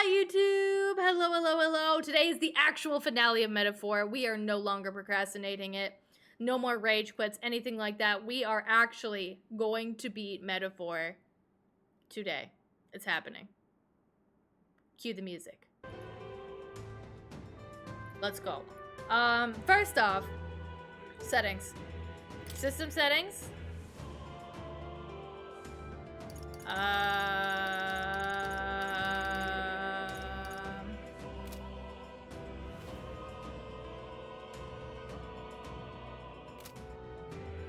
Hi YouTube! Hello, hello, hello! Today is the actual finale of Metaphor. We are no longer procrastinating it. No more rage quits, anything like that. We are actually going to beat Metaphor today. It's happening. Cue the music. Let's go. First off, settings. System settings.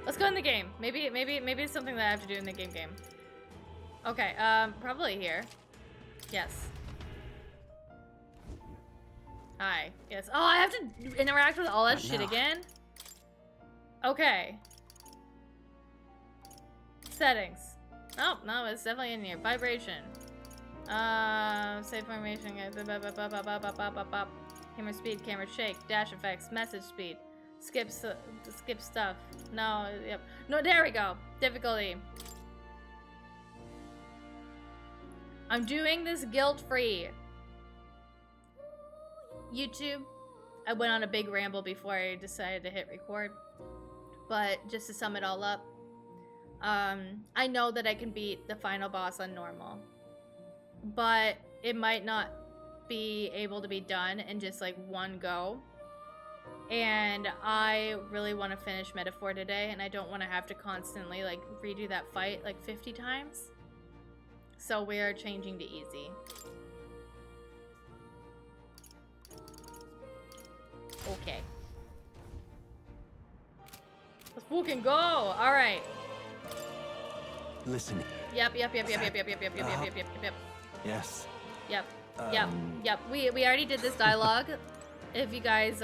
Let's go in the game. Maybe it's something that I have to do in the game. Okay, probably here. Yes. Hi. Yes. Oh, I have to interact with all that shit again? Okay. Settings. Oh, no, it's definitely in here. Vibration. Save formation. Camera speed, camera shake, dash effects, message speed. Skip stuff. No, yep. No, there we go. Difficulty. I'm doing this guilt-free. YouTube. I went on a big ramble before I decided to hit record. But just to sum it all up, I know that I can beat the final boss on normal. But it might not be able to be done in just like one go. And I really want to finish Metaphor today, and I don't want to have to constantly like redo that fight like 50 times. So we are changing to easy. Okay. Let's fucking go! Alright. Listen. Yep. Yes. Yep. We already did this dialogue. If you guys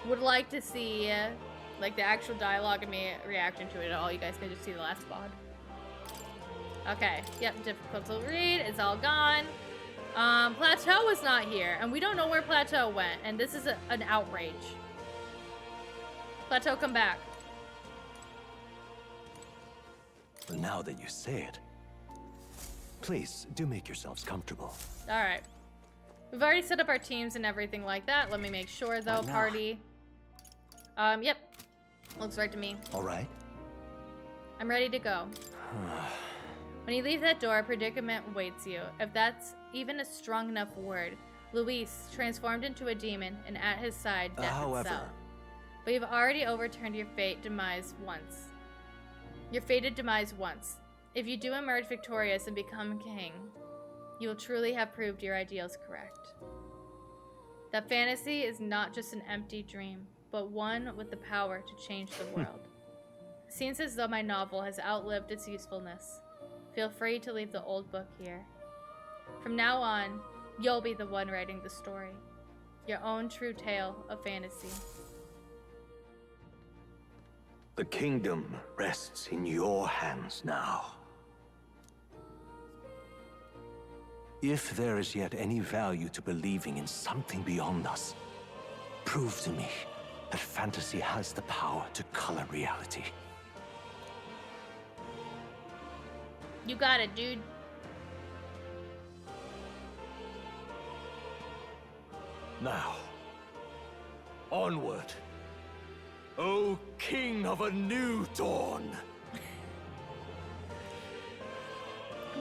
would like to see like the actual dialogue and me reaction to it at all, you guys can just see the last VOD. Okay. Yep. Difficult to read. It's all gone. Plateau was not here, and we don't know where Plateau went, and this is an outrage. Plateau, come back. Well, now that you say it, please do make yourselves comfortable. All right. We've already set up our teams and everything like that. Let me make sure, though. Party. Yep. Looks right to me. All right. I'm ready to go. When you leave that door, a predicament waits you. If that's even a strong enough word. Luis, transformed into a demon, and at his side, death itself. But you've already overturned your fated demise once. If you do emerge victorious and become king, you will truly have proved your ideals correct. That fantasy is not just an empty dream, but one with the power to change the world. Seems as though my novel has outlived its usefulness. Feel free to leave the old book here. From now on, you'll be the one writing the story. Your own true tale of fantasy. The kingdom rests in your hands now. If there is yet any value to believing in something beyond us, prove to me that fantasy has the power to color reality. You got it, dude. Now, onward, O King of a new dawn!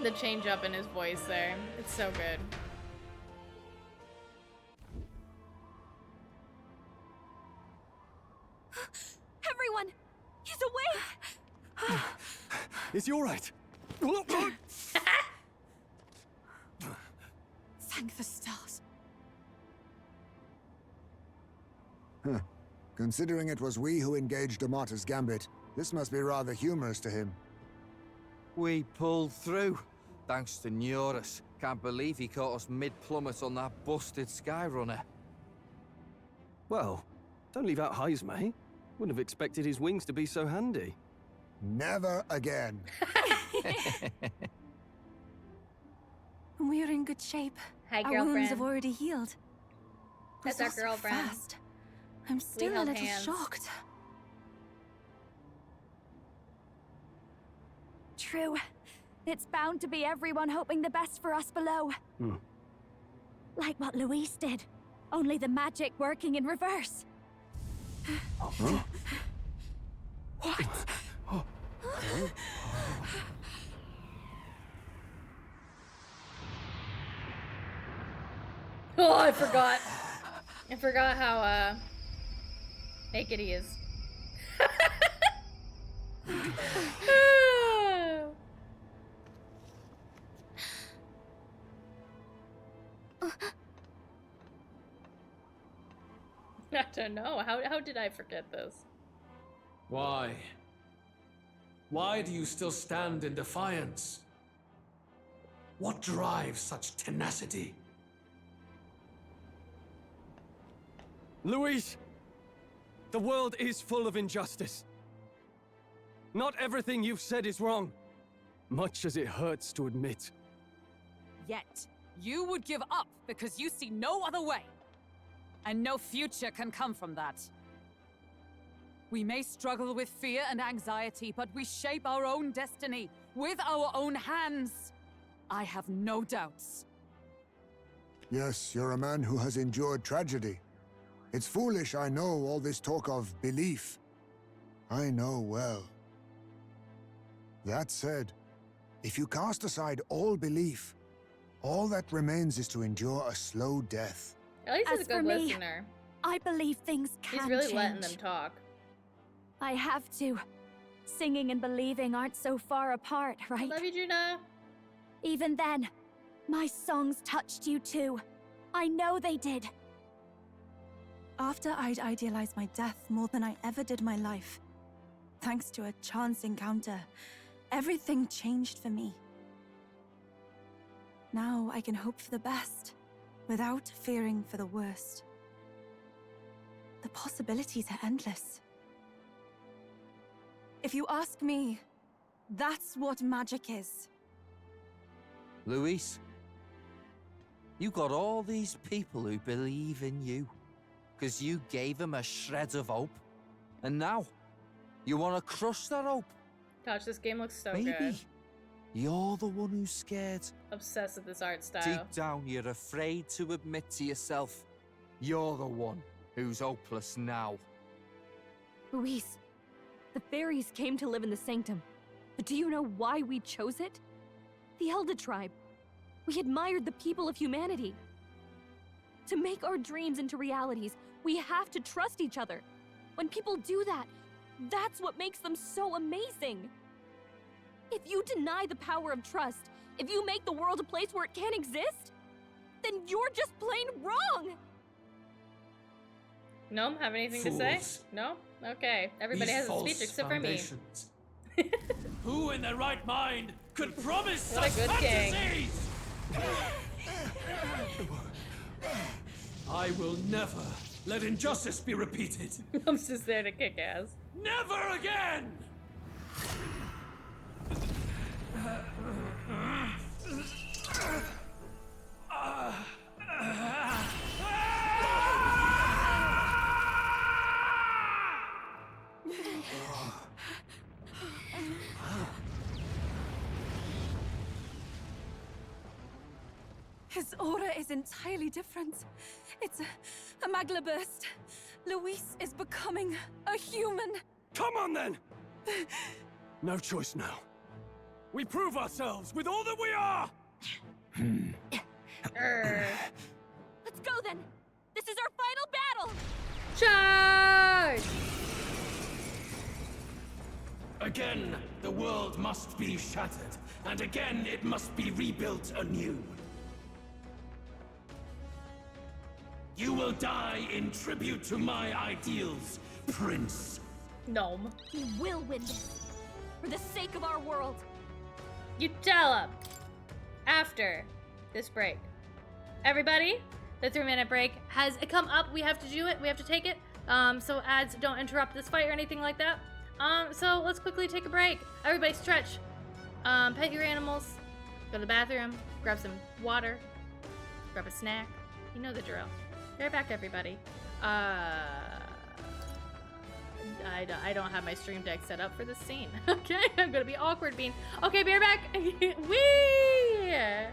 The change up in his voice there. It's so good. Everyone! He's awake! Is he all right? Thank the stars. Considering it was we who engaged Amata's gambit, this must be rather humorous to him. We pulled through, thanks to Neurus. Can't believe he caught us mid-plummet on that busted Skyrunner. Well, don't leave out Highs, mate. Wouldn't have expected his wings to be so handy. Never again. We're in good shape. Hi, Our girlfriend. wounds have already healed. That's Was our that so girlfriend. fast? I'm still a held little hands. shocked. True. It's bound to be everyone hoping the best for us below. Like what Luis did. Only the magic working in reverse. What? Oh, I forgot. I forgot how naked he is. I don't know. How did I forget this? Why? Why do you still stand in defiance? What drives such tenacity? Luis! The world is full of injustice. Not everything you've said is wrong, much as it hurts to admit. Yet, you would give up because you see no other way. And no future can come from that. We may struggle with fear and anxiety, but we shape our own destiny with our own hands. I have no doubts. Yes, you're a man who has endured tragedy. It's foolish, I know, all this talk of belief. I know well. That said, if you cast aside all belief, all that remains is to endure a slow death. At least he's a As for good me, listener. I believe things can He's really change. letting them talk. I have to. Singing and believing aren't so far apart, I right? love you, Juna. Even then, my songs touched you too. I know they did. After I'd idealized my death more than I ever did my life, thanks to a chance encounter, everything changed for me. Now I can hope for the best, without fearing for the worst. The possibilities are endless. If you ask me, that's what magic is. Luis, you got all these people who believe in you, because you gave them a shred of hope. And now, you want to crush that hope. Gosh, this game looks so Maybe good. you're the one who's scared. Obsessed with this art style. Deep down, you're afraid to admit to yourself, you're the one who's hopeless now. Luis, the fairies came to live in the Sanctum. But do you know why we chose it? The Elda tribe. We admired the people of humanity. To make our dreams into realities, we have to trust each other. When people do that, that's what makes them so amazing. If you deny the power of trust, if you make the world a place where it can't exist, then you're just plain wrong! No? Have anything to say? Fools. No? Okay. Everybody has a speech except for me. Who in their right mind could promise What a such good king. fantasies? I will never let injustice be repeated. I'm just there to kick ass. Never again! His aura is entirely different. It's a magla burst. Luis is becoming a human. Come on then! No choice now. We prove ourselves with all that we are! Let's go then! This is our final battle! Charge! Again, the world must be shattered, and again it must be rebuilt anew. You will die in tribute to my ideals, Prince. Gnome. We will win this! For the sake of our world! You tell him. After this break. Everybody, the 3-minute break has come up. We have to do it. We have to take it. So ads don't interrupt this fight or anything like that. So let's quickly take a break. Everybody stretch. Pet your animals. Go to the bathroom. Grab some water. Grab a snack. You know the drill. Be right back, everybody. I don't have my stream deck set up for this scene. Okay, I'm gonna be awkward being. Okay, be right back. Whee!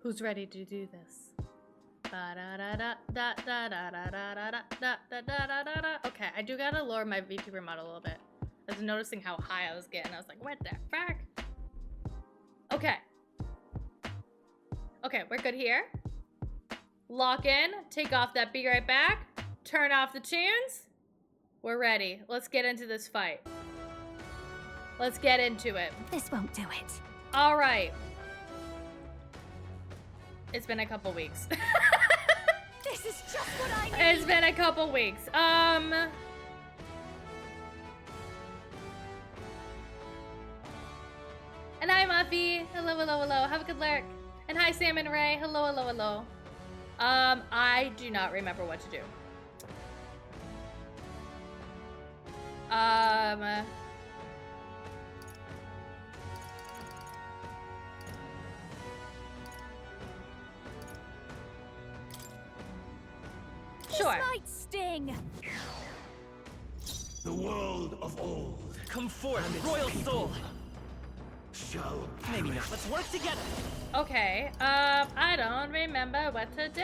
Who's ready to do this? Okay, I do gotta lower my VTuber model a little bit. I was noticing how high I was getting. I was like, what the fuck? Okay. Okay, we're good here. Lock in, take off that be right back, turn off the tunes. We're ready. Let's get into this fight. Let's get into it. This won't do it. All right. It's been a couple weeks. This is just what I need. It's been a couple weeks. And hi, Muffy. Hello, hello, hello. Have a good lurk. And hi, Sam and Ray. Hello, hello, hello. I do not remember what to do. Sure. This might sting. The world of old. Come forth, and its royal people soul. Shall Maybe perish. not. Let's work together. Okay, I don't remember what to do.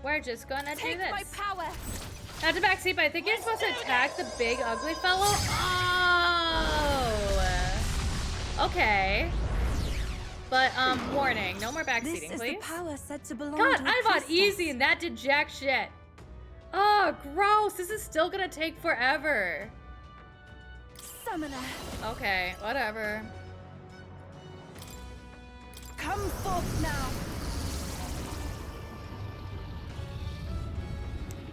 We're just gonna do Take this. my power. Not to backseat, but I think you're supposed to attack the big ugly fellow. Oh! Okay. But, warning, no more backseating, This is please. the power said to belong God, to a I fought priestess. easy and that did jack shit. Oh, gross. This is still gonna take forever. Summoner, Okay, whatever. come forth now.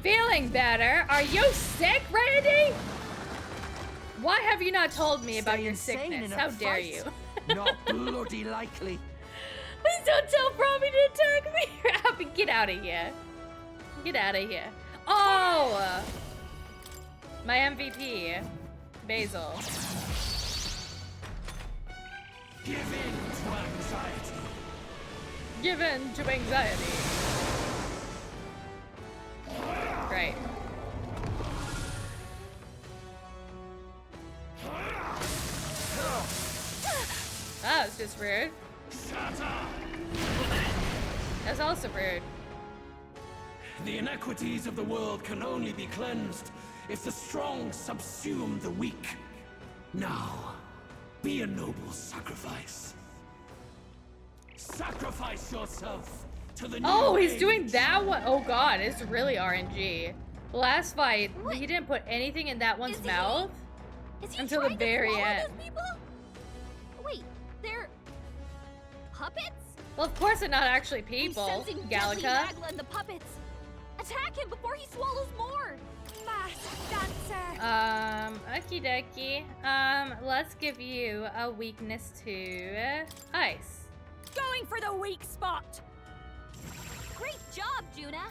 Feeling better? Are you sick, Randy? Why have you not told me about your Stay insane sickness? in a How dare fight. you? Not bloody likely. Please don't tell Promi to attack me. Abby, get out of here. Get out of here. Oh! My MVP, Basil. Give in to anxiety. Give in to anxiety. Great. That was just rude. That's also rude. The inequities of the world can only be cleansed if the strong subsume the weak. Now, be a noble sacrifice. Sacrifice yourself to the new Oh, he's age. doing that one. Oh god, it's really RNG. The last fight, he didn't put anything in that one's mouth Is he until the trying to very swallow end. those people? Wait, they're puppets? Well, of course they're not actually He's people, sensing deadly Gallica. Magla and the puppets. Attack him before he swallows more. Masked dancer. Okie dokie. Let's give you a weakness to ice. Going for the weak spot. Great job, Juna.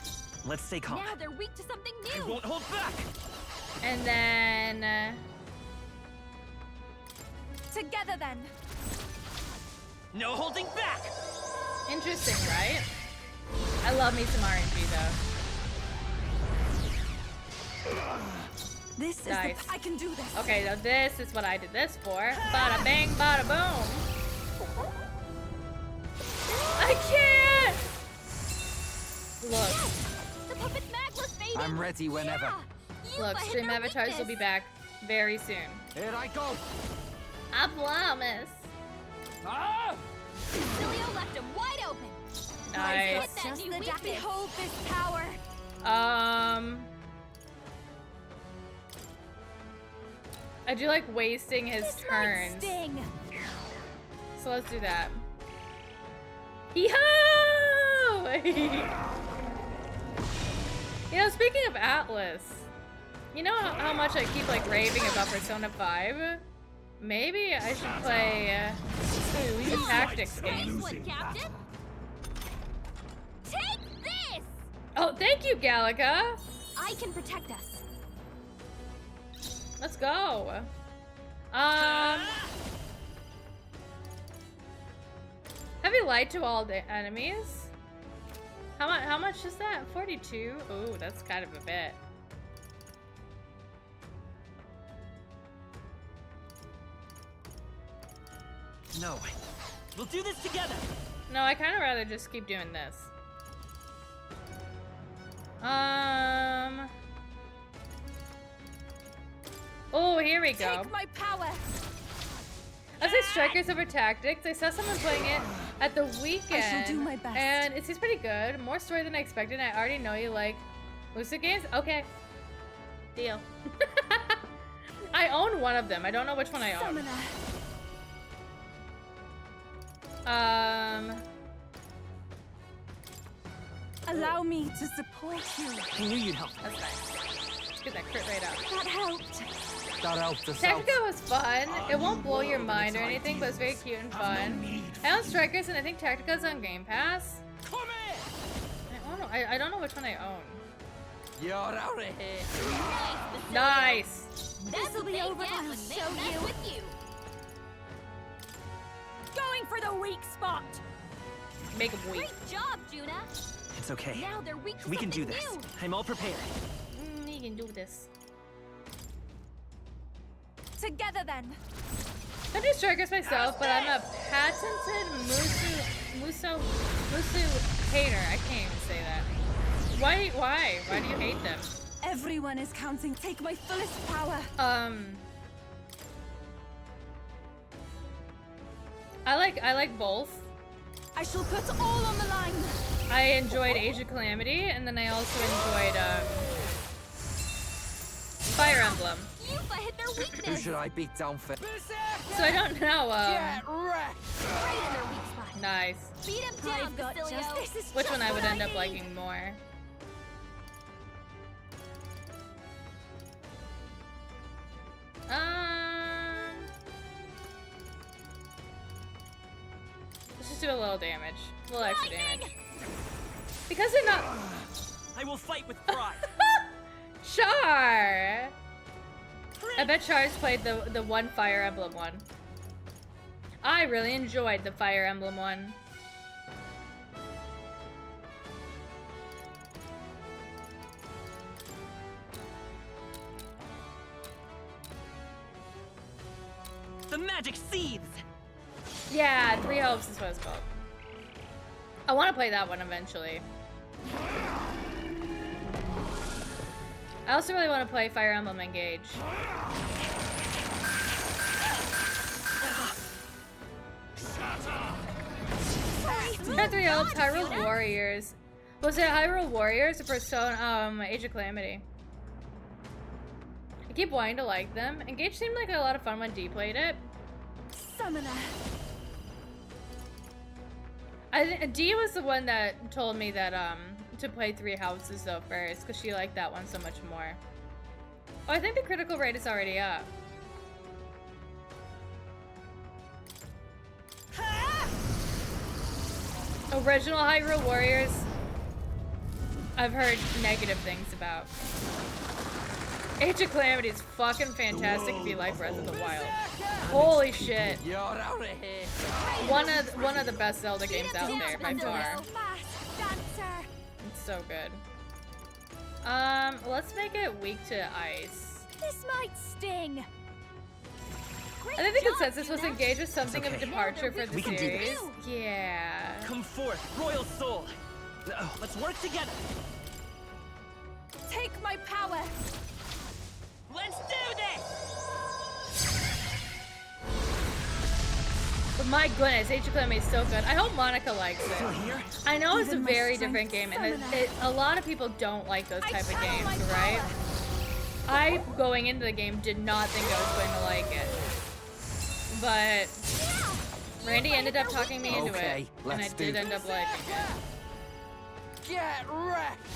Let's stay calm. Now they're weak to something I new. won't hold back. And then, Together then. No holding back. interesting, right? I love me some RNG though. This is Nice. I can do this. Okay, now this is what I did this for. Bada bang, bada boom. I can't! Look, The puppet's Magla's fading. I'm ready whenever. Yeah, you look, let him stream know avatars will be weakness. back very soon. Here I go. I promise. Ah! Cilio left him wide open. Nice. Hit that Just new the weakness. behold this power. I do like wasting his This might turns. sting. So let's do that. Yee-hoo! You know, speaking of Atlas, you know how much I keep like raving about Persona 5? Maybe I should play the tactics game. Nice one, Captain. Take this. Oh, thank you, Gallica. I can protect us. Let's go. Have you lied to all the enemies? How much is that? 42? Ooh, that's kind of a bit. No. We'll do this together. No, I kind of rather just keep doing this. Oh, here we go. Take my power. I say strikers over tactics. I saw someone playing it at the weekend. I shall do my best. And it seems pretty good. More story than I expected. I already know you like Lucid games. Okay. Deal. I own one of them. I don't know which one I own. Summoner. Allow me to support you. I knew you'd help. That's nice. Let's get that crit rate up. That helped. That helped us out. Tactica was fun. It won't blow your mind or anything, but it's very cute and fun. I own Strikers, and I think Tactica's on Game Pass. Come here. I don't know which one I own. You're out of here. Nice. This'll be over. I'll show you. Going for the weak spot. Make him weak. Great job, Juna. It's okay. Now they're weak to We can do something this. new. I'm all prepared. We can do this. Together then. I do strikers myself, but I'm a patented Musu hater. I can't even say that. Why? Why do you hate them? Everyone is counting. Take my fullest power. I like both. I shall put all on the line. I enjoyed Age of Calamity, and then I also enjoyed Fire Emblem. Yufa hit their Who weakness. should I beat down first? So I don't know. Get wrecked! Right in their weak spot. Nice. Beat him down, I've got Basilio. just this is Which just one I would what end up need. liking more? Let's just do a little damage. A little extra damage. Because they're not... I will fight with pride. Char! I bet Char's played the one Fire Emblem one. I really enjoyed the Fire Emblem one. The magic seethes. Yeah, Three Hopes is what it's called. I want to play that one eventually. I also really want to play Fire Emblem Engage. Yeah, Three Hopes, Hyrule Warriors. Was it Hyrule Warriors or Persona, Age of Calamity? I keep wanting to like them. Engage seemed like a lot of fun when D played it. Summoner. Dee was the one that told me that to play Three Houses though first, because she liked that one so much more. Oh, I think the critical rate is already up. Original Hyrule Warriors, I've heard negative things about. Age of Calamity is fucking fantastic if you like Breath of the Wild. Holy shit. You're out of here. One of the best Zelda games out there by far. Fast dancer. It's so good. Let's make it weak to ice. This might sting. Great I think the job, consensus was Juna. engage with something of a okay. departure for the We can do series. this. Yeah. Come forth, royal soul. Let's work together. Take my power. Let's do this. But my goodness, Age of Calamity is so good. I hope Monica likes Still it. here? I know it's a Even my very strength different game, and summoner. a lot of people don't like those I type of channel my games, right? power. I, going into the game, did not think I was going to like it. But Randy ended up talking me into Okay, it, and I let's do did end up liking it. Get wrecked!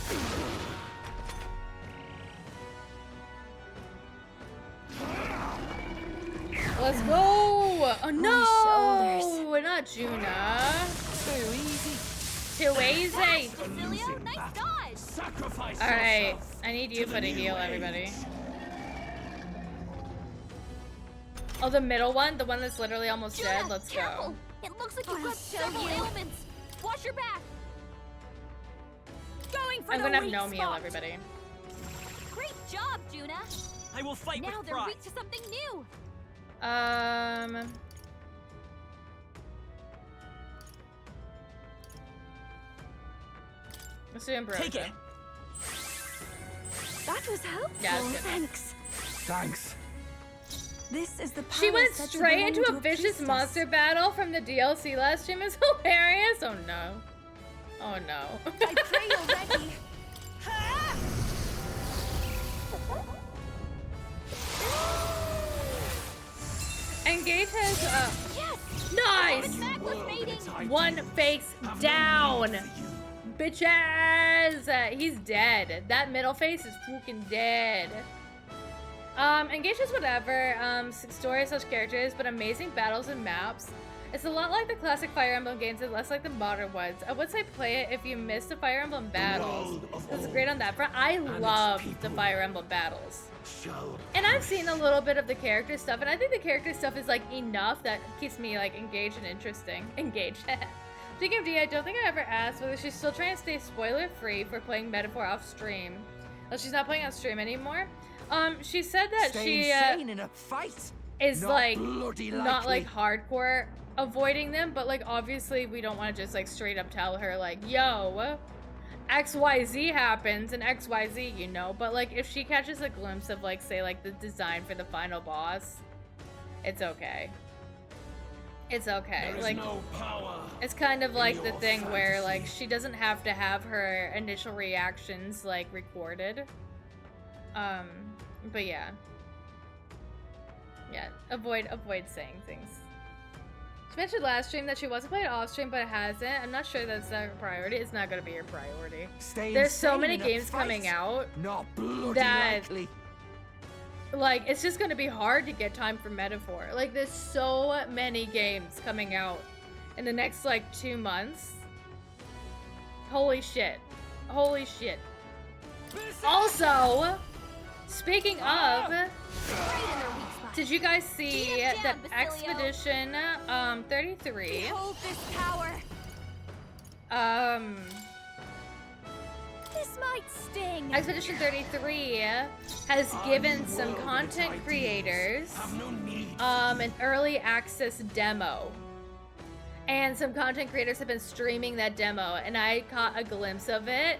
Let's go! Oh no! shoulders. Not Juna. Too easy. Too easy. Basilio, nice dodge. Sacrifice Alright, yourself I need to you the for to new heal age. everybody. Oh, the middle one? The one that's literally almost Juna, dead? Let's careful. go. It looks like you've I'll got show several you. ailments. Watch your back. Going for I'm the gonna have weak no meal, spot. everybody. Great job, Juna. I will fight Now with they're pride. weak to something new. Let's do Ambrosia. Take it. That was helpful. Yeah, it's good. Thanks. Thanks. This is the power She went said to straight belong into to a vicious priestess. monster battle from the DLC last stream. Is hilarious. Oh no. Oh no. I pray you're ready. Engage has Yes. nice. It's back with mating. One face down. Bitches! He's dead. That middle face is freaking dead. Engage is whatever. Story/characters, but amazing battles and maps. It's a lot like the classic Fire Emblem games and less like the modern ones. I would say play it if you missed the Fire Emblem battles. It's great on that front. I love the Fire Emblem battles. And I've seen a little bit of the character stuff, and I think the character stuff is like enough that keeps me like engaged and interesting. Engaged. Speaking of D, I don't think I ever asked whether she's still trying to stay spoiler-free for playing Metaphor off stream. Oh, she's not playing on stream anymore. She said that she in a fight? is Not like bloody not likely. like hardcore avoiding them, but like obviously we don't want to just like straight up tell her like, yo, XYZ happens and XYZ, you know. But like if she catches a glimpse of like say like the design for the final boss, it's okay. It's okay. There is Like no power it's kind of in like the your thing where like fantasy. she doesn't have to have her initial reactions like recorded. But yeah. Yeah, avoid saying things. She mentioned last stream that she wasn't playing off stream, but it hasn't. I'm not sure that's a priority. It's not gonna be your priority. There's so many games coming out Not bloody that likely. like it's just gonna be hard to get time for Metaphor. Like there's so many games coming out in the next like 2 months. Holy shit. Holy shit. Also, speaking of, did you guys see that Expedition 33 Behold this power. This might sting. Expedition 33 has given some content creators an early access demo. And some content creators have been streaming that demo, and I caught a glimpse of it.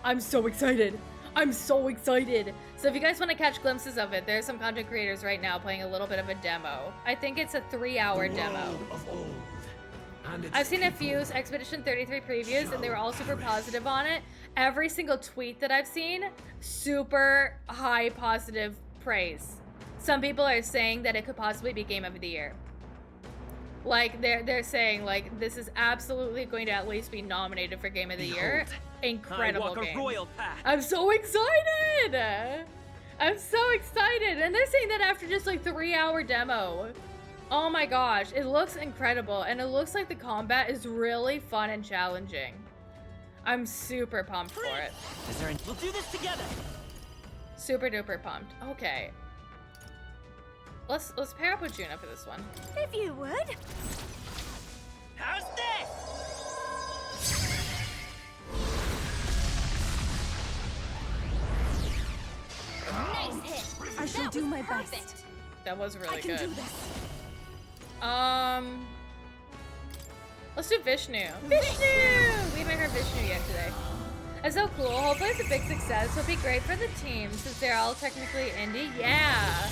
I'm so excited. I'm so excited. So if you guys want to catch glimpses of it, there's some content creators right now playing a little bit of a demo. I think it's a 3-hour demo. I've seen a few Expedition 33 previews, and they were all super positive on it. Every single tweet that I've seen, super high positive praise. Some people are saying that it could possibly be Game of the Year. Like, they're saying, like, this is absolutely going to at least be nominated for Game of the Year. Incredible I walk game. a royal path. I'm so excited! I'm so excited! And they're saying that after just like 3-hour demo. Oh my gosh, it looks incredible, and it looks like the combat is really fun and challenging. I'm super pumped for it. We'll do this together. Super duper pumped. Okay. Let's pair up with Juno for this one. If you would. How's this? Nice hit. I shall do my best. Perfect. That was really I can good. do this. Let's do Vishnu. Vishnu! We haven't heard Vishnu yet today. That's so cool. Hopefully it's a big success. It'll be great for the team since they're all technically indie. Yeah.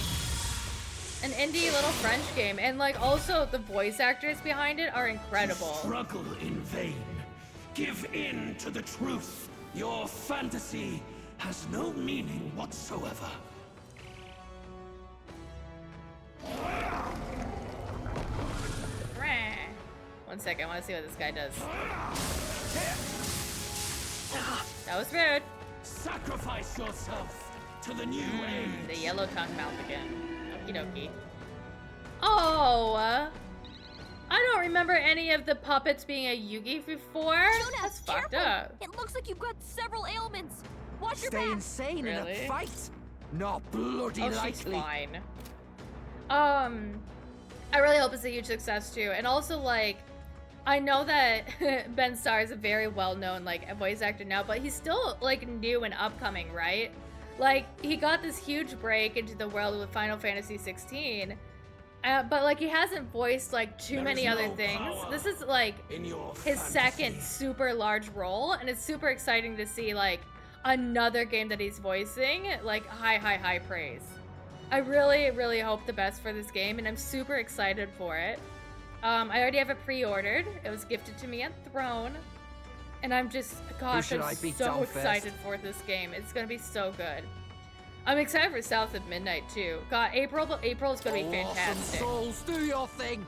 An indie little French game. And like also the voice actors behind it are incredible. Struggle in vain. Give in to the truth. Your fantasy has no meaning whatsoever. One second, I want to see what this guy does. That was rude. Sacrifice yourself to the new age. The yellow tongue mouth again. Okie dokie. Oh! I don't remember any of the puppets being a Yugi before. Jonah, That's fucked careful. up. It looks like you've got several ailments. Watch your Stay back. insane in Really? a fight? Not bloody Oh, she's likely. fine. I really hope it's a huge success too. And also, like, I know that Ben Starr is a very well-known, like, voice actor now, but he's still, like, new and upcoming, right? Like, he got this huge break into the world with Final Fantasy 16, but, like, he hasn't voiced, like, too many other things. This is, like, his second super large role, and it's super exciting to see, like, another game that he's voicing, like, high praise. I really, really hope the best for this game, and I'm super excited for it. I already have it pre-ordered. It was gifted to me at Throne. And I'm just, gosh, I'm so excited for this game. It's gonna be so good. I'm excited for South of Midnight too. God, April's gonna be fantastic. Souls, do your thing.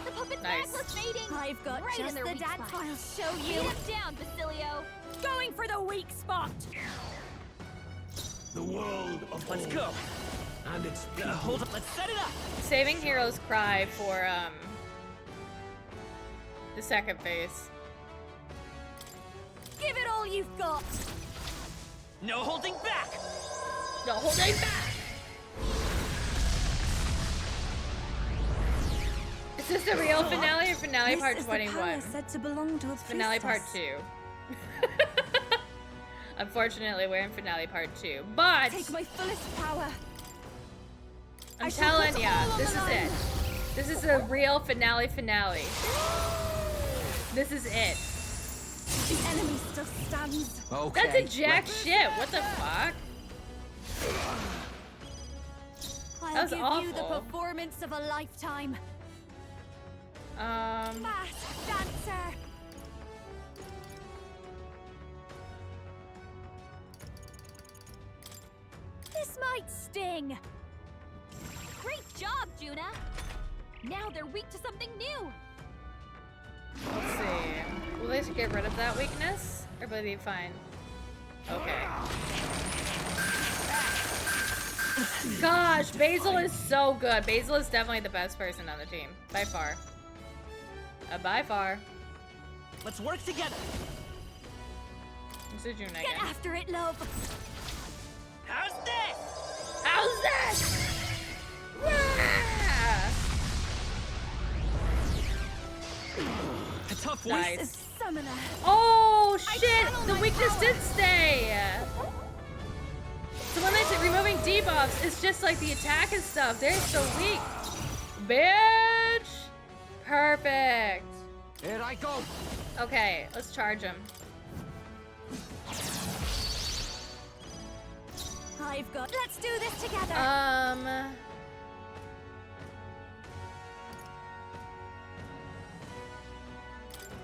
The puppet's Nice. back was fading. I've got Right just in their the weak dance spot. I'll show you. Beat him down, Basilio. Going for the weak spot. The world of Let's old go. and its people. Hold on, let's set it up! Saving heroes cry for, the second phase. Give it all you've got! No holding back! No holding back! Is this the real finale or finale part 21? Said to belong to a Finale part priestess. 2. Unfortunately, we're in finale part 2. But Take my fullest power. I'm I shall telling put ya, all on this the is line. it. This is the real finale. This is it. The enemy still stands. Okay. That's a jack shit. What the fuck? I'll That was give you the awful. performance of a lifetime. Masked dancer. This might sting. Great job, Juna. Now they're weak to something new. Let's see. Will they get rid of that weakness? Or will they be fine? Okay. Gosh, Basil is so good. Basil is definitely the best person on the team. By far. By far. Let's work together! This is Juna Get again. after it, love. How's this? How's this? Yeah! A tough one. Nice. Summoner. Oh I shit! channel The my weakness power. did stay! So when they say removing debuffs, it's just like the attack and stuff. They're so weak. Bitch! Perfect. Here I go. Okay, let's charge him. I've got. Let's do this together.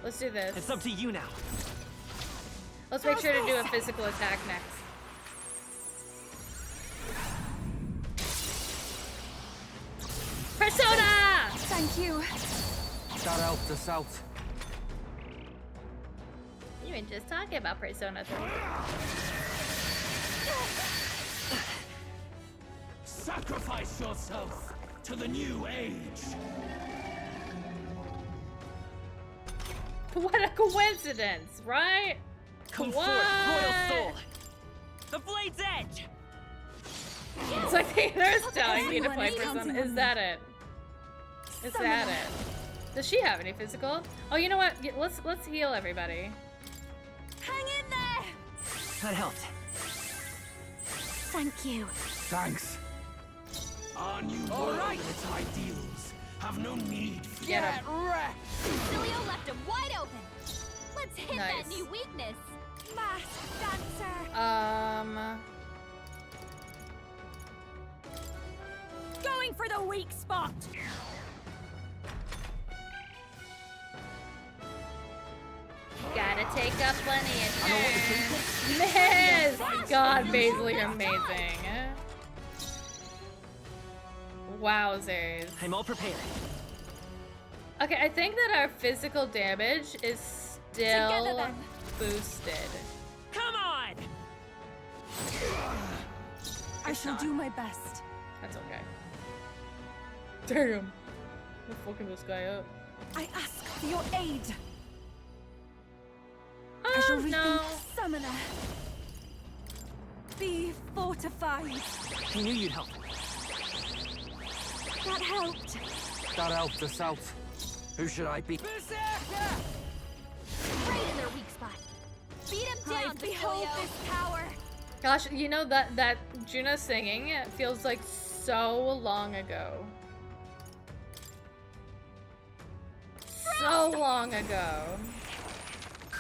Let's do this. It's up to you now. Let's make sure to do a physical attack next. Persona! Thank you. That helped us out. You were just talking about Persona 3. Sacrifice yourself to the new age. What a coincidence, right? Come What? forth, royal soul! The blade's edge! It's like they're telling me to play Everyone is Persona. counting Is on that it? Is that it? Does she have any physical? Oh, you know what? Let's heal everybody. Hang in there. That helped. Thank you. Thanks. Our new world and its ideals have no need for Get him. Cilio left him wide open. Let's hit Nice. that new weakness. Masked dancer. Going for the weak spot. Gotta take up plenty of turns. Miss! God, Basil, you're amazing. Wowzers. I'm all prepared. Okay, I think that our physical damage is Together still then. boosted. Come on! I shall do my best. That's okay. Damn. I'm fucking this guy up. I ask for your aid. I shall Oh, rethink no. Summoner. Be fortified. I knew you'd help. That helped. That helped us out. Who should I be? Right in their weak spot. Beat him down, behold Cilio. this power. Gosh, you know that Juna singing it feels like so long ago. So long ago.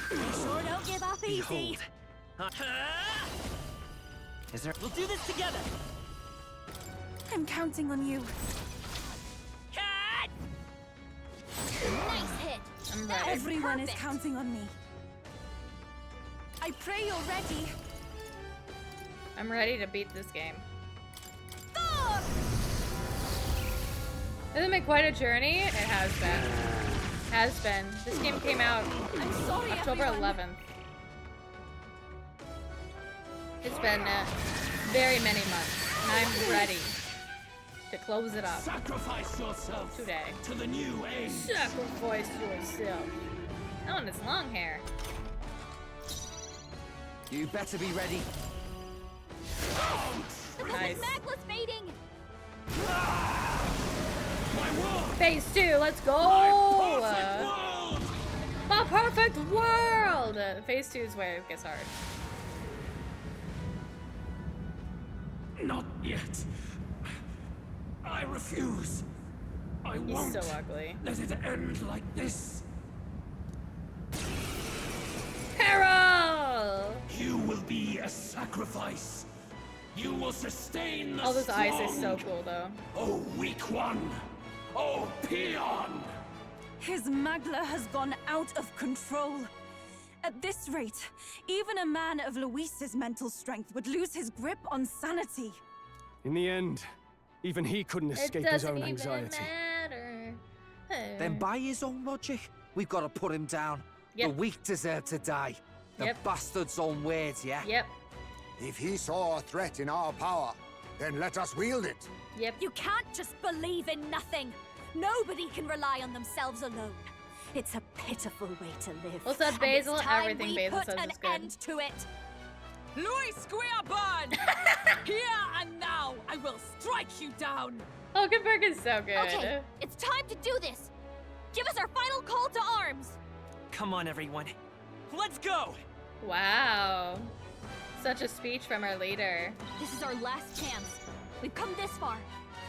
Sure don't give up easy. Behold. Is there? We'll do this together. I'm counting on you. Cut! Nice hit. I'm That ready. was Everyone is perfect. counting on me. I pray you're ready. I'm ready to beat this game. Thor! Hasn't been quite a journey. It has been. Has been. This game came out I'm sorry, October everyone. 11th. It's been very many months, and I'm ready. to close it up Sacrifice yourself today. to the new age. Sacrifice yourself. Oh, and it's long hair. You better be ready. Nice. Magla's fading! My world. Phase 2, let's go! My perfect My perfect world. world! Phase 2 is where it gets hard. Not yet. I refuse. I He's won't so ugly. let it end like this. Peril! You will be a sacrifice. You will sustain the Oh, this strong. ice is so cool, though. Oh, weak one. Oh, peon. His Magla has gone out of control. At this rate, even a man of Luis's mental strength would lose his grip on sanity. In the end, even he couldn't It escape his doesn't own even anxiety. matter. Then by his own logic, we've got to put him down. Yep. The weak deserve to die. The Yep. bastard's own words, yeah? Yep. If he saw a threat in our power, then let us wield it. Yep. You can't just believe in nothing. Nobody can rely on themselves alone. It's a pitiful way to live. What's up, and Basil? it's time Everything we Basil put says an is good. end to it. Luis Squeerbird! Here and now, I will strike you down! Hulkenberg is so good. Okay, it's time to do this. Give us our final call to arms. Come on, everyone. Let's go! Wow. Such a speech from our leader. This is our last chance. We've come this far.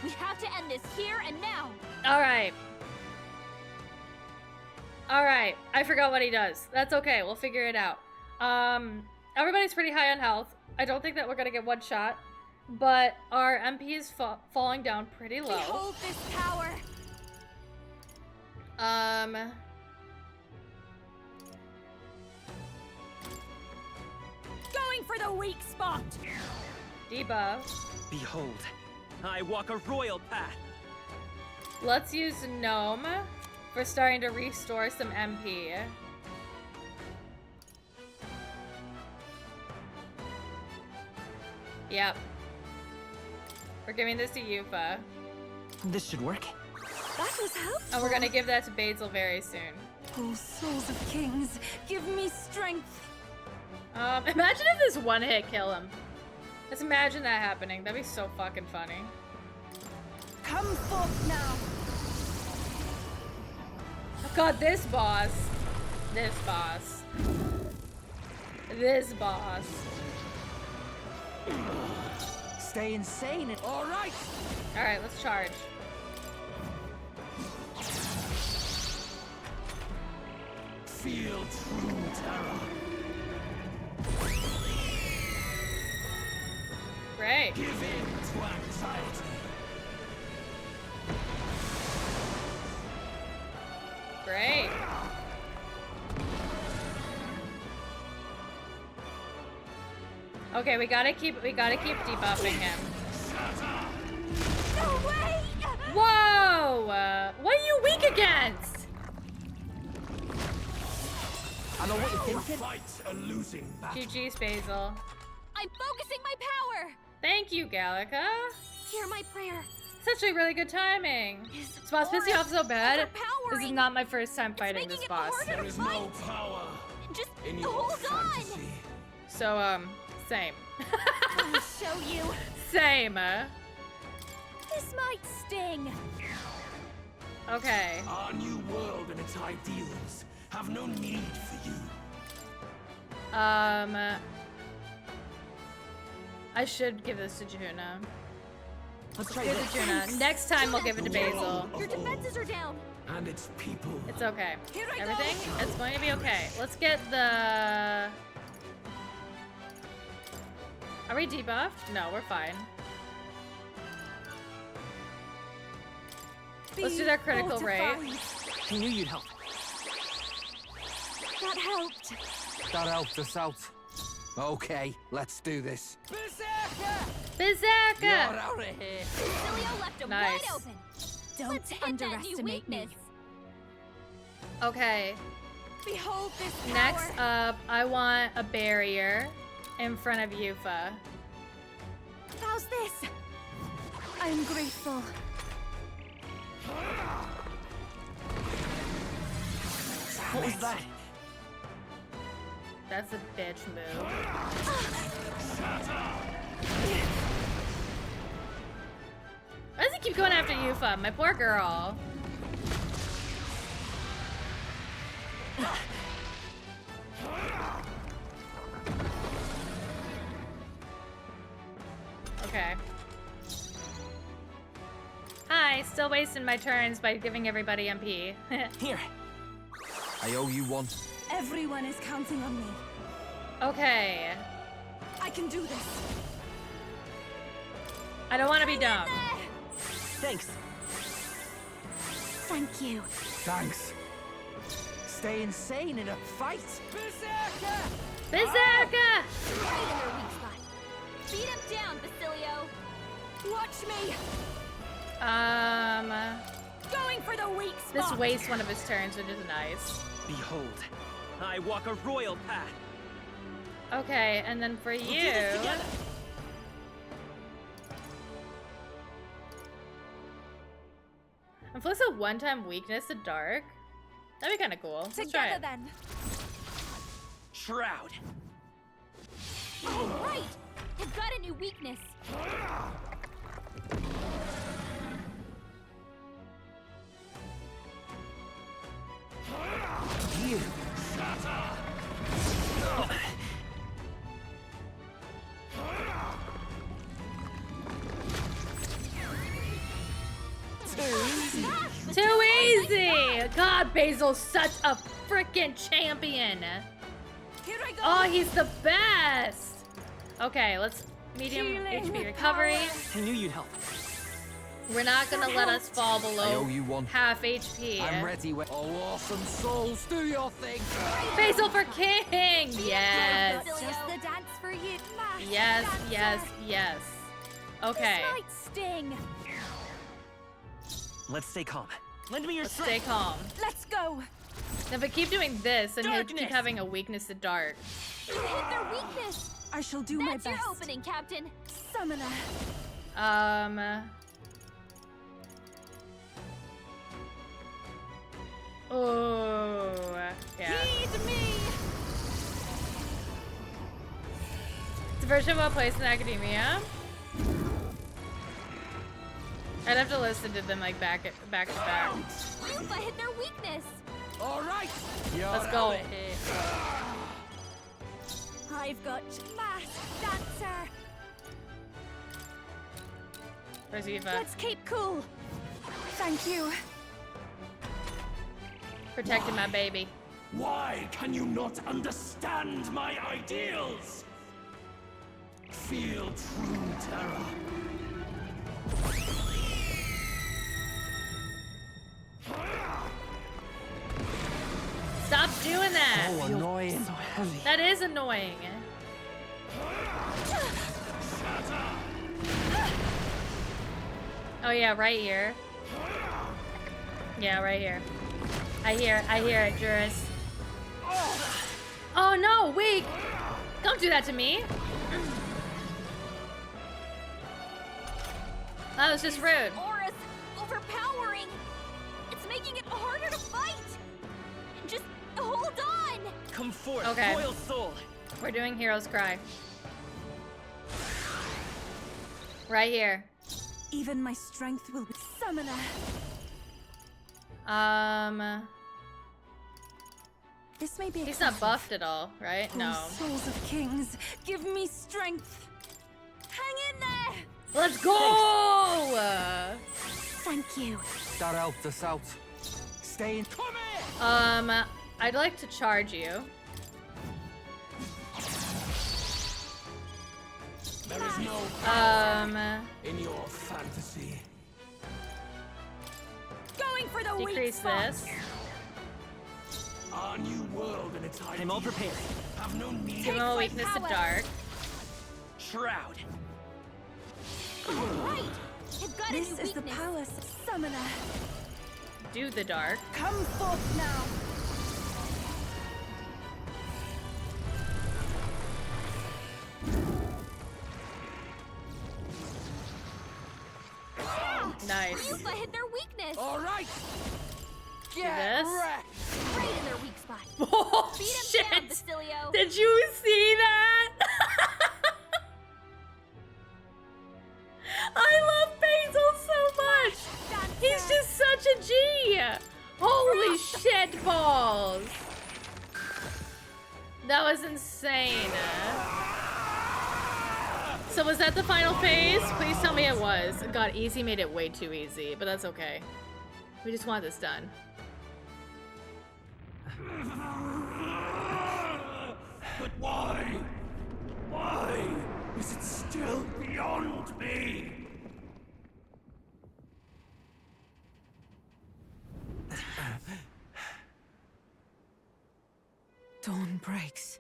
We have to end this here and now. Alright. Alright. I forgot what he does. That's okay. We'll figure it out. Everybody's pretty high on health. I don't think that we're gonna get one shot. But our MP is falling down pretty low. Behold this power. Going for the weak spot. Debuff. Behold, I walk a royal path. Let's use Gnome for starting to restore some MP. Yep. We're giving this to Yufa. This should work. That was helpful. And we're gonna give that to Basil very soon. Oh, souls of kings, give me strength. Imagine if this one hit kill him. Let's imagine that happening. That'd be so fucking funny. Come forth now. Oh god, this boss. This boss. This boss. Stay insane. All right. Alright, let's charge. Feel true terror. Great. Give in to anxiety. Great. Okay, we gotta keep debuffing him. No way! Whoa! What are you weak against? I know what you're thinking. Fight a losing battle. GG's, Basil. I'm focusing my power. Thank you, Gallica. Hear my prayer. It's actually really good timing. His This boss pisses you off so bad. This is overpowering. not my first time It's fighting making this it boss. harder There to is fight. no power Just in your hold on. fantasy. So, same. I'll show you. Same. This might sting. Okay. Our new world and its ideals have no need for you. I should give this to Juna. Let's try Give it this. to Juna. Next time we'll give it to Basil. Your defenses are down. And its people. It's okay. Here I go. Everything? It's going to be okay. Let's get the... Are we debuffed? No, we're fine. Let's do that critical rate. I knew you'd help. That helped. That helped us out. Okay, let's do this. You're Berserker! out of here. Cilio left him Nice. wide open. Don't Let's hit that new underestimate me. weakness. Okay. Behold this power. Next up, I want a barrier in front of Yufa. How's this? I'm grateful. What was that? That's a bitch move. Why does he keep going after Yufa? My poor girl. Okay. Hi, still wasting my turns by giving everybody MP. Here. I owe you one. Everyone is counting on me. Okay. I can do this. I don't want to be dumb. Thanks. Thank you. Thanks. Stay insane in a fight. Berserker! Right in their weak spot. Beat him down, Basilio. Watch me. Going for the weak This spot. wastes one of his turns, which is nice. Behold, I walk a royal path. Okay, and then for We'll you. do this together. Inflicts a one-time weakness to dark. That'd be kind of cool. Let's try Together it. then. Shroud. Oh, right. I've got a new weakness. You. Too easy! God, Basil's such a freaking champion. Here I go. Oh, he's the best. Okay, let's medium Healing HP recovery. I knew you'd help. We're not gonna let us fall I below owe you one. half HP. I'm ready when. Oh, awesome souls, do your thing. Basil for king! Yes. Just the dance for you. Yes, yes, yes. Okay. This might sting. Let's stay calm. Lend me your Let's strength. stay calm. Let's go. Now, if I keep doing this, and he'll keep Darkness. having a weakness to dark. You hit their weakness. I shall do That's my your best. opening, Captain. Summoner. Oh, yeah. Heed me. It's a version of a place in academia. I'd have to listen to them like back to back. Yufa hit their weakness. All right. Let's go. I've got mass dancer. Where's Eva? Let's keep cool. Thank you. Protecting my baby. Why can you not understand my ideals? Feel true terror. Stop doing that. Oh, annoying. So heavy. That is annoying. Oh yeah, right here. Yeah, right here. I hear it, Juris. Oh no, weak! Don't do that to me. That was just rude. Aura's overpowering. It's making it harder to fight. Just hold on. Come forth, Okay. royal soul. We're doing Hero's Cry. Right here. Even my strength will be summoner. This may be. He's not buffed at all, right? Oh, No. souls of kings, give me strength. Hang in there. Let's go! Thank you. That helped us out. Stay in. Come here. I'd like to charge you. There is no power in your fantasy. Going for the weak Decrease spot. this. Our new world and its ideals I'm all prepared. have no need. Give him a my weakness to power. dark. Shroud. Right. I've got a This new is the weakness. palace summoner. Do the dark. Come forth now. Nice. We used to hit their weakness. All right. Do Get this. wrecked. Right in their weak spot. Oh, Beat 'em shit. down, Basilio. Did you see that? I love Basil so much. He's just such a G. Holy shit balls. That was insane. So was that the final phase? Please tell me it was. God, easy made it way too easy, but that's okay. We just want this done. But why? Why is it still beyond me? Dawn breaks.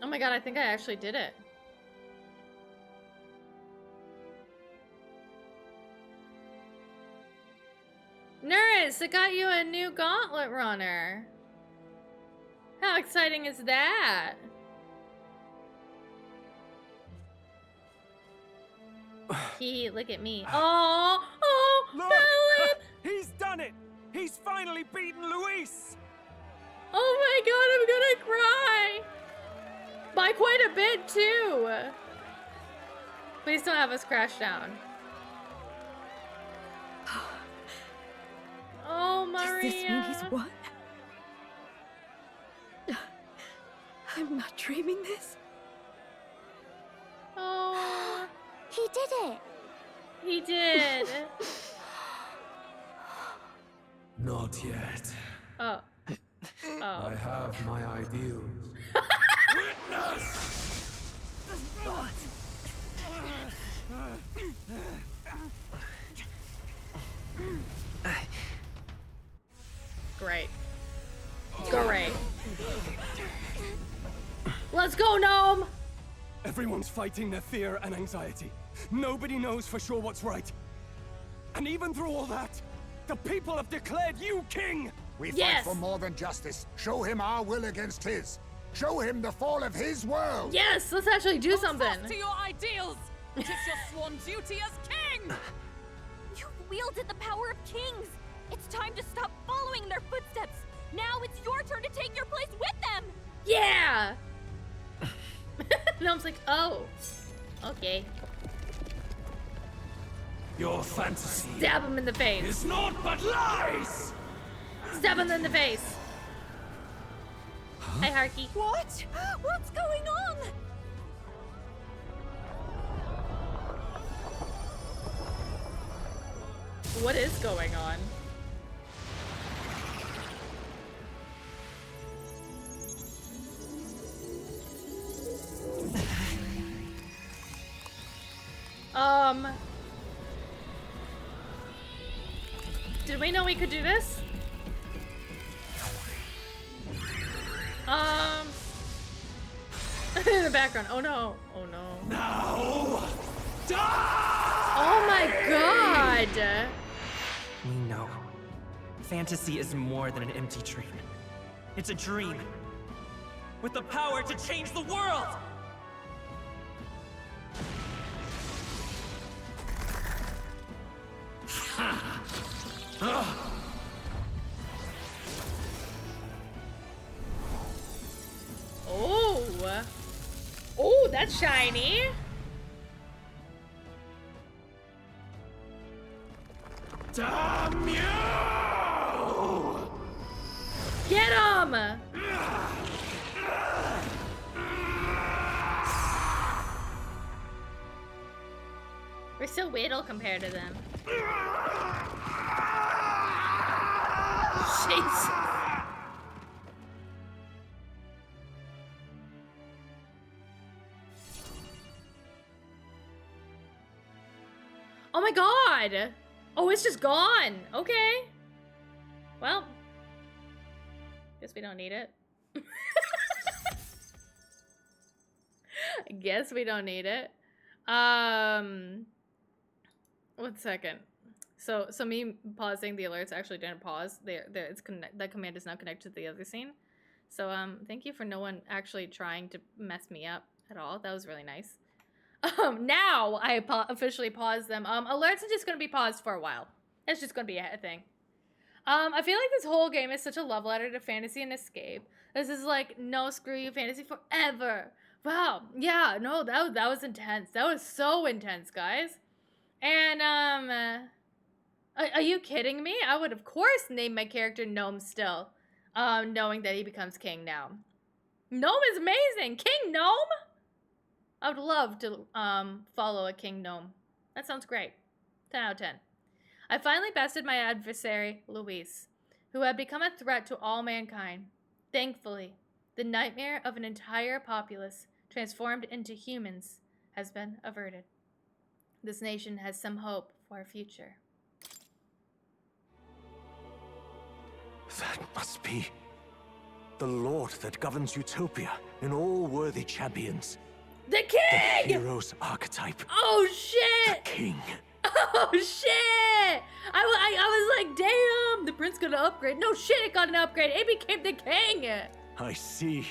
Oh my god, I think I actually did it. Nurse, I got you a new gauntlet runner. How exciting is that? Look at me. Oh, Look! Philip! He's done it! He's finally beaten Luis! Oh my god, I'm gonna cry! By quite a bit, too! Please don't have us crash down. Oh, Maria! Does this mean he's won? I'm not dreaming this. Oh, He did it. he did. Not yet. Oh. Oh. I have my ideals. Great. Great. Let's go, Gnome! Everyone's fighting their fear and anxiety. Nobody knows for sure what's right. And even through all that, the people have declared you king! We Yes. fight for more than justice. Show him our will against his. Show him the fall of his world. Yes, let's actually do Hold something. fast to your ideals. It is your sworn duty as king. You've wielded the power of kings. It's time to stop following their footsteps. Now it's your turn to take your place with them. Yeah! Gnome's like, oh. Okay. Your fantasy Stab him in the face. is naught but lies! Stab him in the face. Hi, Harky. What? What's going on? What is going on? Did we know we could do this? In the background. Oh no. Oh no. Now, die! Oh my god! We know. Fantasy is more than an empty dream. It's a dream. With the power to change the world! Oh! Oh, that's shiny! Damn you! Get him! We're so little compared to them. Jesus. Oh my god! Oh, it's just gone! Okay. Well. Guess we don't need it. I guess we don't need it. 1 second. So me pausing the alerts actually didn't pause. That command is now connected to the other scene. So thank you for no one actually trying to mess me up at all. That was really nice. Now I officially pause them. Alerts are just gonna be paused for a while. It's just gonna be a thing. I feel like this whole game is such a love letter to fantasy and escape. This is like, no, screw you, fantasy forever. Wow, yeah, no, that was intense. That was so intense, guys. And are you kidding me? I would of course name my character Gnome still, knowing that he becomes king now. Gnome is amazing. King Gnome. I would love to follow a King Gnome. That sounds great. 10 out of 10. I finally bested my adversary, Luis, who had become a threat to all mankind. Thankfully, the nightmare of an entire populace transformed into humans has been averted. This nation has some hope for our future. That must be the Lord that governs Utopia in all worthy champions. The king! The hero's archetype. Oh, shit! The king. Oh, shit! I was like, damn, the prince got an upgrade. No shit, it got an upgrade. It became the king. I see.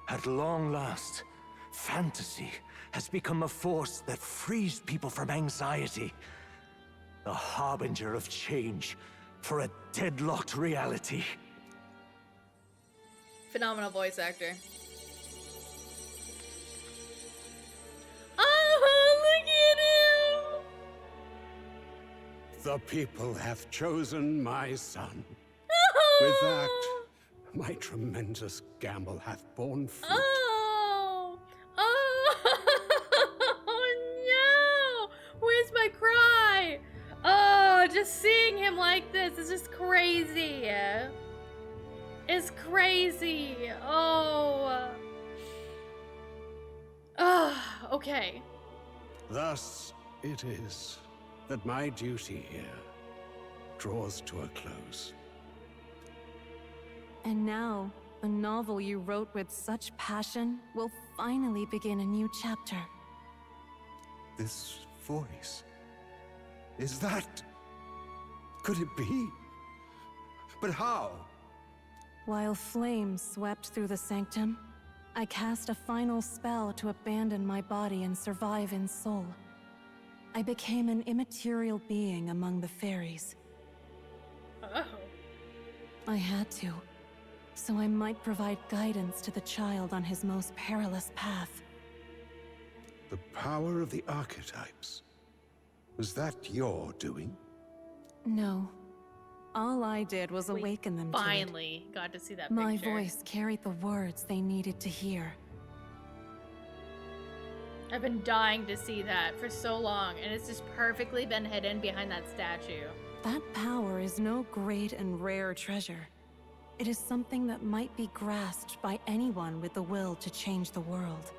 At long last, fantasy has become a force that frees people from anxiety. A harbinger of change for a deadlocked reality. Phenomenal voice actor. Oh, look at him! The people have chosen my son. Oh. With that, my tremendous gamble hath borne fruit. Oh! Oh no! Where's my cry? Oh, just seeing him like this is just crazy. It's crazy. Oh. Okay. Thus it is that my duty here draws to a close. And now, a novel you wrote with such passion will finally begin a new chapter. This voice... is that... could it be? But how? While flames swept through the sanctum, I cast a final spell to abandon my body and survive in soul. I became an immaterial being among the fairies. Oh. I had to, so I might provide guidance to the child on his most perilous path. The power of the archetypes. Was that your doing? No. All I did was awaken them to it. Finally got to see that My picture. voice carried the words they needed to hear. I've been dying to see that for so long, and it's just perfectly been hidden behind that statue. That power is no great and rare treasure. It is something that might be grasped by anyone with the will to change the world.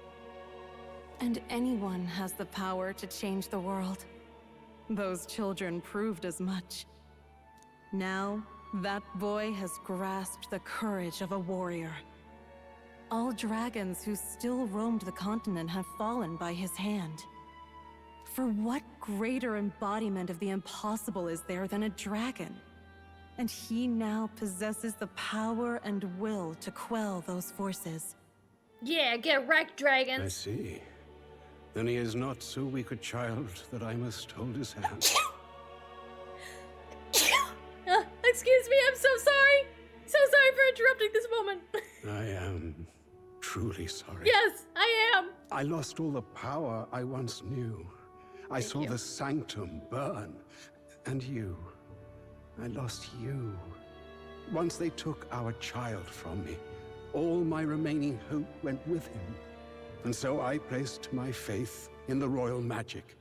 And anyone has the power to change the world. Those children proved as much. Now, that boy has grasped the courage of a warrior. All dragons who still roamed the continent have fallen by his hand. For what greater embodiment of the impossible is there than a dragon? And he now possesses the power and will to quell those forces. Yeah, get wrecked, dragons! I see. Then he is not so weak a child that I must hold his hand. Excuse me, I'm so sorry! So sorry for interrupting this moment. I am truly sorry. Yes, I am! I lost all the power I once knew. I saw the sanctum burn. And you. I lost you. Once they took our child from me, all my remaining hope went with him. And so I placed my faith in the royal magic.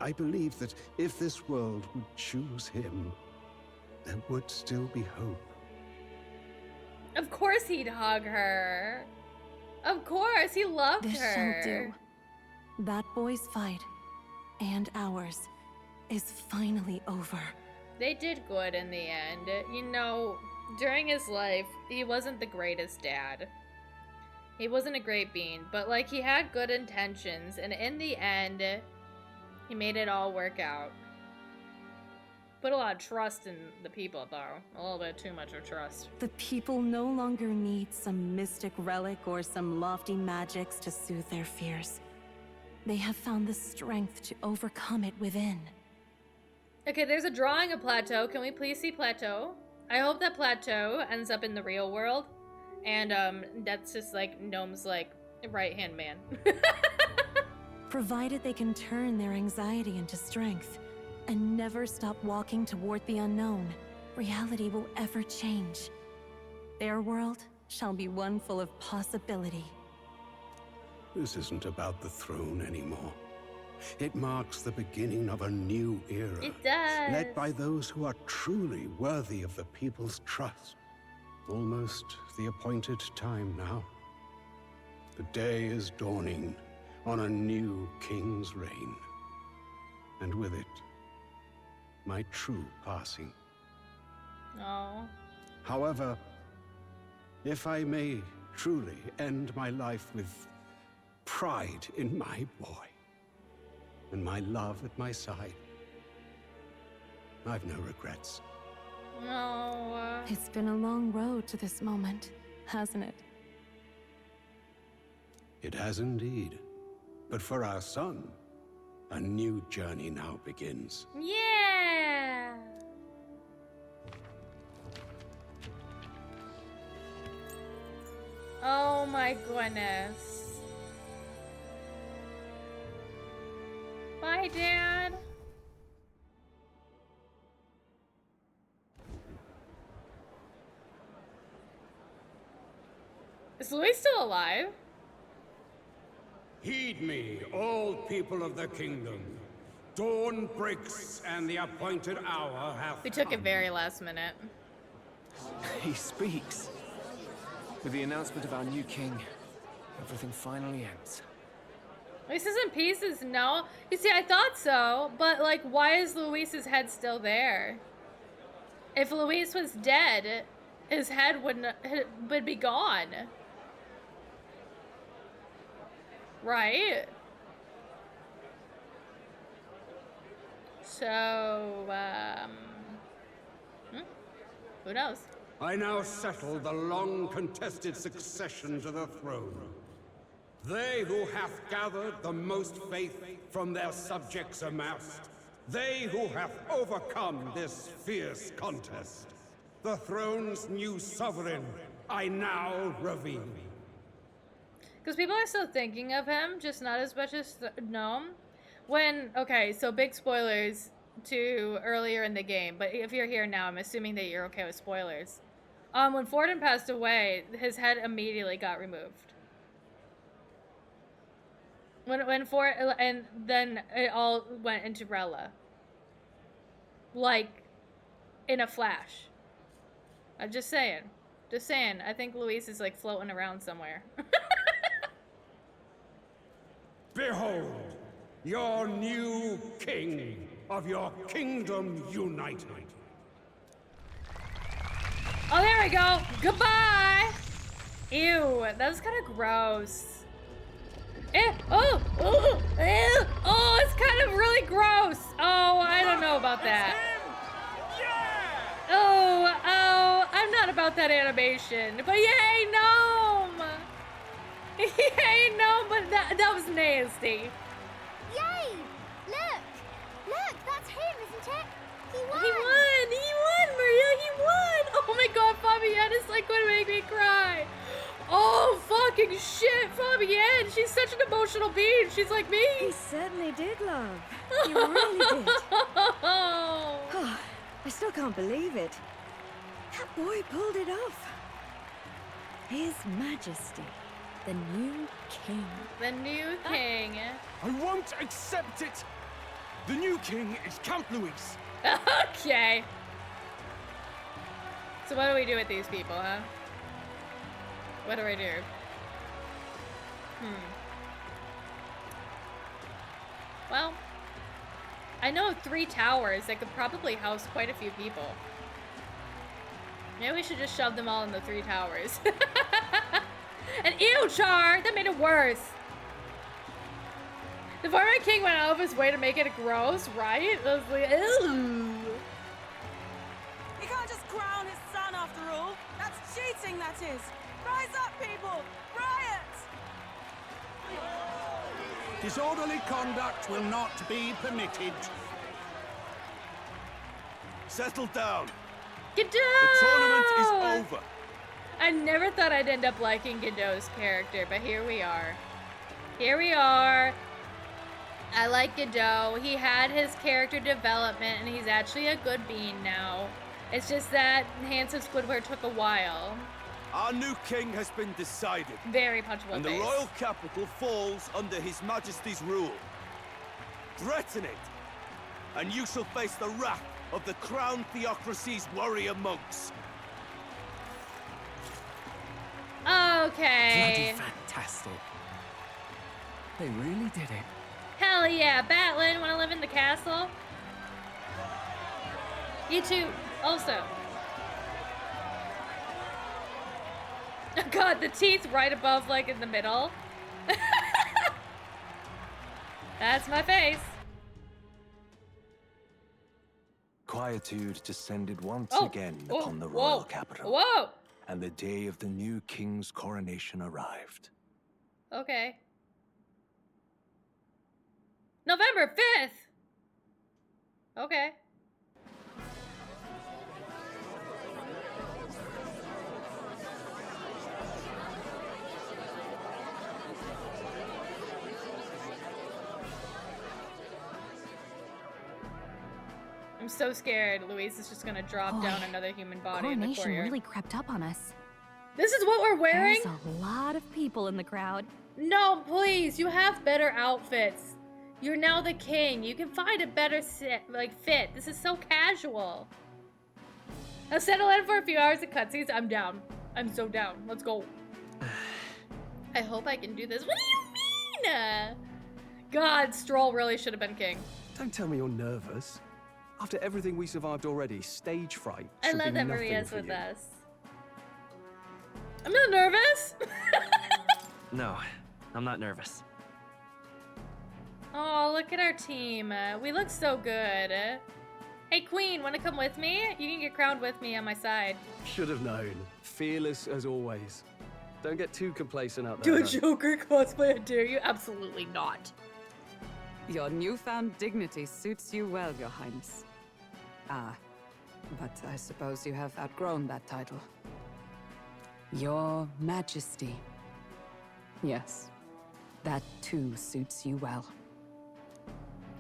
I believed that if this world would choose him, there would still be hope. Of course he'd hug her. Of course, he loved This her. shall do. That boy's fight, and ours, is finally over. They did good in the end. You know, during his life, he wasn't the greatest dad. He wasn't a great being, but like he had good intentions, and in the end, he made it all work out. Put a lot of trust in the people, though. A little bit too much of trust. The people no longer need some mystic relic or some lofty magics to soothe their fears. They have found the strength to overcome it within. Okay, there's a drawing of Plateau. Can we please see Plateau? I hope that Plateau ends up in the real world. And that's just like Gnome's like right-hand man. Provided they can turn their anxiety into strength and never stop walking toward the unknown, reality will ever change. Their world shall be one full of possibility. This isn't about the throne anymore. It marks the beginning of a new era. It does. Led by those who are truly worthy of the people's trust. Almost the appointed time now. The day is dawning on a new king's reign. And with it, my true passing. Oh. However, if I may truly end my life with pride in my boy, and my love at my side, I've no regrets. No. It's been a long road to this moment, hasn't it? It has indeed. But for our son, a new journey now begins. Yeah. Oh my goodness. Bye, Dad. Is Louis still alive? Heed me, all people of the kingdom. Dawn breaks, and the appointed hour hath We took come. it very last minute. He speaks. With the announcement of our new king, everything finally ends. Luis is in pieces, no? You see, I thought so, but like, why is Luis's head still there? If Luis was dead, his head would be gone. Right? So, who knows? I now settle the long-contested succession to the throne. They who hath gathered the most faith from their subjects amassed, they who hath overcome this fierce contest, the throne's new sovereign, I now reveal. Because people are still thinking of him, just not as much as Gnome. Okay, so big spoilers to earlier in the game, but if you're here now, I'm assuming that you're okay with spoilers. When Forden passed away, his head immediately got removed. And then it all went into Rella. Like, in a flash. I'm just saying. Just saying, I think Luis is like floating around somewhere. Behold, your new king of your kingdom united. Oh, there we go. Goodbye. Ew, that was kind of gross. Oh, it's kind of really gross. Oh, I don't know about that. Oh, I'm not about that animation. But yay, Gnome. Yay, Gnome, but that was nasty. Yay! Look, that's him, isn't it? He won! He won, Maria, he won! Oh my god, Fabienne is like gonna make me cry. Oh, fucking shit, Fabienne, she's such an emotional being, she's like me. He certainly did, love. He really did. Oh, I still can't believe it. That boy pulled it off. His Majesty, the new king. The new king. I won't accept it! The new king is Count Luis. Okay. So what do we do with these people, huh? What do I do? Well, I know of 3 towers that could probably house quite a few people. Maybe we should just shove them all in the 3 towers. And ew, Char! That made it worse. The former king went out of his way to make it gross, right? It was like, ew. Cheating, that is! Rise up, people! Riot! Disorderly conduct will not be permitted. Settle down. Godot! The tournament is over. I never thought I'd end up liking Godot's character, but here we are. Here we are. I like Godot. He had his character development, and he's actually a good being now. It's just that Handsome Squidward took a while. Our new king has been decided. Very punchable And the face. royal capital falls under his majesty's rule. Threaten it, and you shall face the wrath of the crown theocracy's warrior monks. Okay. Bloody fantastic. They really did it. Hell yeah, Batlin, wanna live in the castle? You too, also. Oh god, the teeth right above, like, in the middle. That's my face. Quietude descended once Oh, again oh, upon the whoa, royal capital. Whoa! And the day of the new king's coronation arrived. Okay. November 5th! Okay. I'm so scared Louise is just gonna drop down another human body in the Coronation courtyard. really crept up on us. This is what we're wearing? There's a lot of people in the crowd. No, please, you have better outfits. You're now the king. You can find a better fit. This is so casual. I'll settle in for a few hours of cutscenes. I'm down. I'm so down. Let's go. I hope I can do this. What do you mean? God, Stroll really should have been king. Don't tell me you're nervous. After everything we survived already, stage fright I should love be that nothing Maria's for with you. us. I'm not nervous. No, I'm not nervous. Oh, look at our team. We look so good. Hey, Queen, want to come with me? You can get crowned with me on my side. Should have known. Fearless as always. Don't get too complacent out there. Do a Joker cosplay, I dare you? Absolutely not. Your newfound dignity suits you well, Your Highness. Ah, but I suppose you have outgrown that title. Your Majesty. Yes, that too suits you well.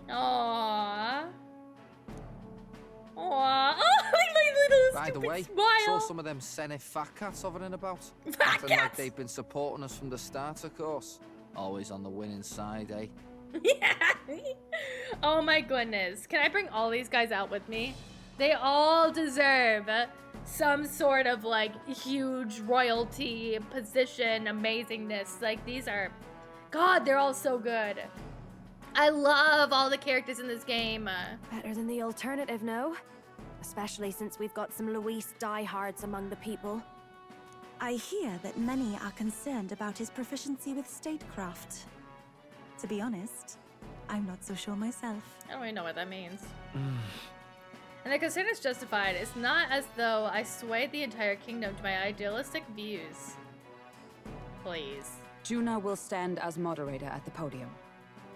Aww. Aww. Oh, little By the stupid way, smile. saw some of them Senate fat cats hovering about. Acting like they've been supporting us from the start, of course. Always on the winning side, eh? Yeah. Oh my goodness. Can I bring all these guys out with me? They all deserve some sort of like huge royalty, position, amazingness. Like these are, God, they're all so good. I love all the characters in this game. Better than the alternative, no? Especially since we've got some Luis diehards among the people. I hear that many are concerned about his proficiency with statecraft. To be honest, I'm not so sure myself. I don't even know what that means. And the concern is justified. It's not as though I swayed the entire kingdom to my idealistic views. Please. Juna will stand as moderator at the podium.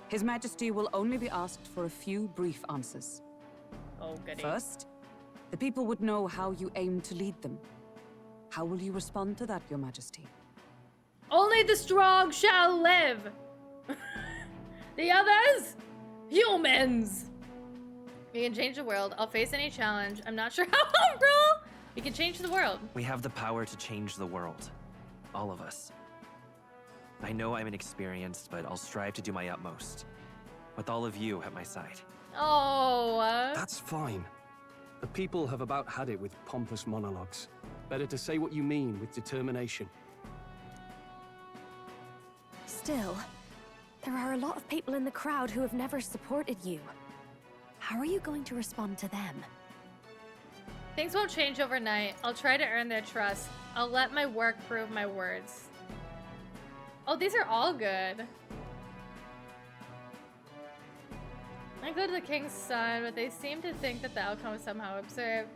His Majesty will only be asked for a few brief answers. Oh, goody. First, the people would know how you aim to lead them. How will you respond to that, Your Majesty? Only the strong shall live. The others, humans. We can change the world. I'll face any challenge. I'm not sure how, bro. We can change the world. We have the power to change the world. All of us. I know I'm inexperienced, but I'll strive to do my utmost. With all of you at my side. Oh. That's fine. The people have about had it with pompous monologues. Better to say what you mean with determination. Still, there are a lot of people in the crowd who have never supported you. How are you going to respond to them? Things won't change overnight. I'll try to earn their trust. I'll let my work prove my words. Oh, these are all good. I go to the king's side, but they seem to think that the outcome is somehow absurd.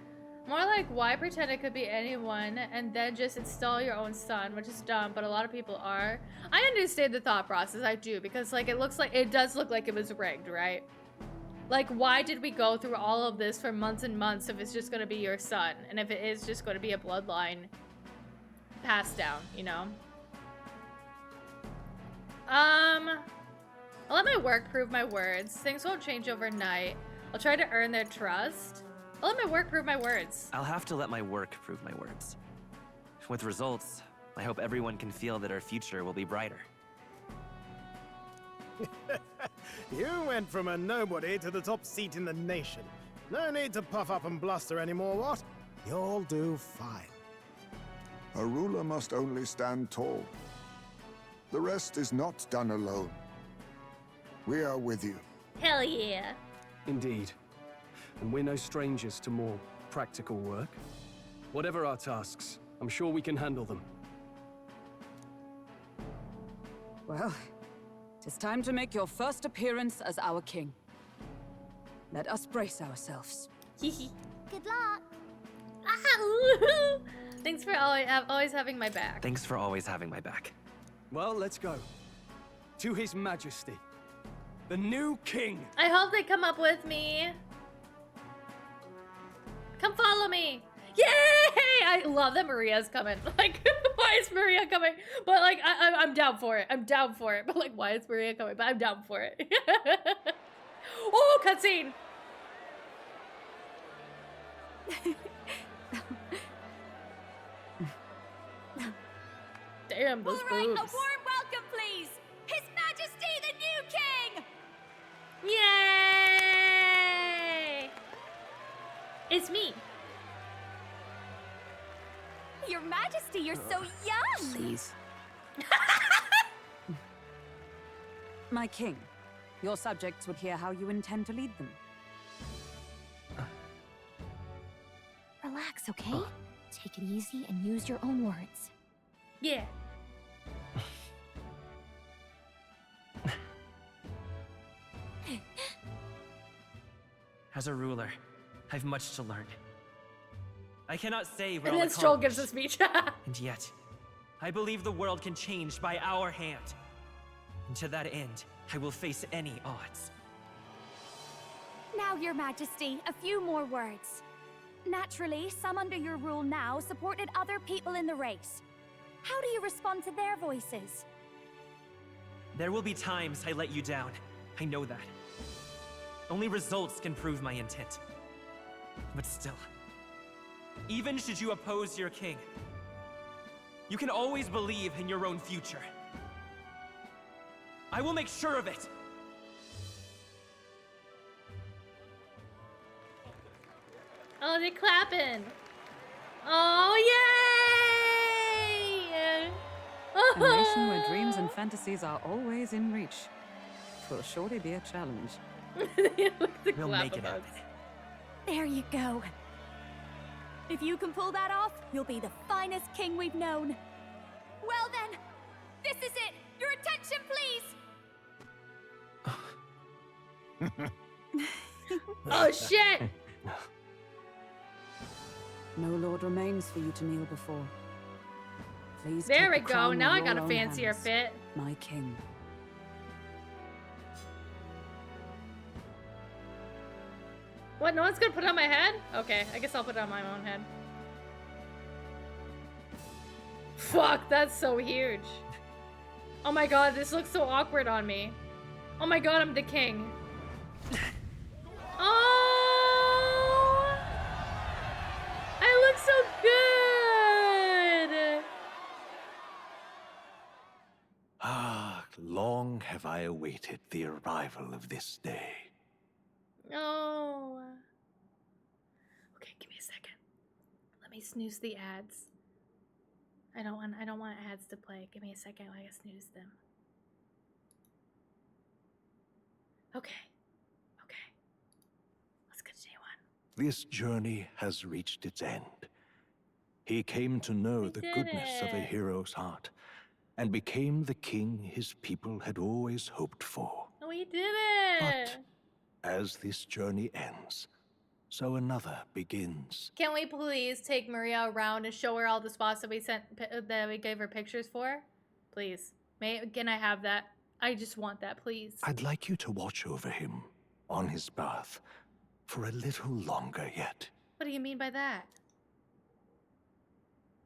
More like, why pretend it could be anyone and then just install your own son, which is dumb, but a lot of people are. I understand the thought process, I do, because like it does look like it was rigged, right? Like, why did we go through all of this for months and months if it's just gonna be your son, and if it is just gonna be a bloodline passed down, you know? I'll let my work prove my words. Things won't change overnight. I'll try to earn their trust. I'll let my work prove my words. I'll have to let my work prove my words. With results, I hope everyone can feel that our future will be brighter. You went from a nobody to the top seat in the nation. No need to puff up and bluster anymore, what? You'll do fine. A ruler must only stand tall. The rest is not done alone. We are with you. Hell yeah. Indeed. And we're no strangers to more practical work. Whatever our tasks, I'm sure we can handle them. Well, it is time to make your first appearance as our king. Let us brace ourselves. Good luck. Thanks for always having my back. Thanks for always having my back. Well, let's go. To His Majesty, the new king. I hope they come up with me. Come follow me. Yay! I love that Maria's coming. Like, why is Maria coming? But like, I'm down for it. I'm down for it. But like, why is Maria coming? But I'm down for it. Oh, cutscene. Damn, those boobs. All right, a warm welcome, please. His Majesty, the new king. Yay! It's me. Your Majesty, you're so young. Please. My king, your subjects would hear how you intend to lead them. Relax, okay? Take it easy and use your own words. Yeah. As a ruler, I've much to learn. I cannot say what And I'll then Stroll accomplish. gives a speech. And yet, I believe the world can change by our hand. And to that end, I will face any odds. Now, Your Majesty, a few more words. Naturally, some under your rule now supported other people in the race. How do you respond to their voices? There will be times I let you down. I know that. Only results can prove my intent. But still, even should you oppose your king, you can always believe in your own future. I will make sure of it. Oh, they're clapping. Oh, yay! A nation where dreams and fantasies are always in reach. Will surely be a challenge. We'll make it happen. There you go. If you can pull that off, you'll be the finest king we've known. Well then, this is it. Your attention, please. Oh, shit! No lord remains for you to kneel before. Please There we take the go. crown Now I in got your a own fancier hands, fit. my king. What? No one's gonna put it on my head? Okay, I guess I'll put it on my own head. Fuck, that's so huge. Oh my god, this looks so awkward on me. Oh my god, I'm the king. Oh! I look so good! Ah, long have I awaited the arrival of this day. Oh. Okay, give me a second. Let me snooze the ads. I don't want ads to play. Give me a second while I snooze them. Okay. Okay. Let's continue on. This journey has reached its end. He came to know the goodness of a it. hero's heart, and became the king his people had always hoped for. We did it! As this journey ends, so another begins. Can we please take Maria around and show her all the spots that we gave her pictures for? Please. Can I have that? I just want that, please. I'd like you to watch over him on his path for a little longer yet. What do you mean by that?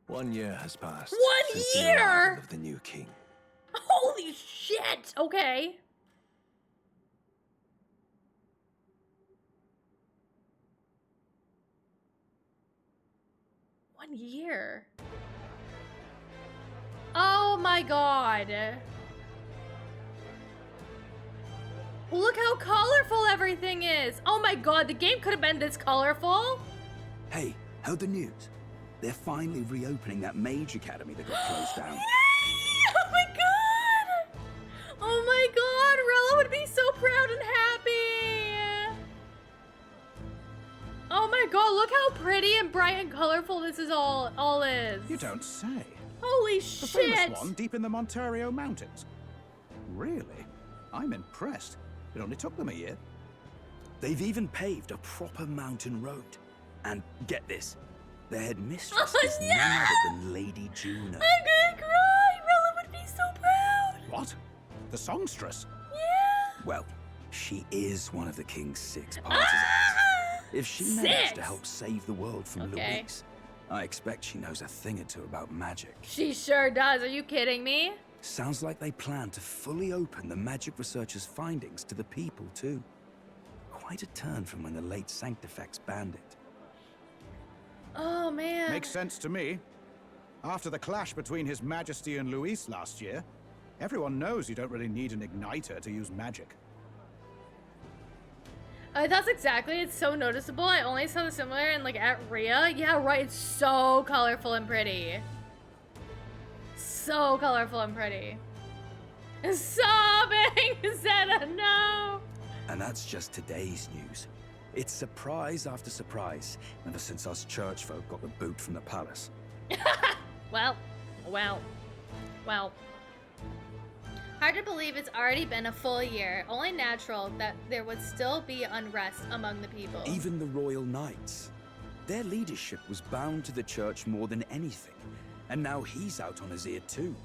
1 year has passed. 1 since the year? arrival of the new king. Holy shit! Okay. One year. Oh my god. Look how colorful everything is. Oh my god, the game could have been this colorful. Hey, heard the news? They're finally reopening that mage academy that got closed down. Yay! Oh my god! Oh my god, Rella would be so proud and happy. Oh my god, look how pretty and bright and colorful this is all is. You don't say. Holy The shit! famous one deep in the Montario Mountains. Really? I'm impressed. It only took them a year. They've even paved a proper mountain road. And get this, their headmistress Oh, is no! none other than Lady Juno. I'm gonna cry! Rella would be so proud! What? The songstress? Yeah! Well, she is one of the king's 6 partisans. If she managed to help save the world from Okay. Louise, I expect she knows a thing or two about magic. She sure does. Are you kidding me? Sounds like they plan to fully open the magic researcher's findings to the people, too. Quite a turn from when the late Sanctifex banned it. Oh, man. Makes sense to me. After the clash between His Majesty and Luis last year, everyone knows you don't really need an igniter to use magic. That's exactly. It's so noticeable. I only saw the similar in, like, at Rhea. Yeah, right. It's so colorful and pretty. So colorful and pretty. Sobbing! Zeta, no! And that's just today's news. It's surprise after surprise, ever since us church folk got the boot from the palace. Well. Hard to believe it's already been a full year. Only natural that there would still be unrest among the people. Even the royal knights. Their leadership was bound to the church more than anything, and now he's out on his ear too.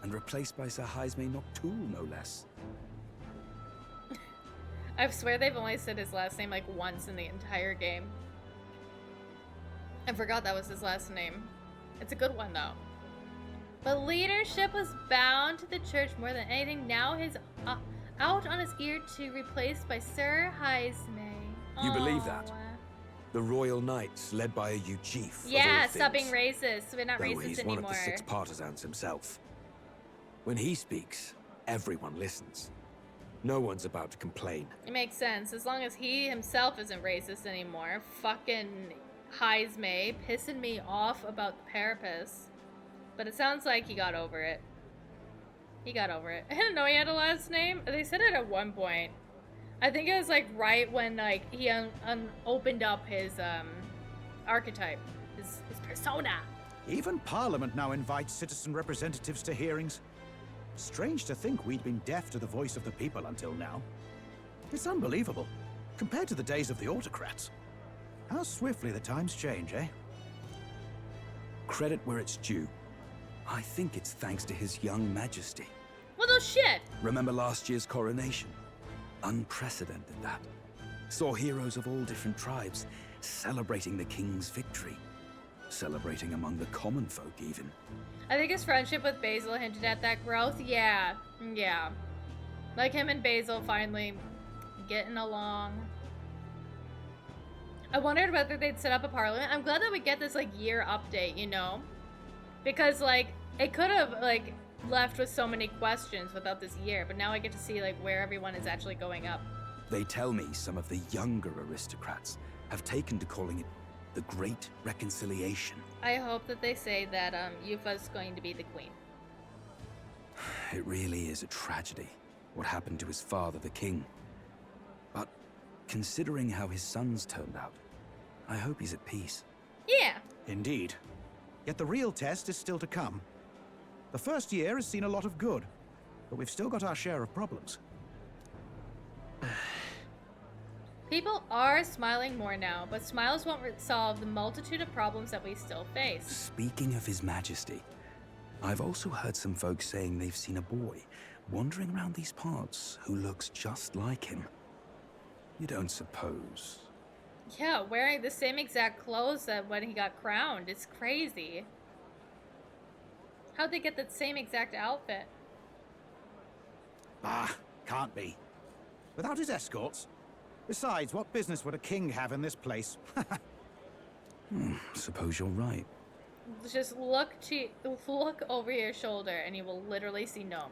And replaced by Sir Jaime Noctul, no less. I swear they've only said his last name like once in the entire game. I forgot that was his last name. It's a good one though. But leadership was bound to the church more than anything. Now he's out on his ear to replaced by Sir Jaime. You believe that? The royal knights, led by a Uchief. Yeah, stop being racist. We're not Though racist he's anymore. one of the 6 partisans himself. When he speaks, everyone listens. No one's about to complain. It makes sense. As long as he himself isn't racist anymore. Fucking Jaime pissing me off about the Parapus. But it sounds like he got over it. He got over it. I didn't know he had a last name. They said it at one point. I think it was like right when like he opened up his archetype, his persona. Even Parliament now invites citizen representatives to hearings. Strange to think we'd been deaf to the voice of the people until now. It's unbelievable, compared to the days of the autocrats. How swiftly the times change, eh? Credit where it's due. I think it's thanks to his young majesty. Well, no shit. Remember last year's coronation? Unprecedented, that. Saw heroes of all different tribes celebrating the king's victory. Celebrating among the common folk, even. I think his friendship with Basil hinted at that growth. Yeah. Like him and Basil finally getting along. I wondered whether they'd set up a parliament. I'm glad that we get this like year update, you know? Because like it could have like left with so many questions without this year, but now I get to see like where everyone is actually going up. They tell me some of the younger aristocrats have taken to calling it the Great Reconciliation. I hope that they say that Yufa's going to be the queen. It really is a tragedy, what happened to his father, the king. But considering how his sons turned out, I hope he's at peace. Yeah. Indeed. Yet the real test is still to come. The first year has seen a lot of good, but we've still got our share of problems. People are smiling more now, but smiles won't solve the multitude of problems that we still face. Speaking of His Majesty, I've also heard some folks saying they've seen a boy wandering around these parts who looks just like him. You don't suppose? Yeah, wearing the same exact clothes that when he got crowned. It's crazy. How'd they get the same exact outfit? Bah, can't be. Without his escorts? Besides, what business would a king have in this place? Suppose you're right. Just look over your shoulder and you will literally see Gnome.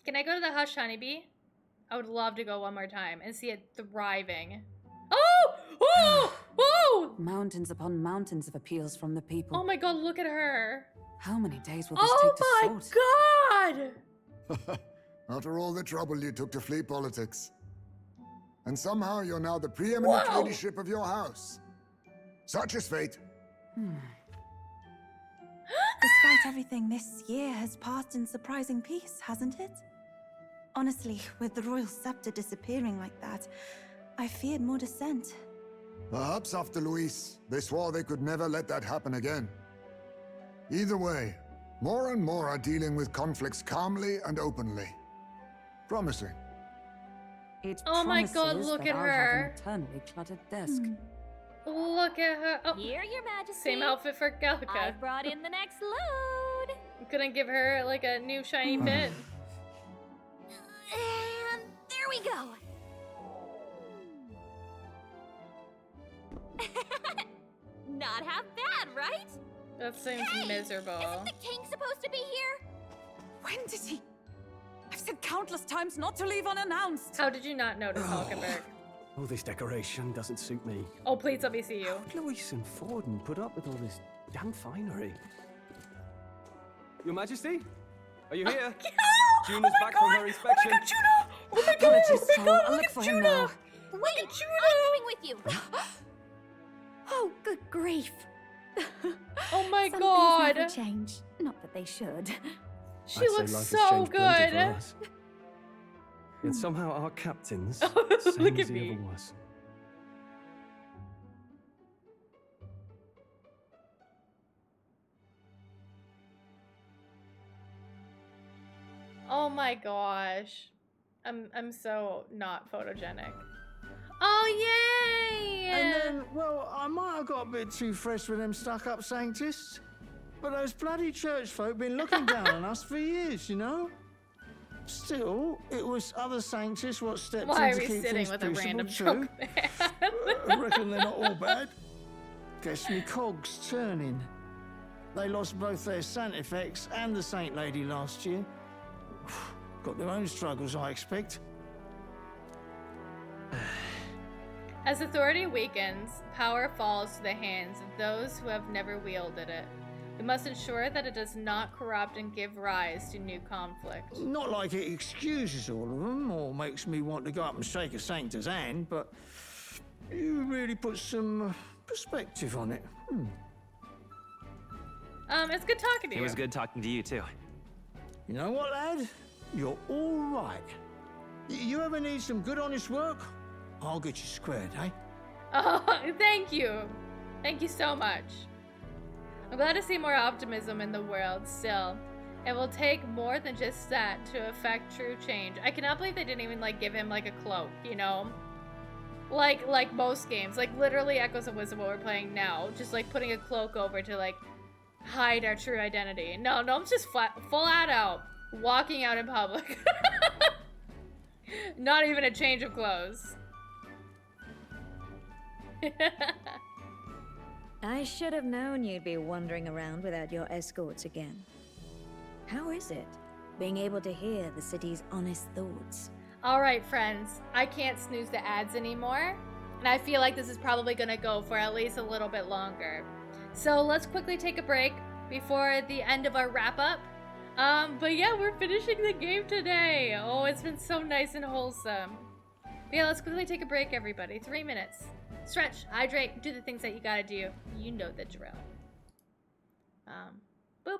Can I go to the Hush Honeybee? I would love to go one more time and see it thriving. Oh! Oh! Oh! Mountains upon mountains of appeals from the people. Oh my god, look at her. How many days will this take to sort? Oh my god! After all the trouble you took to flee politics. And somehow you're now the preeminent ladyship of your house. Such is fate. Despite everything, this year has passed in surprising peace, hasn't it? Honestly, with the royal scepter disappearing like that, I feared more dissent. Perhaps after Luis, they swore they could never let that happen again. Either way, more and more are dealing with conflicts calmly and openly. Promising. It oh my god, look at her. Eternally cluttered desk. Look at her. Oh, here, Your Majesty. Same outfit for Gallica. I brought in the next load. Couldn't give her like a new shiny fit. And there we go. Not half bad, right? That seems miserable. Isn't the king supposed to be here? When did he? I've said countless times not to leave unannounced. How did you not notice, Hulkenberg? Oh, this decoration doesn't suit me. Oh, please let me see you. How'd Luis and Forden put up with all this damn finery? Your Majesty? Are you here? Juno's back from her inspection. Oh my god, Apologies, oh my god, I'll look look at for Juno! him now. Wait, I'm coming with you. Oh, good grief. Oh my Some god. things never change. Not that they should. She I'd say looks life has so changed plenty good. for us. Yet somehow our captains, Look same at as he me. ever was. Oh my gosh. I'm so not photogenic. Oh yay! And then, well, I might have got a bit too fresh with them stuck-up sanctists, but those bloody church folk been looking down on us for years, you know? Still, it was other sanctists what stepped Why in are to we keep sitting things with a peaceable random too. drunk I reckon they're not all bad. Guess me cogs turning. They lost both their Santifex and the Saint Lady last year. Got their own struggles, I expect. As authority weakens, power falls to the hands of those who have never wielded it. We must ensure that it does not corrupt and give rise to new conflict. Not like it excuses all of them or makes me want to go up and shake a sanctor's hand, but you really put some perspective on it. It's good talking to you. It was good talking to you, too. You know what, lad? You're all right. You ever need some good, honest work? I'll get you squared, eh? Oh, thank you. Thank you so much. I'm glad to see more optimism in the world still. It will take more than just that to affect true change. I cannot believe they didn't even like give him like a cloak, you know? Like most games. Like literally Echoes of Wisdom what we're playing now. Just like putting a cloak over to like hide our true identity. No, I'm just full out walking out in public. Not even a change of clothes. I should have known you'd be wandering around without your escorts again. How is it, being able to hear the city's honest thoughts? Alright friends, I can't snooze the ads anymore, and I feel like this is probably gonna go for at least a little bit longer. So let's quickly take a break before the end of our wrap up. But yeah, we're finishing the game today. Oh, it's been so nice and wholesome. But yeah, let's quickly take a break, everybody. 3 minutes. Stretch, hydrate, do the things that you gotta do. You know the drill. Boop.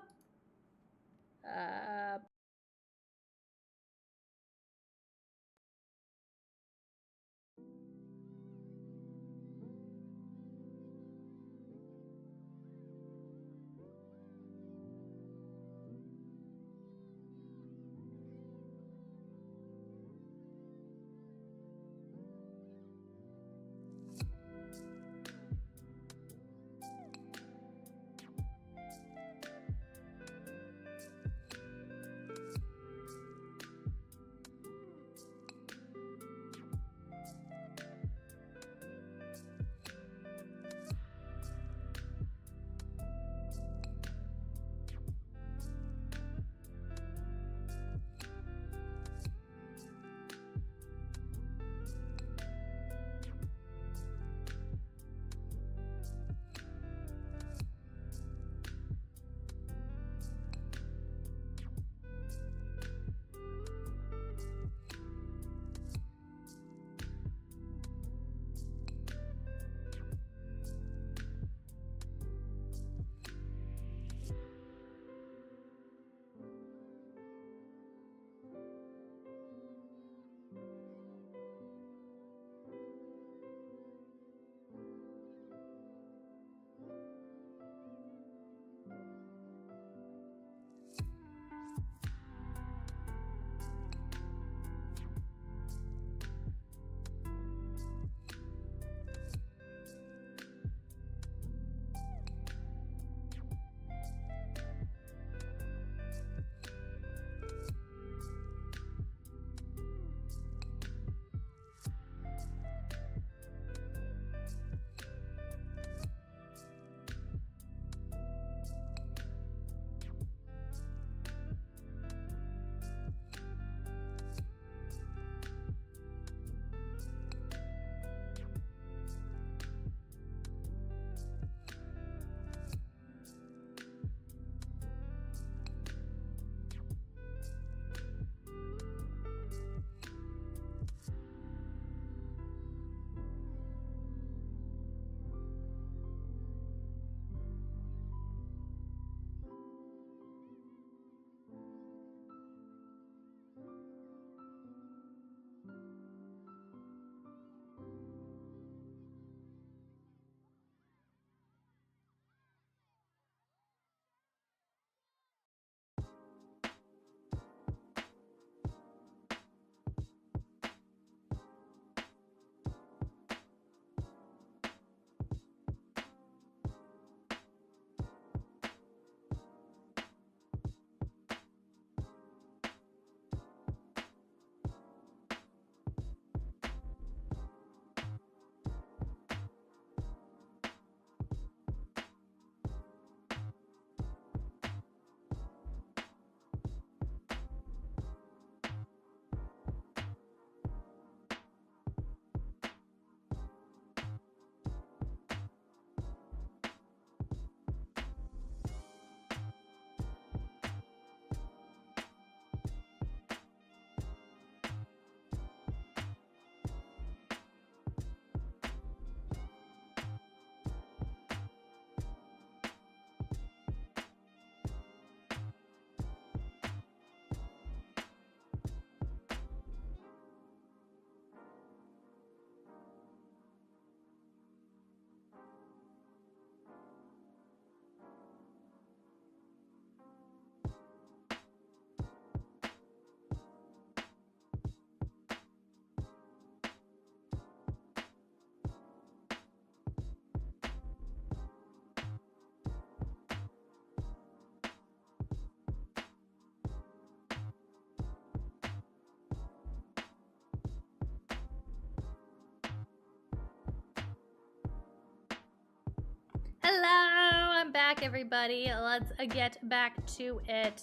Hello, I'm back, everybody. Let's get back to it.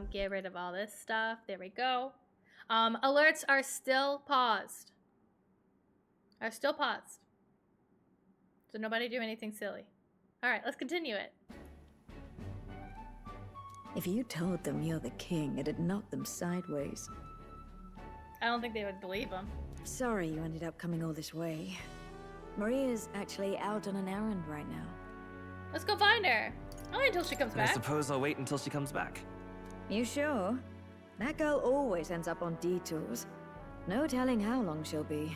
Get rid of all this stuff. There we go. Alerts are still paused. So nobody do anything silly. All right, let's continue it. If you told them you're the king, it'd knock them sideways. I don't think they would believe him. Sorry you ended up coming all this way. Maria's actually out on an errand right now. Let's go find her. Only until she comes I back. suppose I'll wait until she comes back. You sure? That girl always ends up on detours. No telling how long she'll be.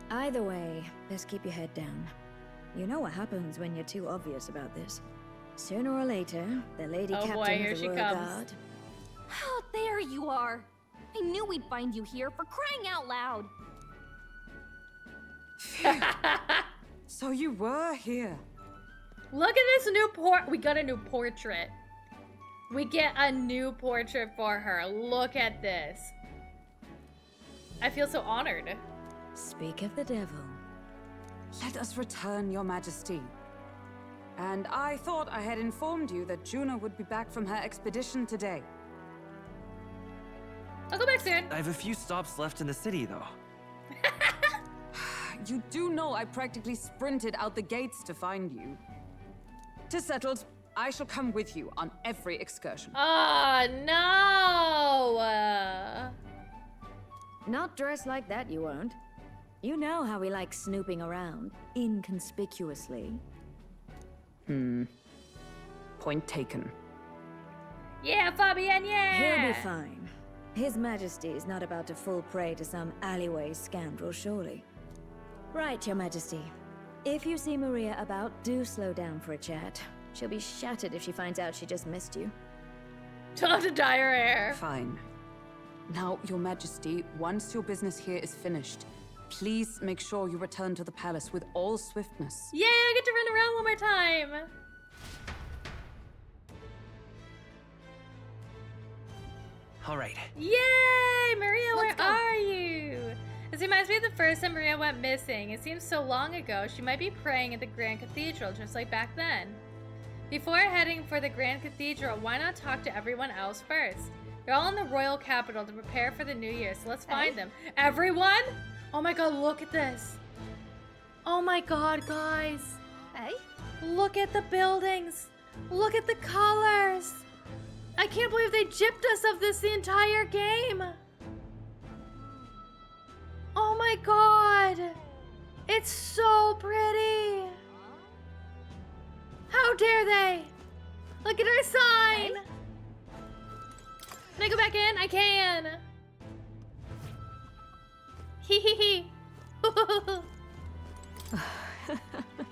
Either way, best keep your head down. You know what happens when you're too obvious about this. Sooner or later, the lady captain of the Royal Guard. Oh, there you are. I knew we'd find you here, for crying out loud. So you were here. Look at this new we got a new portrait. We get a new portrait for her. Look at this. I feel so honored. Speak of the devil. Let us return, Your Majesty. And I thought I had informed you that Juno would be back from her expedition today. I'll go back soon. I have a few stops left in the city, though. You do know I practically sprinted out the gates to find you. 'Tis settled. I shall come with you on every excursion. Oh, no! Not dressed like that, you won't. You know how we like snooping around, inconspicuously. Point taken. Yeah, Fabian, yeah! He'll be fine. His Majesty is not about to fall prey to some alleyway scoundrel, surely. Right, Your Majesty. If you see Maria about, do slow down for a chat. She'll be shattered if she finds out she just missed you. She'll have to dye her hair. Fine. Now, Your Majesty, once your business here is finished, please make sure you return to the palace with all swiftness. Yay, I get to run around one more time. All right. Yay! Maria, where are you? This reminds me of the first time Maria went missing. It seems so long ago. She might be praying at the Grand Cathedral, just like back then. Before heading for the Grand Cathedral, why not talk to everyone else first? They're all in the royal capital to prepare for the new year, so let's find them. Everyone? Oh my god, look at this. Oh my god, guys. Hey? Look at the buildings. Look at the colors. I can't believe they gypped us of this the entire game. Oh my god. It's so pretty. How dare they? Look at our sign. Hey? Can I go back in? I can. Hee hee hee.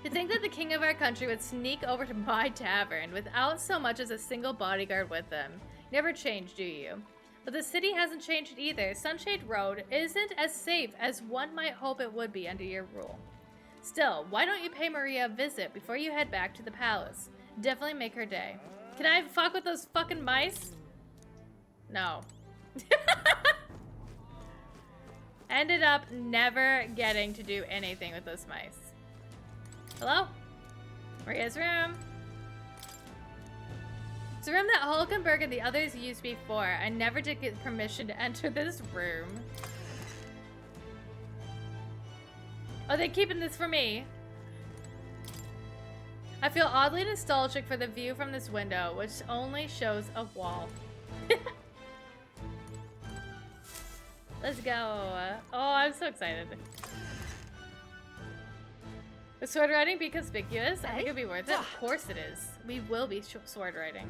To think that the king of our country would sneak over to my tavern without so much as a single bodyguard with them. Never changed, do you? But the city hasn't changed either. Sunshade Road isn't as safe as one might hope it would be under your rule. Still, why don't you pay Maria a visit before you head back to the palace? Definitely make her day. Can I fuck with those fucking mice? No. Ended up never getting to do anything with those mice. Hello? Maria's room. It's a room that Hulkenberg and the others used before. I never did get permission to enter this room. Oh, they're keeping this for me. I feel oddly nostalgic for the view from this window, which only shows a wall. Let's go. Oh, I'm so excited. Would sword riding be conspicuous? I think it'd be worth it. Of course it is. We will be sword riding.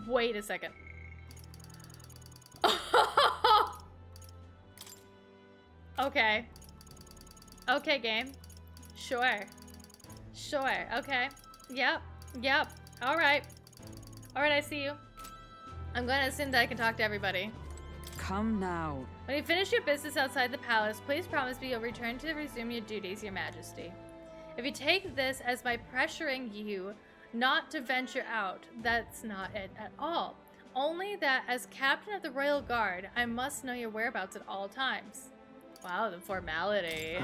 Wait a second. Okay. Okay, game. Sure. Sure. Okay. Yep. Yep. Alright. Alright, I see you. I'm going to assume that I can talk to everybody. Come now. When you finish your business outside the palace, please promise me you'll return to resume your duties, Your Majesty. If you take this as my pressuring you not to venture out, that's not it at all. Only that as captain of the Royal Guard, I must know your whereabouts at all times. Wow, the formality.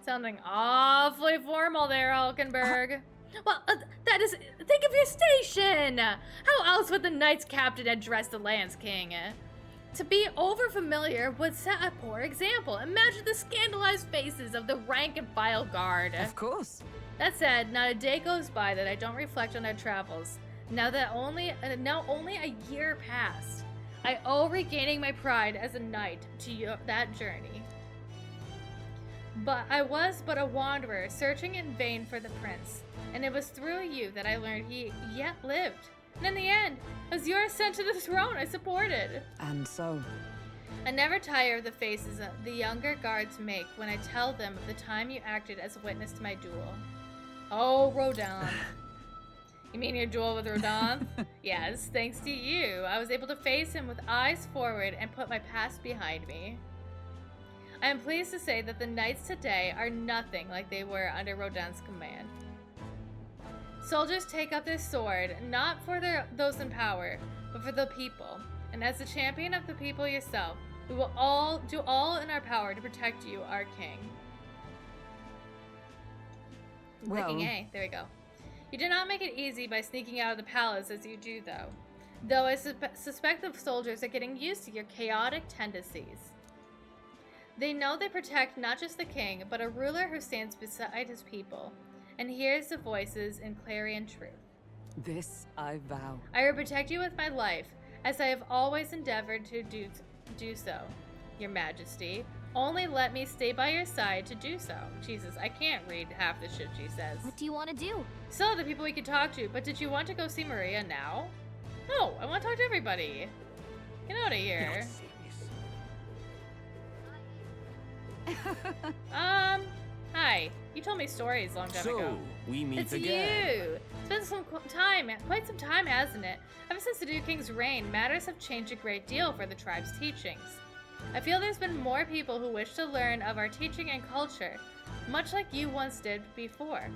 Sounding awfully formal there, Hulkenberg. Well, that is... Think of your station! How else would the Knights Captain address the Land's King? To be over-familiar would set a poor example. Imagine the scandalized faces of the rank-and-file guard. Of course. That said, not a day goes by that I don't reflect on our travels. Now only a year passed. I owe regaining my pride as a knight to that journey. But I was but a wanderer, searching in vain for the prince. And it was through you that I learned he yet lived. And in the end, as your ascent to the throne, I supported. And so? I never tire of the faces the younger guards make when I tell them of the time you acted as a witness to my duel. Oh, Rodan. You mean your duel with Rodan? Yes, thanks to you, I was able to face him with eyes forward and put my past behind me. I am pleased to say that the knights today are nothing like they were under Rodan's command. Soldiers take up their sword, not for those in power, but for the people. And as the champion of the people yourself, we will all do all in our power to protect you, our king. Clicking A. There we go. You did not make it easy by sneaking out of the palace as you do, though. Though I suspect the soldiers are getting used to your chaotic tendencies. They know they protect not just the king, but a ruler who stands beside his people, and hears the voices in clarion truth. This I vow. I will protect you with my life, as I have always endeavored to do so, your majesty. Only let me stay by your side to do so. Jesus, I can't read half the shit she says. What do you want to do? Still the people we could talk to, but did you want to go see Maria now? No, I want to talk to everybody. Get out of here. Hi. You told me stories a long time ago. So, we meet it's again. you. It's been quite some time, hasn't it? Ever since the new king's reign, matters have changed a great deal for the tribe's teachings. I feel there's been more people who wish to learn of our teaching and culture, much like you once did before.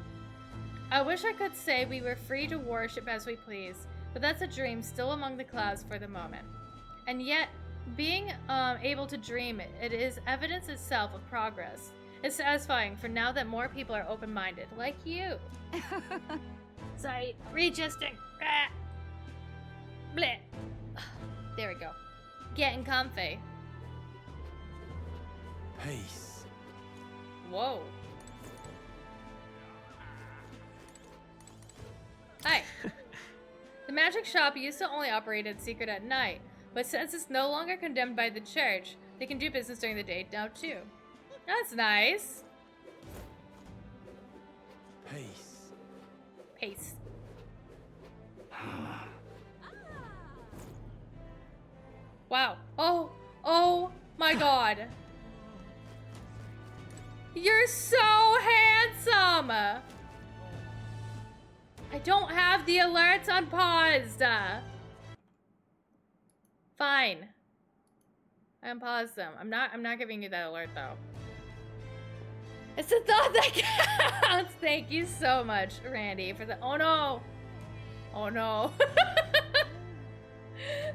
I wish I could say we were free to worship as we please, but that's a dream still among the clouds for the moment. And yet, being able to dream, it is evidence itself of progress. It's satisfying for now that more people are open-minded, like you. Sorry, readjusting. Bleh. There we go. Getting comfy. Peace. Whoa. Hi. The magic shop used to only operate in secret at night, but since it's no longer condemned by the church, they can do business during the day now too. That's nice. Peace. Peace. Wow. Oh my god. You're so handsome. I don't have the alerts unpaused. Fine. I unpaused them. I'm not giving you that alert though. It's the thought that counts. Thank you so much, Randy, for the oh no. Oh no.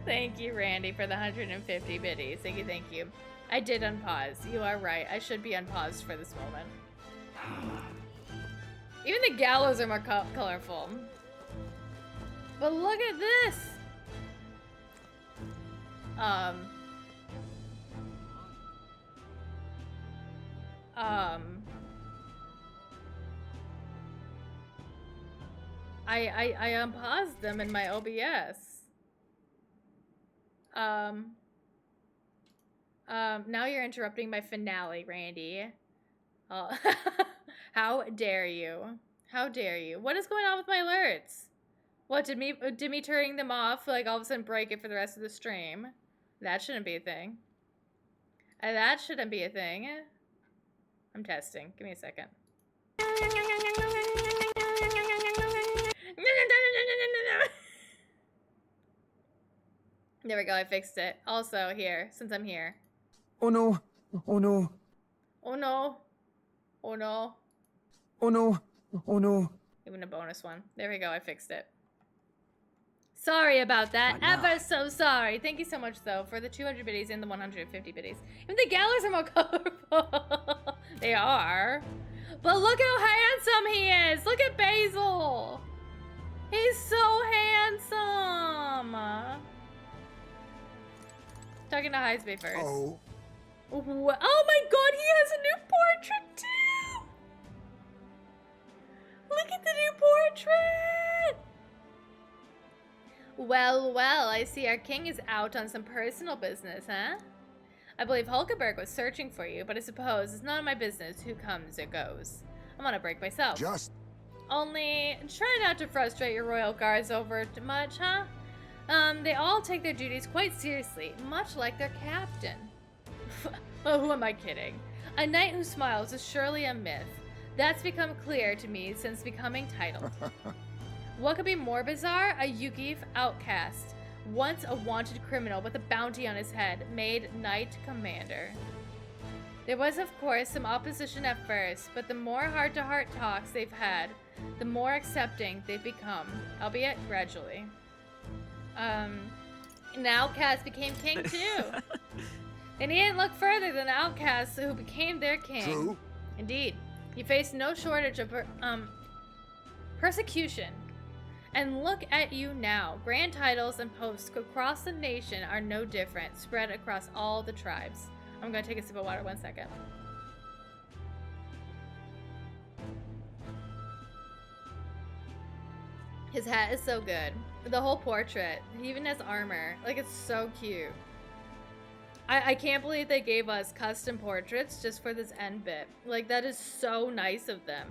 Thank you, Randy, for the 150 biddies. Thank you. I did unpause. You are right. I should be unpaused for this moment. Even the gallows are more colorful. But look at this. I unpaused them in my OBS. Now you're interrupting my finale, Randy. Oh, how dare you? How dare you? What is going on with my alerts? What, did me turning them off, like, all of a sudden break it for the rest of the stream? That shouldn't be a thing. That shouldn't be a thing. I'm testing. Give me a second. There we go, I fixed it. Also, here, since I'm here. Oh no. Oh no. Oh no. Oh no. Oh no. Oh no. Even a bonus one. There we go, I fixed it. Sorry about that. But now- Ever so sorry. Thank you so much, though, for the 200 biddies and the 150 biddies. Even the gallows are more colorful. They are. But look how handsome he is. Look at Basil. He's so handsome. Talking to Heisby first. Oh. Oh my god, he has a new portrait, too. Look at the new portrait. Well, well, I see our king is out on some personal business, huh? I believe Hulkenberg was searching for you, but I suppose it's none of my business who comes or goes. I'm on a break myself. Just... Only, try not to frustrate your royal guards over too much, huh? They all take their duties quite seriously, much like their captain. Oh, who am I kidding? A knight who smiles is surely a myth. That's become clear to me since becoming titled. What could be more bizarre? A Yugif outcast, once a wanted criminal with a bounty on his head, made knight commander. There was, of course, some opposition at first, but the more heart-to-heart talks they've had, the more accepting they've become, albeit gradually. An outcast became king too. They needn't look further than the outcasts who became their king. True. Indeed, he faced no shortage of persecution. And look at you now. Grand titles and posts across the nation are no different, spread across all the tribes. I'm gonna take a sip of water 1 second. His hat is so good. The whole portrait, he even has armor. Like, it's so cute. I can't believe they gave us custom portraits just for this end bit. Like, that is so nice of them.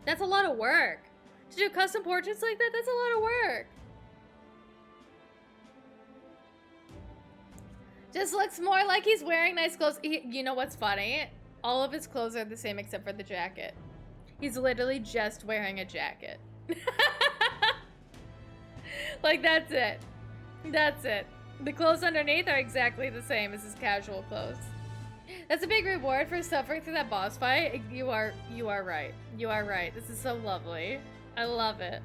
That's a lot of work. To do custom portraits like that, that's a lot of work. Just looks more like he's wearing nice clothes. You know what's funny? All of his clothes are the same except for the jacket. He's literally just wearing a jacket. Like, that's it. That's it. The clothes underneath are exactly the same as his casual clothes. That's a big reward for suffering through that boss fight. You are right. You are right. This is so lovely. I love it.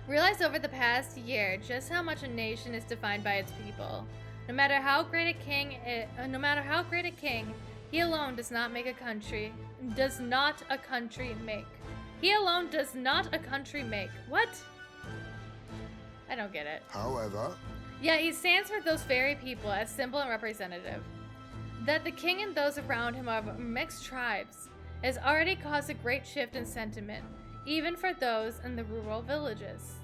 Realized over the past year just how much a nation is defined by its people. No matter how great a king, he alone does not make a country. Does not a country make. He alone does not a country make. What? I don't get it. However... Yeah, he stands for those very people as symbol and representative. That the king and those around him are of mixed tribes has already caused a great shift in sentiment, even for those in the rural villages.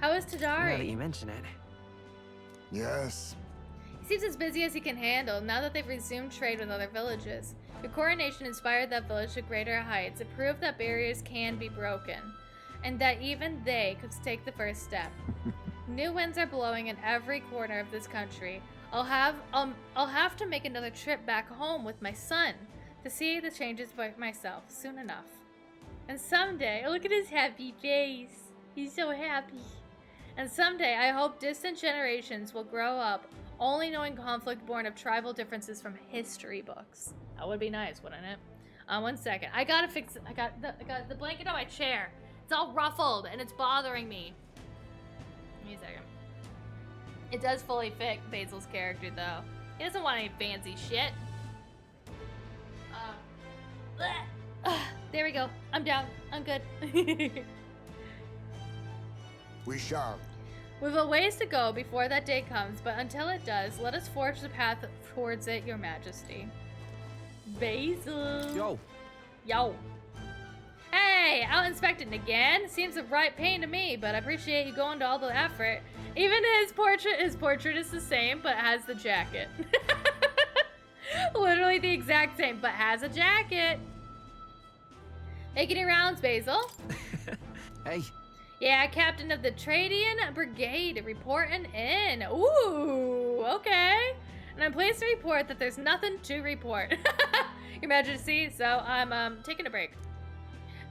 How is Tadari? Now that you mention it. Yes. He seems as busy as he can handle now that they've resumed trade with other villages. Your coronation inspired that village to greater heights. It proved that barriers can be broken, and that even they could take the first step. New winds are blowing in every corner of this country. I'll have to make another trip back home with my son to see the changes by myself soon enough. And someday, look at his happy face. He's so happy. And someday, I hope distant generations will grow up only knowing conflict born of tribal differences from history books. That would be nice, wouldn't it? 1 second. I got the blanket on my chair. It's all ruffled and it's bothering me. Give me a second. It does fully fit Basil's character, though. He doesn't want any fancy shit. There we go. I'm down. I'm good. We shall. We've a ways to go before that day comes, but until it does, let us forge the path towards it, Your Majesty. Basil. Yo. Yo. Hey, out inspecting again? Seems a right pain to me, but I appreciate you going to all the effort. Even his portrait is the same, but has the jacket. Literally the exact same, but has a jacket. Making your rounds, Basil. Hey. Yeah, captain of the Tradian Brigade reporting in. Ooh, okay. And I'm pleased to report that there's nothing to report. Your Majesty, so I'm taking a break.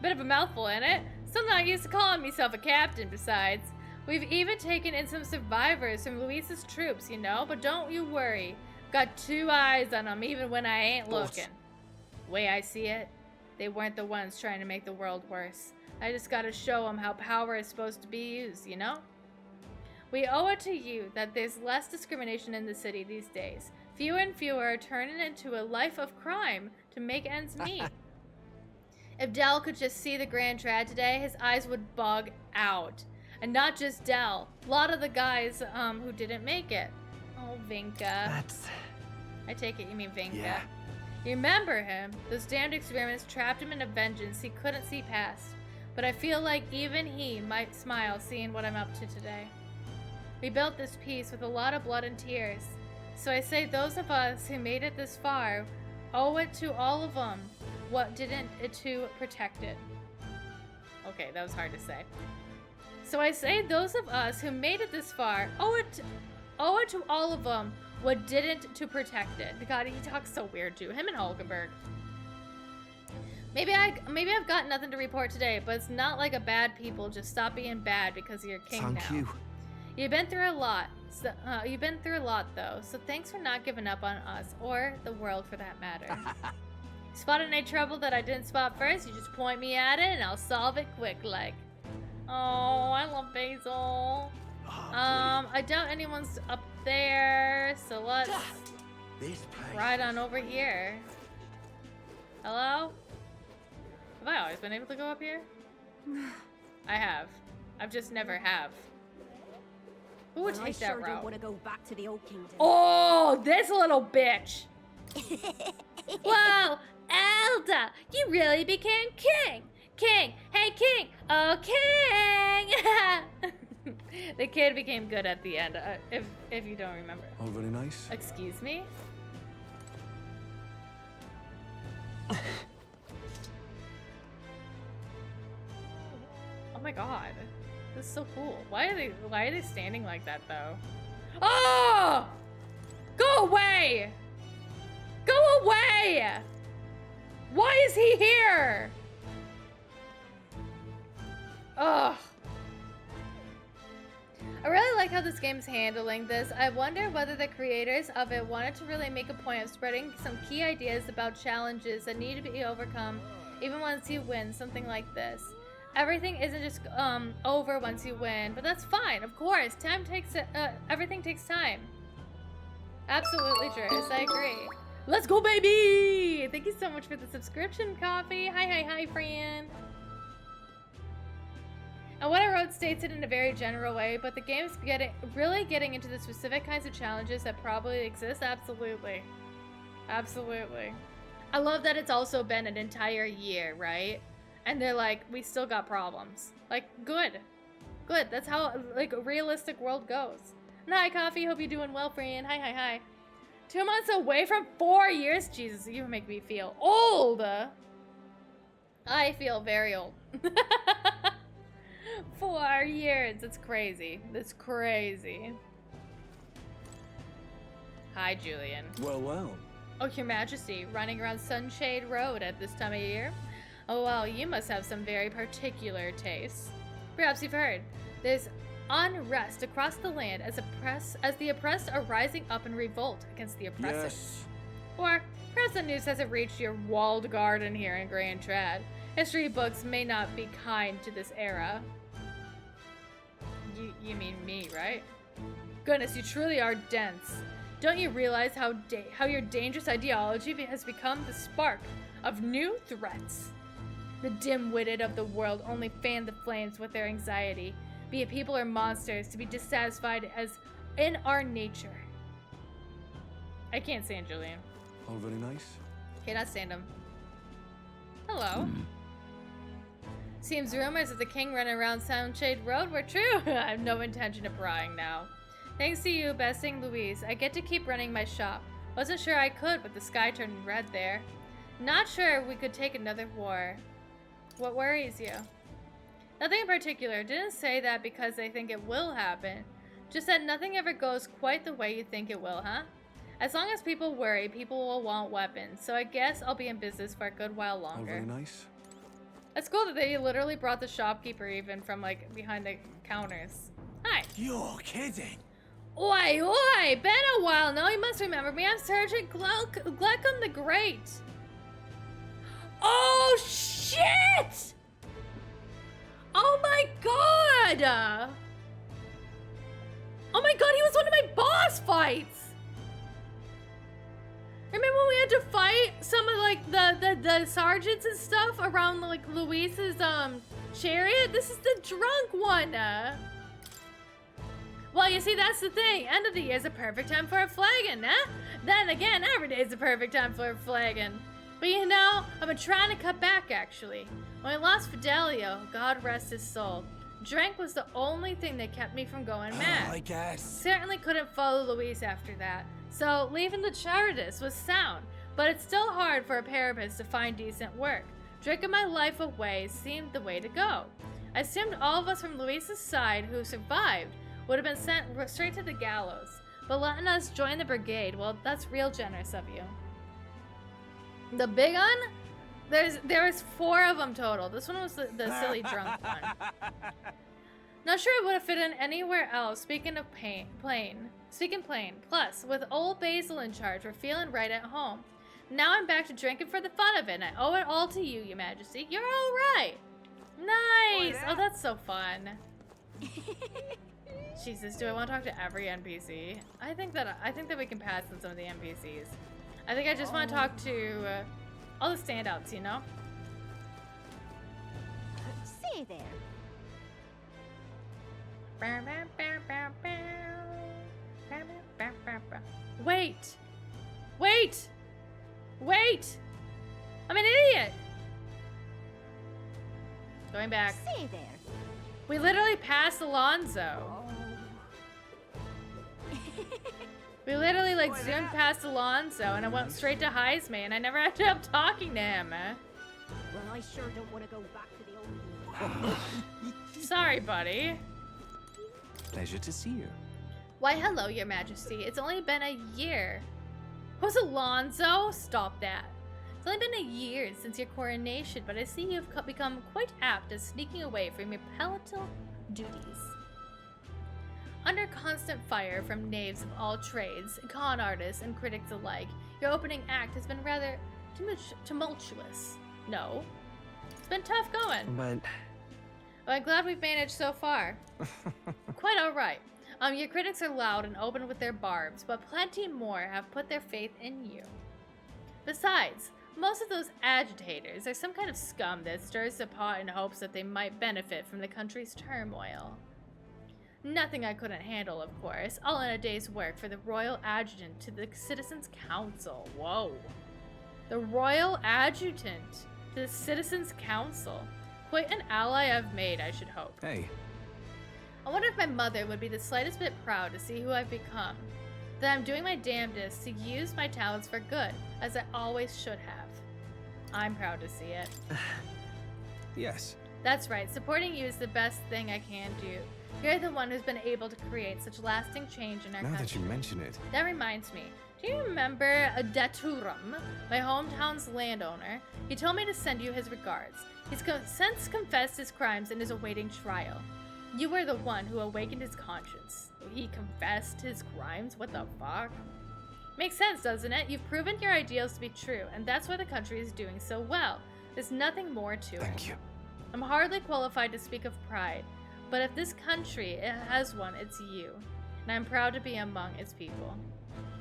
Bit of a mouthful in it. Still not used to calling myself a captain, besides. We've even taken in some survivors from Luis's troops, you know, but don't you worry. Got 2 eyes on them even when I ain't looking. Way I see it, they weren't the ones trying to make the world worse. I just gotta show them how power is supposed to be used, you know? We owe it to you that there's less discrimination in the city these days. Fewer and fewer are turning into a life of crime to make ends meet. If Dell could just see the Grand Trad today, his eyes would bug out. And not just Dell. A lot of the guys who didn't make it. Oh, Vinka. I take it you mean Vinka. Yeah. You remember him? Those damned experiments trapped him in a vengeance he couldn't see past. But I feel like even he might smile seeing what I'm up to today. We built this peace with a lot of blood and tears. So I say those of us who made it this far owe it to all of them what didn't to protect it. Okay, that was hard to say. So I say those of us who made it this far owe it to all of them what didn't to protect it. God, he talks so weird too. Him and Hulkenberg. Maybe I've got nothing to report today, but it's not like a bad people just stop being bad because you're king Thank now. you. You've been through a lot. So, you've been through a lot though, so thanks for not giving up on us or the world for that matter. Spotted any trouble that I didn't spot first, you just point me at it and I'll solve it quick like. Oh, I love Basil. I doubt anyone's up there, so let's ride on over here. Hello? Have I always been able to go up here? I have. I've just never have. Who would take that route? Want to go back to the old kingdom. Oh, this little bitch! Whoa, Elda, you really became king! King! Hey, king! Oh, king! The kid became good at the end, if you don't remember. All very nice. Excuse me? Oh my god. This is so cool. Why are they standing like that though? Oh! Go away! Go away! Why is he here? Ugh. I really like how this game's handling this. I wonder whether the creators of it wanted to really make a point of spreading some key ideas about challenges that need to be overcome even once you win something like this. Everything isn't just over once you win, but that's fine, of course. Everything takes time. Absolutely, Juris, I agree. Let's go, baby! Thank you so much for the subscription, Coffee. Hi, friend. And what I wrote states it in a very general way, but the game's really getting into the specific kinds of challenges that probably exist. Absolutely. Absolutely. I love that it's also been an entire year, right? And they're like, we still got problems. Like, good. Good. That's how, like, a realistic world goes. And hi, Coffee. Hope you're doing well, friend. Hi. 2 months away from 4 years? Jesus, you make me feel old. I feel very old. 4 years. That's crazy. That's crazy. Hi, Julian. Well. Oh, Your Majesty, running around Sunshade Road at this time of year? Oh, well, you must have some very particular tastes. Perhaps you've heard. There's unrest across the land as the oppressed are rising up in revolt against the oppressors. Yes. Or perhaps the news hasn't reached your walled garden here in Grand Trad. History books may not be kind to this era. You mean me, right? Goodness, you truly are dense. Don't you realize how your dangerous ideology has become the spark of new threats? The dim-witted of the world only fan the flames with their anxiety, be it people or monsters, to be dissatisfied as in our nature. I can't stand Julian. All very nice. Cannot stand him. Hello. Seems rumors of the king running around Sunshade Road were true. I have no intention of prying now. Thanks to you, besting Louise, I get to keep running my shop. Wasn't sure I could, but the sky turned red there. Not sure we could take another war. What worries you? Nothing in particular. Didn't say that because I think it will happen. Just that nothing ever goes quite the way you think it will, huh? As long as people worry, people will want weapons. So I guess I'll be in business for a good while All longer. very nice. It's cool that they literally brought the shopkeeper even from like behind the counters. Hi. You're kidding. Oi, been a while now. You must remember me. I'm Sergeant Gleckham the Great. Oh, shit! Oh my god! Oh my god, he was one of my boss fights! Remember when we had to fight some of like the sergeants and stuff around like Luis's chariot? This is the drunk one. Well, you see, that's the thing. End of the year is a perfect time for a flagon, huh? Then again, every day is a perfect time for a flagon. But you know, I've been trying to cut back, actually. When I lost Fidelio, God rest his soul, drink was the only thing that kept me from going mad. I guess. Certainly couldn't follow Luis after that. So leaving the Charitas was sound, but it's still hard for a parapist to find decent work. Drinking my life away seemed the way to go. I assumed all of us from Luis's side who survived would have been sent straight to the gallows, but letting us join the brigade, well, that's real generous of you. The big one? There was 4 of them total. This one was the silly drunk one. Not sure it would have fit in anywhere else. Speaking plain. Plus, with old Basil in charge, we're feeling right at home. Now I'm back to drinking for the fun of it, and I owe it all to you, Your Majesty. You're all right. Nice. Oh, that's so fun. Jesus, do I want to talk to every NPC? I think that we can pass on some of the NPCs. I think I just want to talk to all the standouts, you know? Say there. Wait! Wait! Wait! I'm an idiot! Going back. Say there. We literally passed Alonso. We literally like zoomed past Alonso and I went straight to Heisman and I never ended up talking to him. Well, I sure don't want to go back to the old. Sorry, buddy. Pleasure to see you. Why, hello, Your Majesty. It's only been a year. Who's Alonso? Stop that. It's only been a year since your coronation, but I see you've become quite apt at sneaking away from your palatal duties. Under constant fire from knaves of all trades, con artists, and critics alike, your opening act has been rather tumultuous. No. It's been tough going. But... Well, I'm glad we've managed so far. Quite alright. Your critics are loud and open with their barbs, but plenty more have put their faith in you. Besides, most of those agitators are some kind of scum that stirs the pot in hopes that they might benefit from the country's turmoil. Nothing I couldn't handle, of course, all in a day's work for the Royal Adjutant to the Citizens' Council. Whoa. The Royal Adjutant to the Citizens' Council. Quite an ally I've made, I should hope. Hey. I wonder if my mother would be the slightest bit proud to see who I've become. That I'm doing my damnedest to use my talents for good, as I always should have. I'm proud to see it. Yes. That's right, supporting you is the best thing I can do. You're the one who's been able to create such lasting change in our country. Now that you mention it. That reminds me. Do you remember Daturum, my hometown's landowner? He told me to send you his regards. He's since confessed his crimes and is awaiting trial. You were the one who awakened his conscience. He confessed his crimes? What the fuck? Makes sense, doesn't it? You've proven your ideals to be true, and that's why the country is doing so well. There's nothing more to it. Thank you. I'm hardly qualified to speak of pride, but if this country has one, it's you, and I'm proud to be among its people.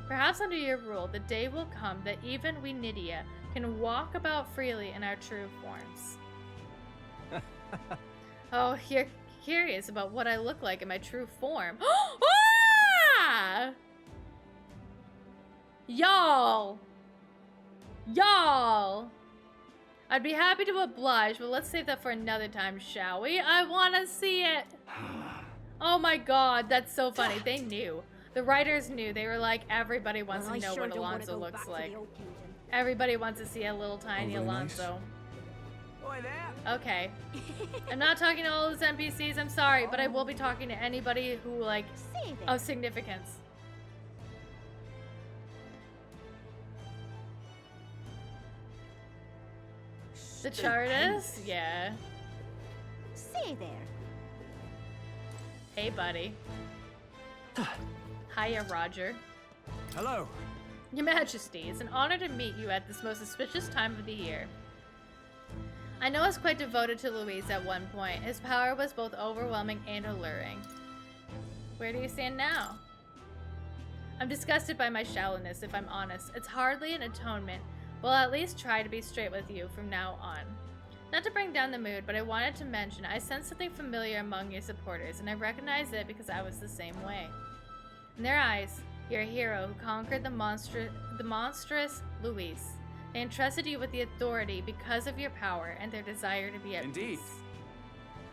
Perhaps under your rule, the day will come that even we Nydia can walk about freely in our true forms. Oh, you're curious about what I look like in my true form. Ah! Y'all! I'd be happy to oblige, but let's save that for another time, shall we? I want to see it! Oh my god, that's so funny. They knew. The writers knew. They were like, everybody wants to know what Alonso looks like. Everybody wants to see a little tiny Alonso. Okay. I'm not talking to all those NPCs, I'm sorry, but I will be talking to anybody who, like, of significance. The Chartist? Yeah. Say there. Hey, buddy. Hiya, Roger. Hello. Your Majesty, it's an honor to meet you at this most auspicious time of the year. I know I was quite devoted to Luis at one point. His power was both overwhelming and alluring. Where do you stand now? I'm disgusted by my shallowness, if I'm honest. It's hardly an atonement, but I'll at least try to be straight with you from now on. Not to bring down the mood, but I wanted to mention I sense something familiar among your supporters, and I recognize it because I was the same way. In their eyes, you're a hero who conquered the monstrous Luis. They entrusted you with the authority because of your power and their desire to be at Indeed. peace.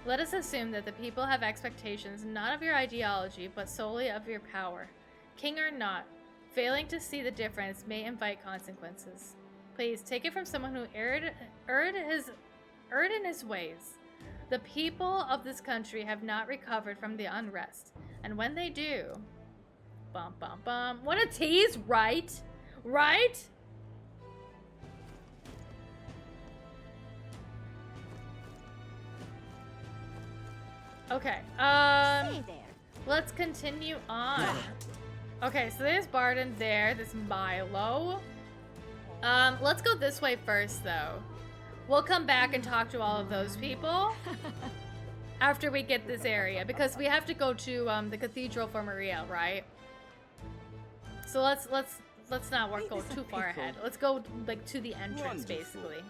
Let us assume that the people have expectations not of your ideology, but solely of your power. King or not, failing to see the difference may invite consequences. Please, take it from someone who erred in his ways. The people of this country have not recovered from the unrest, and when they do... Bum bum bum. What a tease, right? Right? Okay, let's continue on. Okay, so there's Barden there, this Milo. Let's go this way first, though. We'll come back and talk to all of those people after we get this area, because we have to go to the Cathedral for Mariel, right? So let's not go too far ahead. Let's go like to the entrance, basically.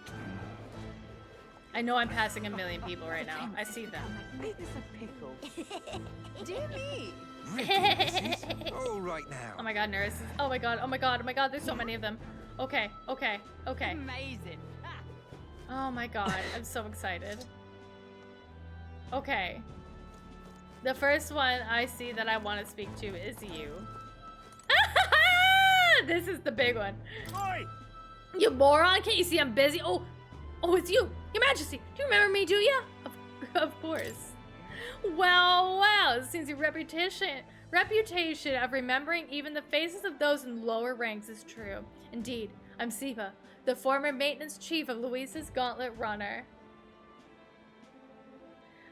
I know I'm passing a million people right now. I see them. Make this a pickle. Dear me. All right now. Oh my god, nurses. Oh my god, oh my god, oh my god, there's so many of them. Okay. Amazing. Oh my god, I'm so excited. Okay. The first one I see that I want to speak to is you. This is the big one. Oi! You moron, can't you see I'm busy? Oh, it's you. Your Majesty, do you remember me, do ya? Of course. Well, it seems your reputation of remembering even the faces of those in lower ranks is true. Indeed, I'm Siva, the former maintenance chief of Luis's Gauntlet Runner.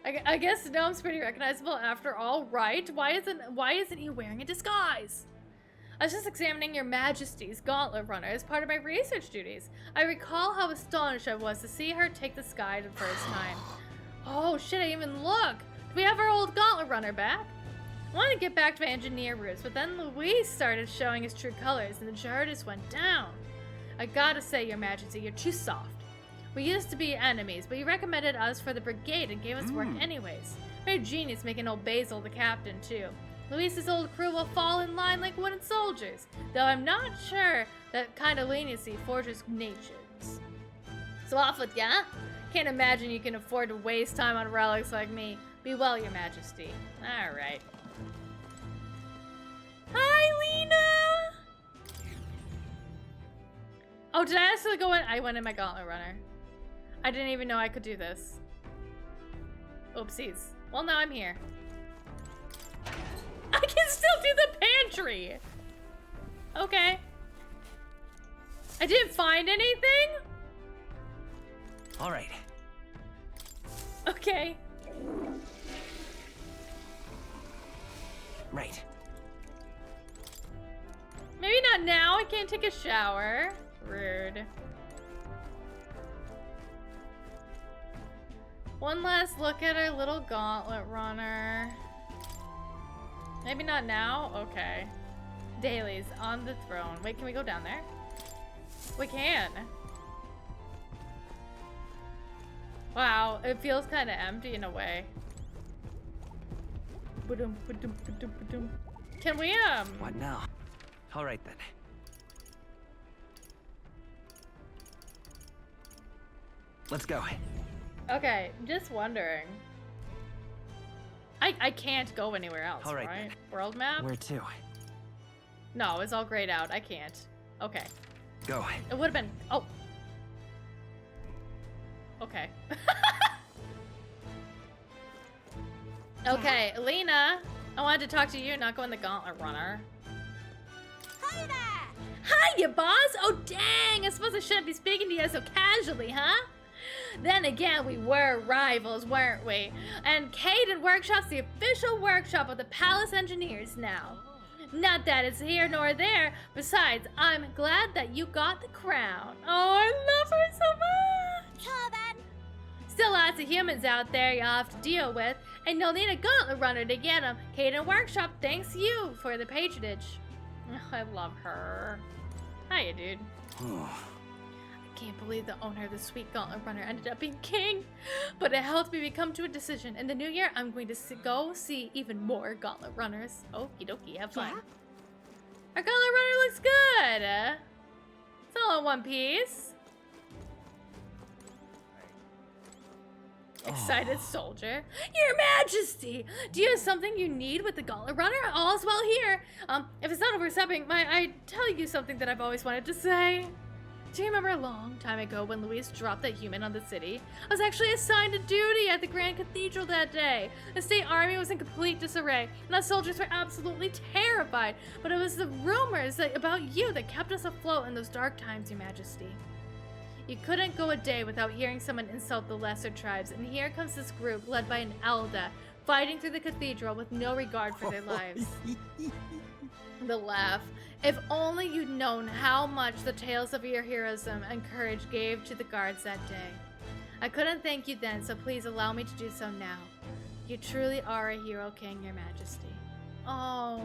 I guess Gnome's pretty recognizable after all, right? Why isn't he wearing a disguise? I was just examining your Majesty's Gauntlet Runner as part of my research duties. I recall how astonished I was to see her take the sky the first time. Oh shit, I even look! Do we have our old Gauntlet Runner back? I wanted to get back to my engineer roots, but then Luis started showing his true colors and the jar just went down. I gotta say, Your Majesty, you're too soft. We used to be enemies, but you recommended us for the brigade and gave us work anyways. Very genius making old Basil the captain, too. Luis's old crew will fall in line like wooden soldiers, though I'm not sure that kind of leniency forges natures. So off with ya? Can't imagine you can afford to waste time on relics like me. Be well, Your Majesty. Alright. Hi, Lena! Oh, did I actually go in? I went in my Gauntlet Runner. I didn't even know I could do this. Oopsies. Well, now I'm here. I can still do the pantry! Okay. I didn't find anything? Alright. Okay. Right. Maybe not now. I can't take a shower. Rude. One last look at our little Gauntlet Runner. Maybe not now? Okay. Dailies on the throne. Wait, can we go down there? We can. Wow, it feels kind of empty in a way. Can we, What now? Alright then. Let's go. Okay, just wondering. I can't go anywhere else, All right, right? then. World map? Where to? No, it's all grayed out. I can't. Okay. Go. It would have been... Oh. Okay. Okay, Lena. I wanted to talk to you, not go in the Gauntlet Runner. Hi there! Hiya, boss! Oh, dang! I suppose I shouldn't be speaking to you so casually, huh? Then again, we were rivals, weren't we? And Caden Workshop's the official workshop of the Palace Engineers now. Not that it's here nor there. Besides, I'm glad that you got the crown. Oh, I love her so much! Come then! Still lots of humans out there you'll have to deal with, And you'll need a gauntlet runner to get them. Caden Workshop thanks you for the patronage. I love her. Hiya, dude. I can't believe the owner of the sweet gauntlet runner ended up being king. But it helped me come to a decision. In the new year, I'm going to go see even more gauntlet runners. Okie dokie, have fun. Our gauntlet runner looks good. It's all in one piece. Excited soldier. Your Majesty! Do you have something you need with the gauntlet runner? All's well here. If it's not overstepping, I tell you something that I've always wanted to say. Do you remember a long time ago when Luis dropped that human on the city? I was actually assigned to duty at the Grand Cathedral that day. The state army was in complete disarray, and us soldiers were absolutely terrified. But it was the rumors about you that kept us afloat in those dark times, Your Majesty. You couldn't go a day without hearing someone insult the lesser tribes, and here comes this group led by an Elda, fighting through the cathedral with no regard for their lives. The laugh. If only you'd known how much the tales of your heroism and courage gave to the guards that day. I couldn't thank you then, so please allow me to do so now. You truly are a hero king, Your Majesty. Oh,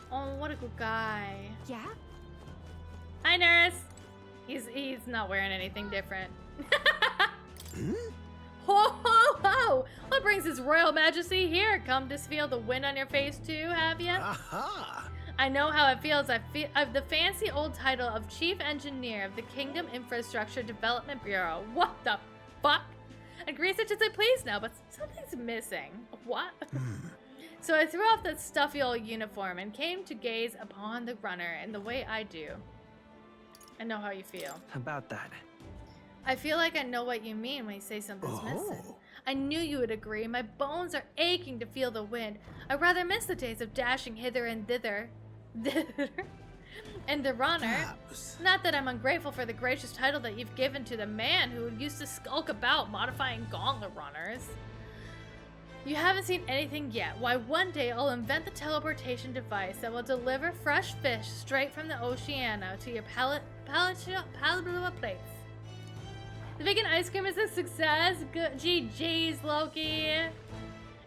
what a good guy. Yeah? Hi, nurse. He's not wearing anything different. Ho ho ho! What brings His Royal Majesty here? Come to feel the wind on your face too, have ya? Aha! I know how it feels. I've the fancy old title of Chief Engineer of the Kingdom Infrastructure Development Bureau. What the fuck? I agree such as I please now, but something's missing. What? So I threw off that stuffy old uniform and came to gaze upon the runner in the way I do. I know how you feel. About that. I feel like I know what you mean when you say something's missing. I knew you would agree. My bones are aching to feel the wind. I rather miss the days of dashing hither and thither. And the runner. Not that I'm ungrateful for the gracious title that you've given to the man who used to skulk about modifying gauntlet runners. You haven't seen anything yet. Why, one day I'll invent the teleportation device that will deliver fresh fish straight from the Oceania to your palatable place. The vegan ice cream is a success. Good. GG's, Loki.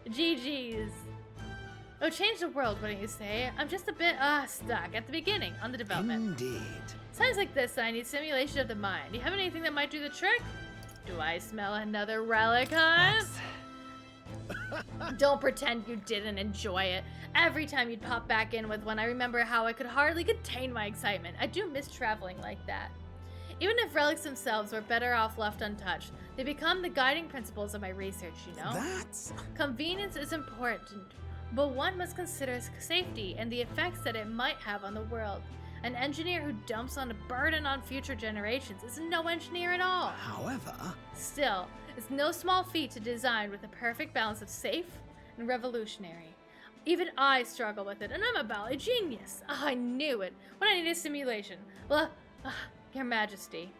GG's. It'll change the world, wouldn't you say? I'm just a bit stuck at the beginning on the development. Indeed. Times like this, I need simulation of the mind. Do you have anything that might do the trick? Do I smell another relic hunt? Don't pretend you didn't enjoy it. Every time you'd pop back in with one, I remember how I could hardly contain my excitement. I do miss traveling like that. Even if relics themselves were better off left untouched, they become the guiding principles of my research, you know? Convenience is important, but one must consider safety and the effects that it might have on the world. An engineer who dumps on a burden on future generations is no engineer at all. However... Still, it's no small feat to design with a perfect balance of safe and revolutionary. Even I struggle with it, and I'm a ballet genius. I knew it. When I needed simulation. Well, Your Majesty.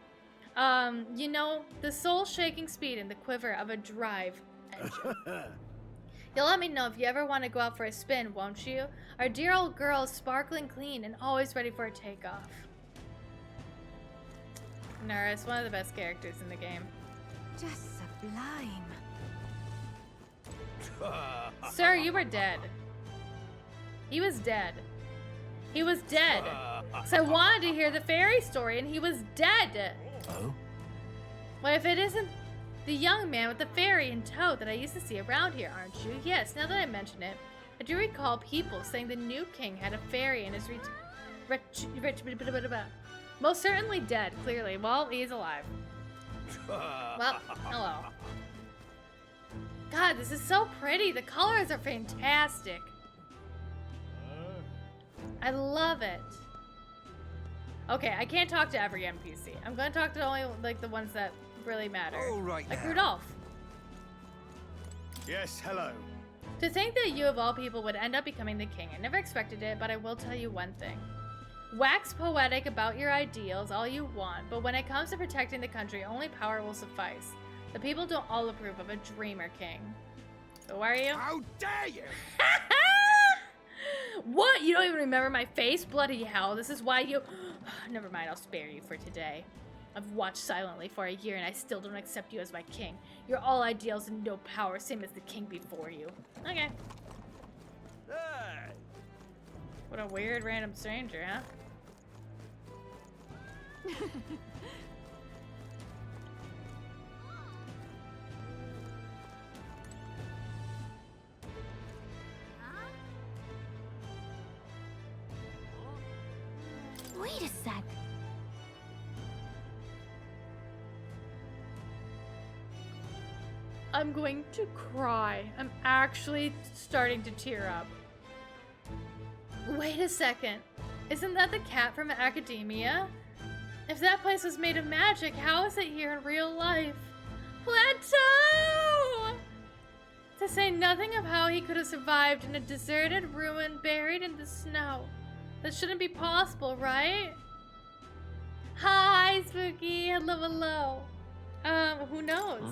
You know, the soul-shaking speed and the quiver of a drive engine. You'll let me know if you ever want to go out for a spin, won't you? Our dear old girl is sparkling clean and always ready for a takeoff. Nurse, one of the best characters in the game. Just sublime. Sir, you were dead. He was dead. He was dead. So I wanted to hear the fairy story, and he was dead. Oh? Well, if it isn't the young man with the fairy in tow that I used to see around here, aren't you? Yes, now that I mention it, I do recall people saying the new king had a fairy in his most certainly dead, clearly. Well, he's alive. Well, hello. God, this is so pretty. The colors are fantastic. I love it. Okay, I can't talk to every NPC. I'm gonna talk to only like the ones that really matter. All right like now. Rudolph. Yes, hello. To think that you of all people would end up becoming the king, I never expected it, but I will tell you one thing. Wax poetic about your ideals all you want, but when it comes to protecting the country, only power will suffice. The people don't all approve of a dreamer king. So why are you? How dare you! What? You don't even remember my face? Bloody hell. This is why you... Never mind, I'll spare you for today. I've watched silently for a year and I still don't accept you as my king. You're all ideals and no power, same as the king before you. Okay. Hey! What a weird random stranger, huh? Wait a sec. I'm going to cry. I'm actually starting to tear up. Wait a second. Isn't that the cat from Academia? If that place was made of magic, how is it here in real life? Plateau! To say nothing of how he could have survived in a deserted ruin buried in the snow. That shouldn't be possible, right? Hi, Spooky. Hello, hello. Who knows?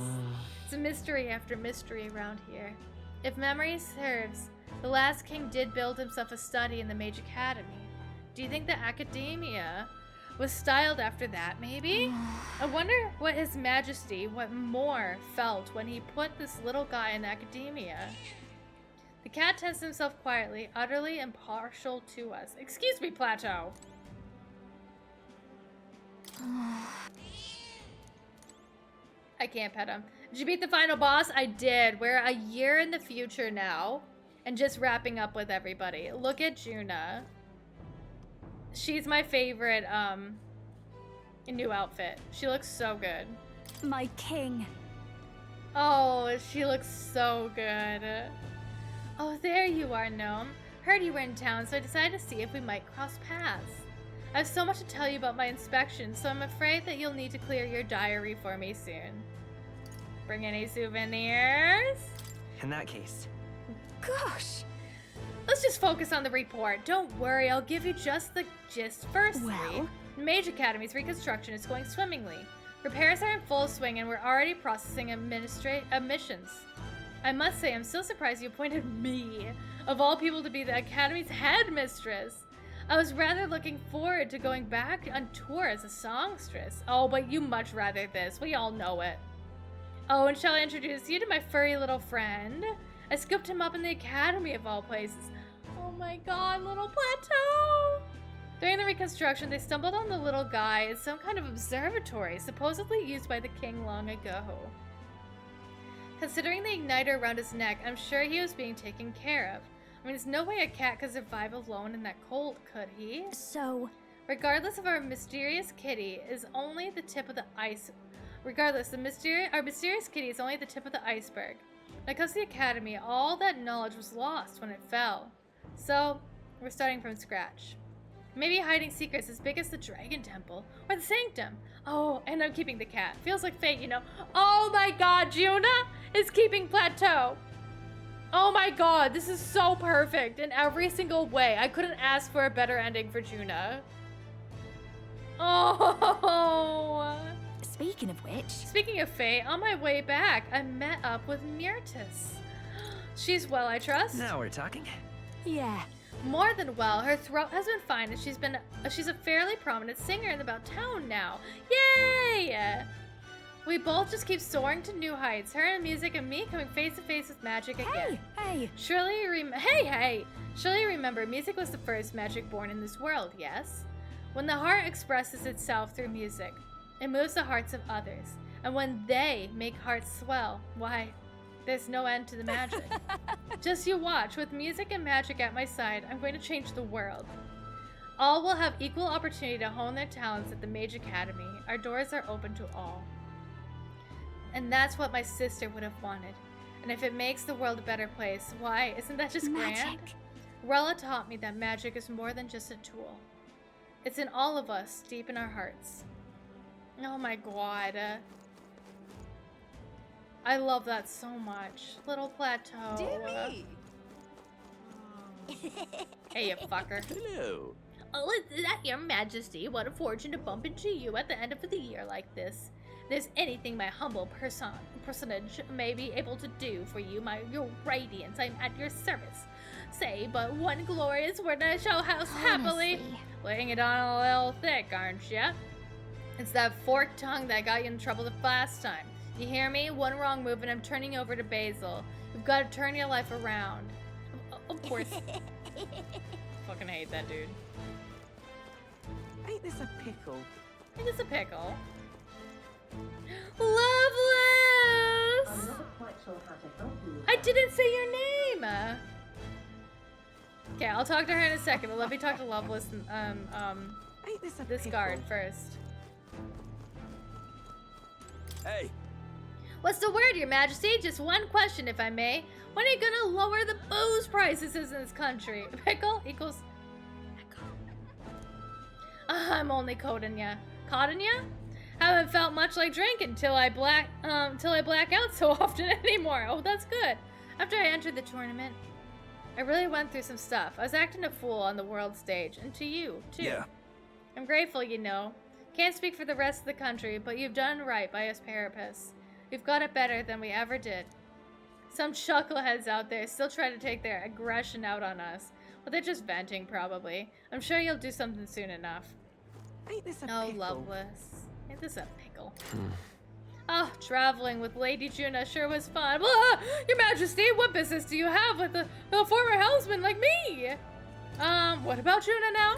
It's a mystery after mystery around here. If memory serves, the last king did build himself a study in the Mage Academy. Do you think the Academia was styled after that, maybe? I wonder what His Majesty, what more, felt when he put this little guy in the Academia. The cat tends himself quietly, utterly impartial to us. Excuse me, Plateau. I can't pet him. Did you beat the final boss? I did. We're a year in the future now. And just wrapping up with everybody. Look at Juna. She's my favorite, new outfit. She looks so good. My king. Oh, she looks so good. Oh, there you are, Gnome. Heard you were in town, so I decided to see if we might cross paths. I have so much to tell you about my inspection, so I'm afraid that you'll need to clear your diary for me soon. Bring any souvenirs? In that case. Gosh. Let's just focus on the report. Don't worry, I'll give you just the gist. Firstly, Mage Academy's reconstruction is going swimmingly. Repairs are in full swing and we're already processing admissions. I must say, I'm still surprised you appointed me, of all people, to be the Academy's headmistress. I was rather looking forward to going back on tour as a songstress. Oh, but you much rather this. We all know it. Oh, and shall I introduce you to my furry little friend? I scooped him up in the Academy of all places. Oh my god, little Plateau! During the reconstruction, they stumbled on the little guy at some kind of observatory, supposedly used by the king long ago. Considering the igniter around his neck, I'm sure he was being taken care of. I mean, there's no way a cat could survive alone in that cold, could he? So, regardless of our mysterious kitty is only the tip of the ice. Regardless, our mysterious kitty is only the tip of the iceberg. When it comes to the Academy, all that knowledge was lost when it fell. So, we're starting from scratch. Maybe hiding secrets as big as the Dragon Temple or the Sanctum. Oh, and I'm keeping the cat. Feels like fate, you know. Oh my god, Juna is keeping Plateau. Oh my god, this is so perfect in every single way. I couldn't ask for a better ending for Juna. Oh. Speaking of which. Speaking of fate, on my way back, I met up with Myrtis. She's well, I trust. Now we're talking. Yeah. More than well. Her throat has been fine, and she's a fairly prominent singer in about town now. Yay! We both just keep soaring to new heights. Her in music and me coming face to face with magic again. Hey! Surely you remember, music was the first magic born in this world, yes? When the heart expresses itself through music, it moves the hearts of others. And when they make hearts swell, why, there's no end to the magic. Just you watch. With music and magic at my side, I'm going to change the world. All will have equal opportunity to hone their talents at the Mage Academy. Our doors are open to all. And that's what my sister would have wanted. And if it makes the world a better place, why, isn't that just grand? Rella taught me that magic is more than just a tool. It's in all of us, deep in our hearts. Oh my god. I love that so much. Little Plateau. Dewey! Hey, you fucker. Hello. Oh, is that your majesty? What a fortune to bump into you at the end of the year like this. If there's anything my humble personage may be able to do for you, your radiance, I'm at your service. Say but one glorious word and I shall house happily. Laying it on a little thick, aren't ya? It's that forked tongue that got you in trouble the last time. You hear me? One wrong move and I'm turning you over to Basil. You've got to turn your life around. Of course. Fucking hate that dude. Ain't this a pickle? Ain't this a pickle? Loveless! I'm not quite sure how to help you. I didn't say your name! Okay, I'll talk to her in a second, but let me talk to Loveless and, Ain't this a this pickle? guard first. Hey! What's the word, Your Majesty? Just one question, if I may. When are you gonna lower the booze prices in this country? Pickle equals... Pickle. I'm only coding ya. Coding ya? Haven't felt much like drinking till I black out so often anymore. Oh, that's good. After I entered the tournament, I really went through some stuff. I was acting a fool on the world stage, and to you, too. Yeah. I'm grateful, you know. Can't speak for the rest of the country, but you've done right by us Parapists. We've got it better than we ever did. Some chuckleheads out there still try to take their aggression out on us, but they're just venting, probably. I'm sure you'll do something soon enough. Ain't this a Oh, pickle? Loveless. Ain't this a pickle? Oh, traveling with Lady Juna sure was fun. Blah! Your Majesty, what business do you have with a former helmsman like me? What about Juna now?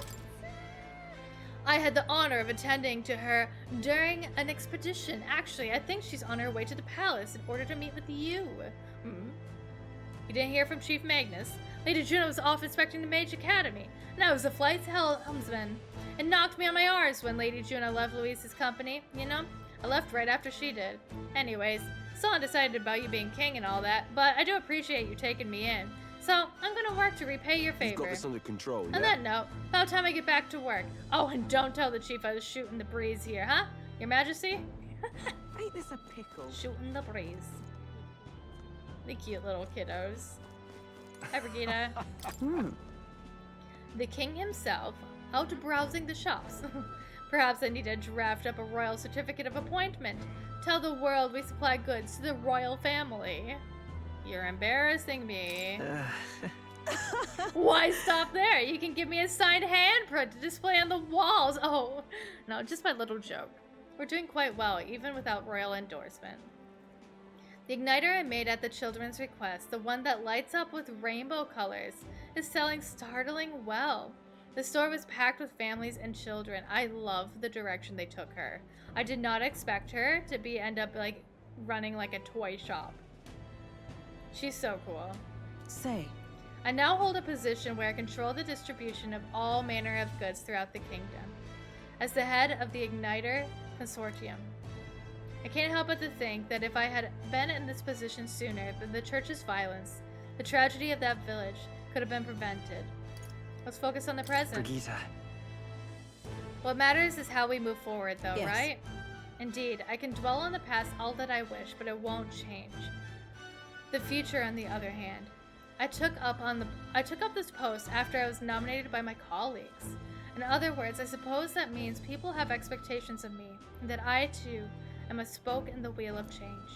I had the honor of attending to her during an expedition. Actually, I think she's on her way to the palace in order to meet with you. You didn't hear from Chief Magnus? Lady Juna was off inspecting the Mage Academy, and I was the flight's helmsman. It knocked me on my arse when Lady Juna left Louise's company, you know? I left right after she did. Anyways, still undecided about you being king and all that, but I do appreciate you taking me in. So, I'm gonna work to repay your favor. You've got this under control, yeah? On that note, about time I get back to work. Oh, and don't tell the chief I was shooting the breeze here, huh? Your Majesty? Ain't this a pickle? Shooting the breeze. The cute little kiddos. Hi, Brigida. The king himself, out browsing the shops. Perhaps I need to draft up a royal certificate of appointment. Tell the world we supply goods to the royal family. You're embarrassing me. Why stop there? You can give me a signed handprint to display on the walls. Oh, no, just my little joke. We're doing quite well, even without royal endorsement. The igniter I made at the children's request, the one that lights up with rainbow colors, is selling startling well. The store was packed with families and children. I love the direction they took her. I did not expect her to end up like running like a toy shop. She's so cool. Say. I now hold a position where I control the distribution of all manner of goods throughout the kingdom. As the head of the Igniter Consortium, I can't help but to think that if I had been in this position sooner, then the church's violence, the tragedy of that village, could have been prevented. Let's focus on the present. Brigitte. What matters is how we move forward, though, Yes. right? Indeed, I can dwell on the past all that I wish, but it won't change. The future, on the other hand, I took up this post after I was nominated by my colleagues. In other words, I suppose that means people have expectations of me, and that I too am a spoke in the wheel of change.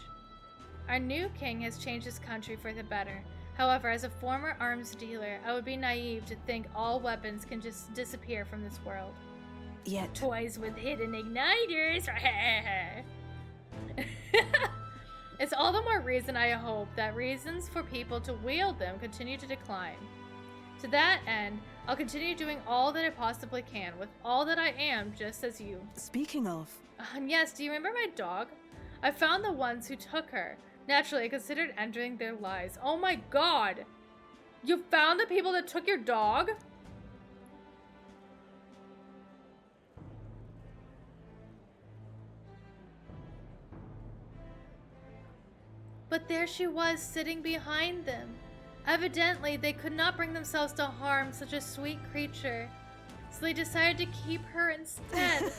Our new king has changed his country for the better. However, as a former arms dealer, I would be naive to think all weapons can just disappear from this world. Yet. Toys with hidden igniters. It's all the more reason I hope that reasons for people to wield them continue to decline. To that end, I'll continue doing all that I possibly can with all that I am, just as you. Speaking of. And yes, do you remember my dog? I found the ones who took her. Naturally, I considered entering their lives. Oh my god! You found the people that took your dog? But there she was, sitting behind them. Evidently, they could not bring themselves to harm such a sweet creature, so they decided to keep her instead.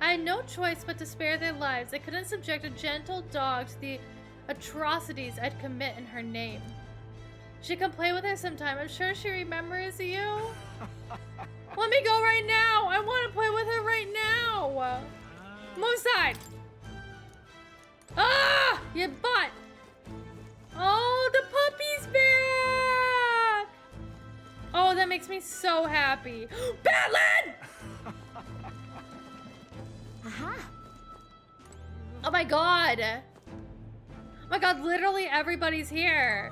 I had no choice but to spare their lives. I couldn't subject a gentle dog to the atrocities I'd commit in her name. She can play with her sometime. I'm sure she remembers you. Let me go right now. I want to play with her right now. Move aside. Ah, your butt. Oh, the puppy's back! Oh, that makes me so happy. Batlin! Aha! Oh my god! Oh my god, literally everybody's here.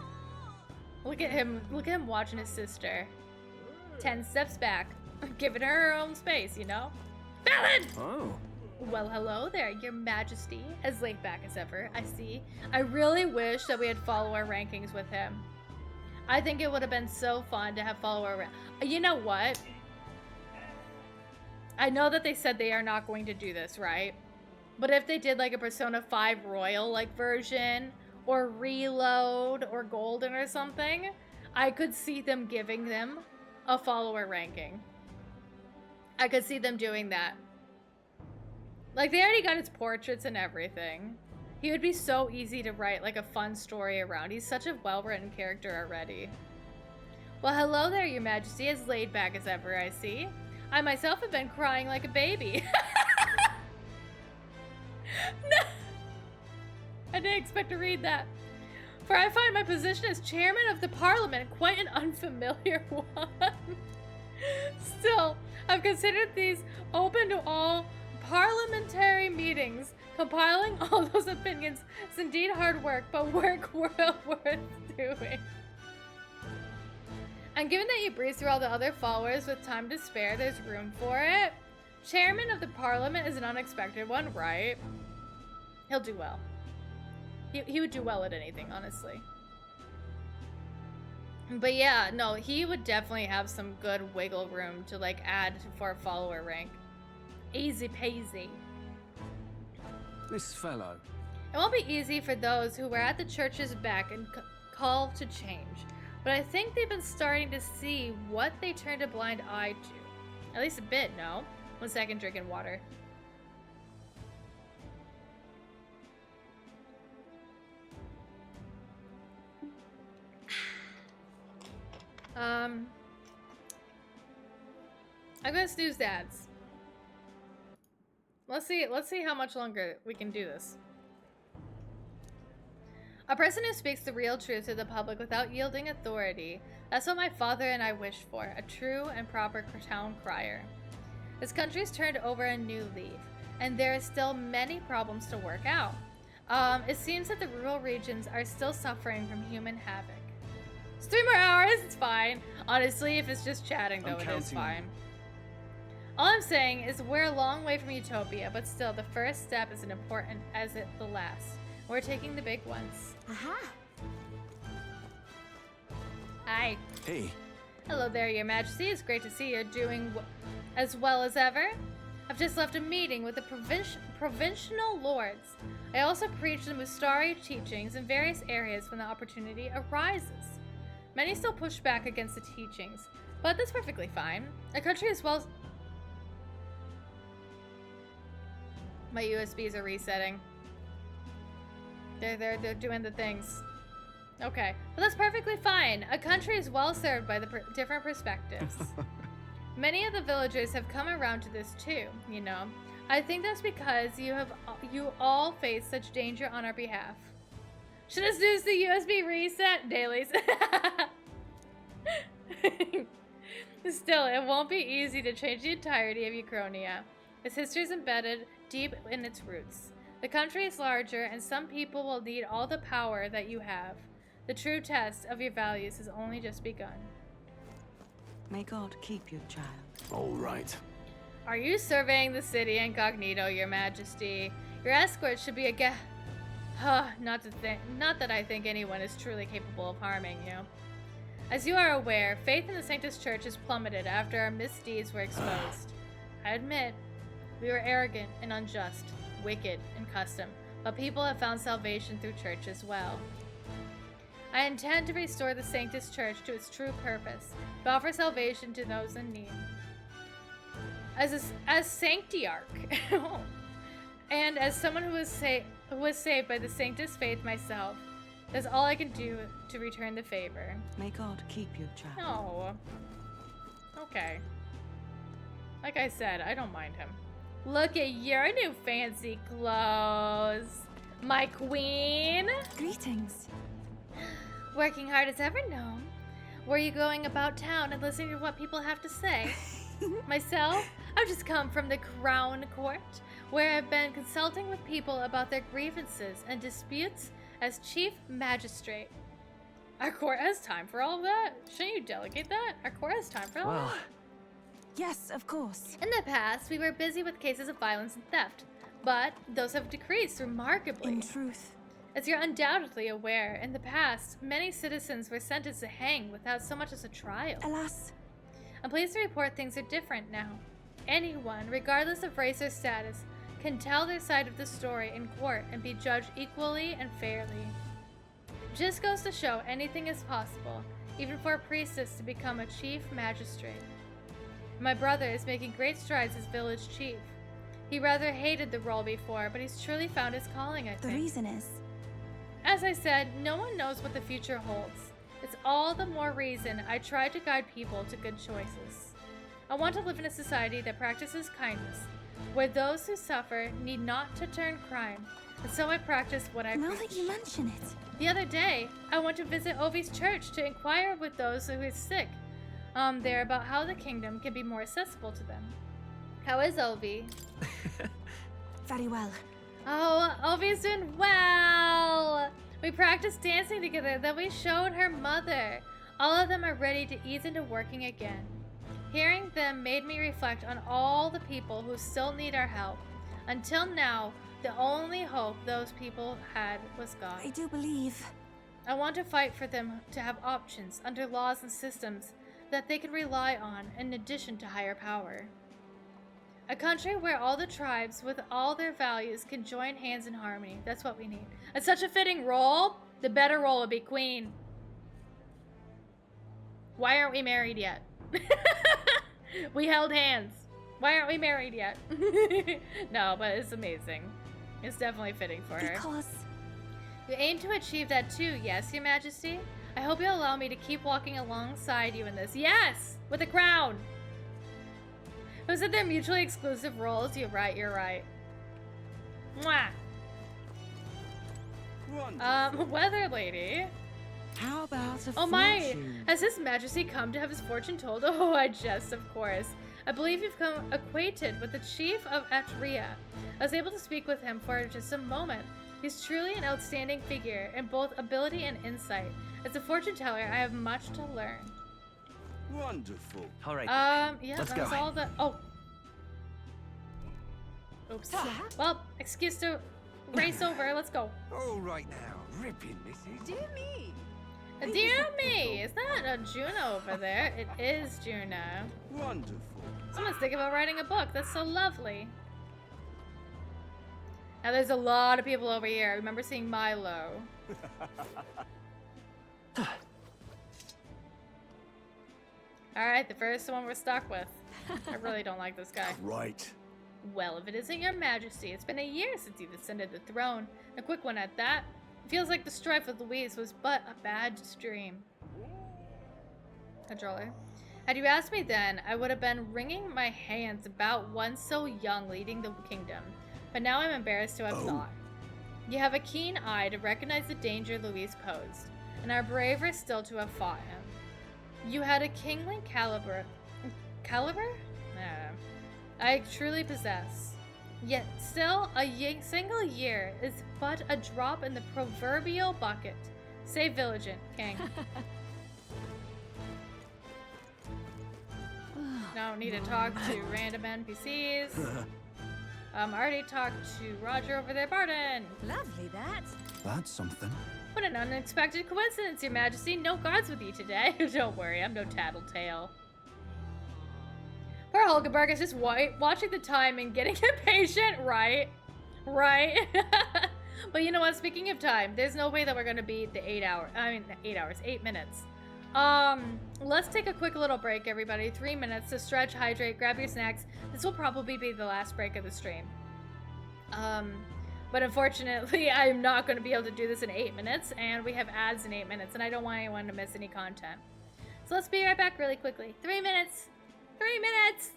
Look at him watching his sister. 10 steps back, giving her her own space, you know? Balin! Oh. Well, hello there, your majesty. As laid back as ever, I see. I really wish that we had follower rankings with him. I think it would have been so fun to have follower You know what? I know that they said they are not going to do this, right? But if they did like a Persona 5 Royal like version, or Reload, or Golden or something, I could see them giving them a follower ranking. I could see them doing that. Like, they already got his portraits and everything. He would be so easy to write like a fun story around. He's such a well-written character already. Well, hello there, your majesty, as laid back as ever, I see. I myself have been crying like a baby. No! I didn't expect to read that. For I find my position as chairman of the parliament quite an unfamiliar one. Still, I've considered these open to all parliamentary meetings. Compiling all those opinions is indeed hard work, but work well worth doing. And given that you breeze through all the other followers with time to spare, there's room for it. Chairman of the parliament is an unexpected one, right? He'll do well. He would do well at anything, honestly. But yeah, no, he would definitely have some good wiggle room to like add for a follower rank. Easy peasy. This fellow. It won't be easy for those who were at the church's beck and called to change. But I think they've been starting to see what they turned a blind eye to. At least a bit, no? 1 second, drinking water. I'm gonna snooze dads. Let's see how much longer we can do this. A person who speaks the real truth to the public without yielding authority. That's what my father and I wish for, a true and proper town crier. This country's turned over a new leaf, and there are still many problems to work out. It seems that the rural regions are still suffering from human havoc. It's 3 more hours, it's fine. Honestly, if it's just chatting though, it is fine. All I'm saying is we're a long way from utopia, but still, the first step is as important as the last. We're taking the big ones. Aha! Hi. Hey. Hello there, your majesty. It's great to see you doing as well as ever. I've just left a meeting with the provincial lords. I also preach the Mustari teachings in various areas when the opportunity arises. Many still push back against the teachings, but that's perfectly fine. A country as well... My USBs are resetting. They're doing the things. Okay, but that's perfectly fine. A country is well served by the different perspectives. Many of the villagers have come around to this too, you know. I think that's because you all face such danger on our behalf. Should have used the USB reset dailies. Still, it won't be easy to change the entirety of Uchronia. Its history is embedded deep in its roots. The country is larger, and some people will need all the power that you have. The true test of your values has only just begun. May God keep your child. All right. Are you surveying the city incognito, your majesty? Your escort should be a not that I think anyone is truly capable of harming you. As you are aware, faith in the Sanctus Church has plummeted after our misdeeds were exposed. I admit, we were arrogant and unjust, wicked in custom, but people have found salvation through church as well. I intend to restore the Sanctus Church to its true purpose, to offer salvation to those in need. As Sanctiarch, and as someone who was saved by the Sanctus faith myself, that's all I can do to return the favor. May God keep your child. No. Okay. Like I said, I don't mind him. Look at your new fancy clothes, my queen. Greetings. Working hard as ever, no. Were you going about town and listening to what people have to say? Myself, I've just come from the Crown Court, where I've been consulting with people about their grievances and disputes as Chief Magistrate. Our court has time for all of that? Shouldn't you delegate that? Our court has time for all that? Yes, of course. In the past, we were busy with cases of violence and theft, but those have decreased remarkably. In truth. As you're undoubtedly aware, in the past, many citizens were sentenced to hang without so much as a trial. Alas. I'm pleased to report things are different now. Anyone, regardless of race or status, can tell their side of the story in court and be judged equally and fairly. Just goes to show anything is possible, even for a priestess to become a chief magistrate. My brother is making great strides as village chief. He rather hated the role before, but he's truly found his calling, I think. The reason is? As I said, no one knows what the future holds. It's all the more reason I try to guide people to good choices. I want to live in a society that practices kindness, where those who suffer need not to turn crime, and so I practice what I preach. Now that you mention it. The other day, I went to visit Ovi's church to inquire with those who are sick there about how the kingdom can be more accessible to them. How is Ovi? Very well. Oh, Ovi's doing well! We practiced dancing together, then we showed her mother. All of them are ready to ease into working again. Hearing them made me reflect on all the people who still need our help. Until now, the only hope those people had was God. I do believe. I want to fight for them to have options under laws and systems that they can rely on in addition to higher power. A country where all the tribes with all their values can join hands in harmony. That's what we need. It's such a fitting role. The better role would be queen. Why aren't we married yet? We held hands. Why aren't we married yet? No, but it's amazing. It's definitely fitting for her. Because you aim to achieve that too, yes, Your Majesty? I hope you'll allow me to keep walking alongside you in this. Yes! With a crown! Who said they're mutually exclusive roles? You're right, you're right. Mwah! Weather Lady. How about a Oh my! fortune? Has His Majesty come to have his fortune told? Oh, I jest, of course. I believe you've come acquainted with the Chief of Atria. I was able to speak with him for just a moment. He's truly an outstanding figure in both ability and insight. As a fortune teller, I have much to learn. Wonderful. All right. Yeah, Let's that's go. all the. Oh. Oops. Well, excuse to race over. Let's go. All right now, ripping, Mrs. Dear me. Dear me, it's not a Juno over there. It is Juno. Wonderful. Someone's thinking about writing a book. That's so lovely. Now there's a lot of people over here. I remember seeing Milo. Alright, the first one we're stuck with. I really don't like this guy. Right. Well, if it isn't Your Majesty, it's been a year since you've ascended the throne. A quick one at that. It feels like the strife with Louise was but a bad dream. Controller. Had you asked me then, I would have been wringing my hands about one so young leading the kingdom. But now I'm embarrassed to have thought. You have a keen eye to recognize the danger Louise posed, and are braver still to have fought him. You had a kingly caliber? I truly possess. Yet still, a single year is but a drop in the proverbial bucket. Say vigilant, King. No need to talk to random NPCs. I already talked to Roger over there, Barton. Lovely that. That's something. What an unexpected coincidence, Your Majesty. No guards with you today. Don't worry, I'm no tattletale. Poor Hulkenberg is just watching the time and getting impatient, right? Right? But you know what? Speaking of time, there's no way that we're gonna beat the 8 minutes. Let's take a quick little break, everybody. 3 minutes to stretch, hydrate, grab your snacks. This will probably be the last break of the stream. But unfortunately, I'm not going to be able to do this in 8 minutes, and we have ads in 8 minutes, and I don't want anyone to miss any content. So let's be right back really quickly. 3 minutes! 3 minutes!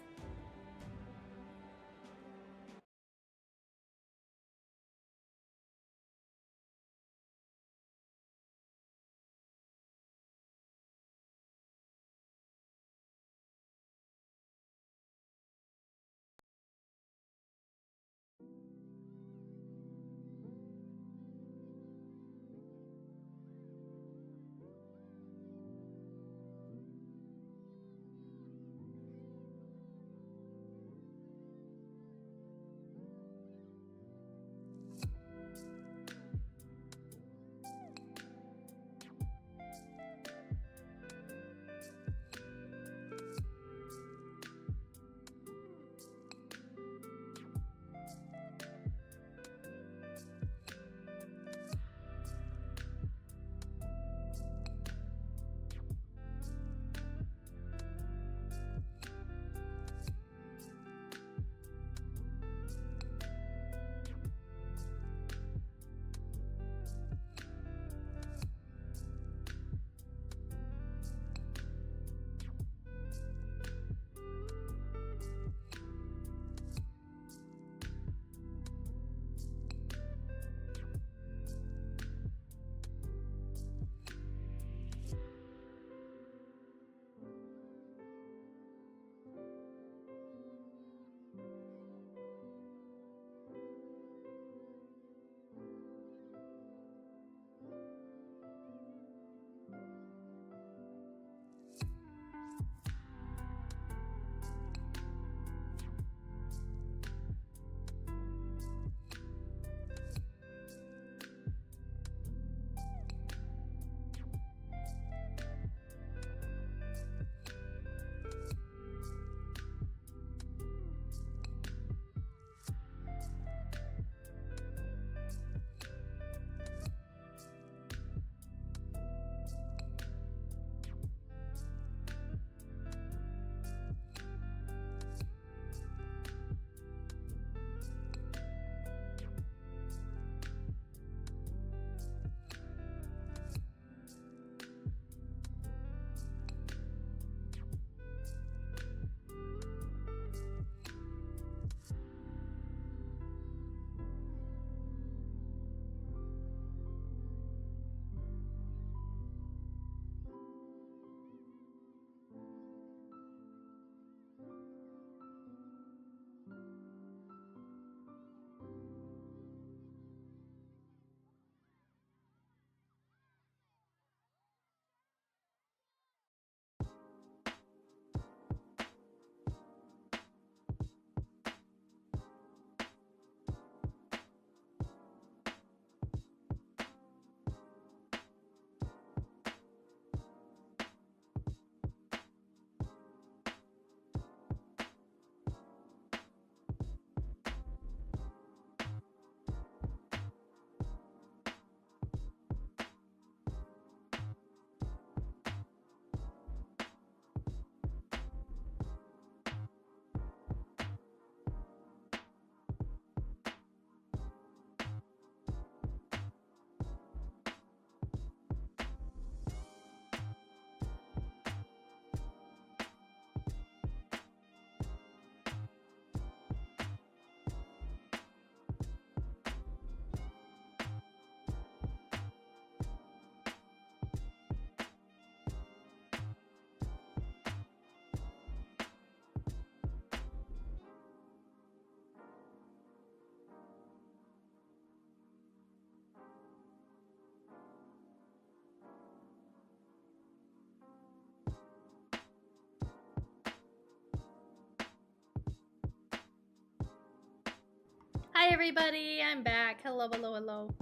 everybody, I'm back. Hello, hello, hello.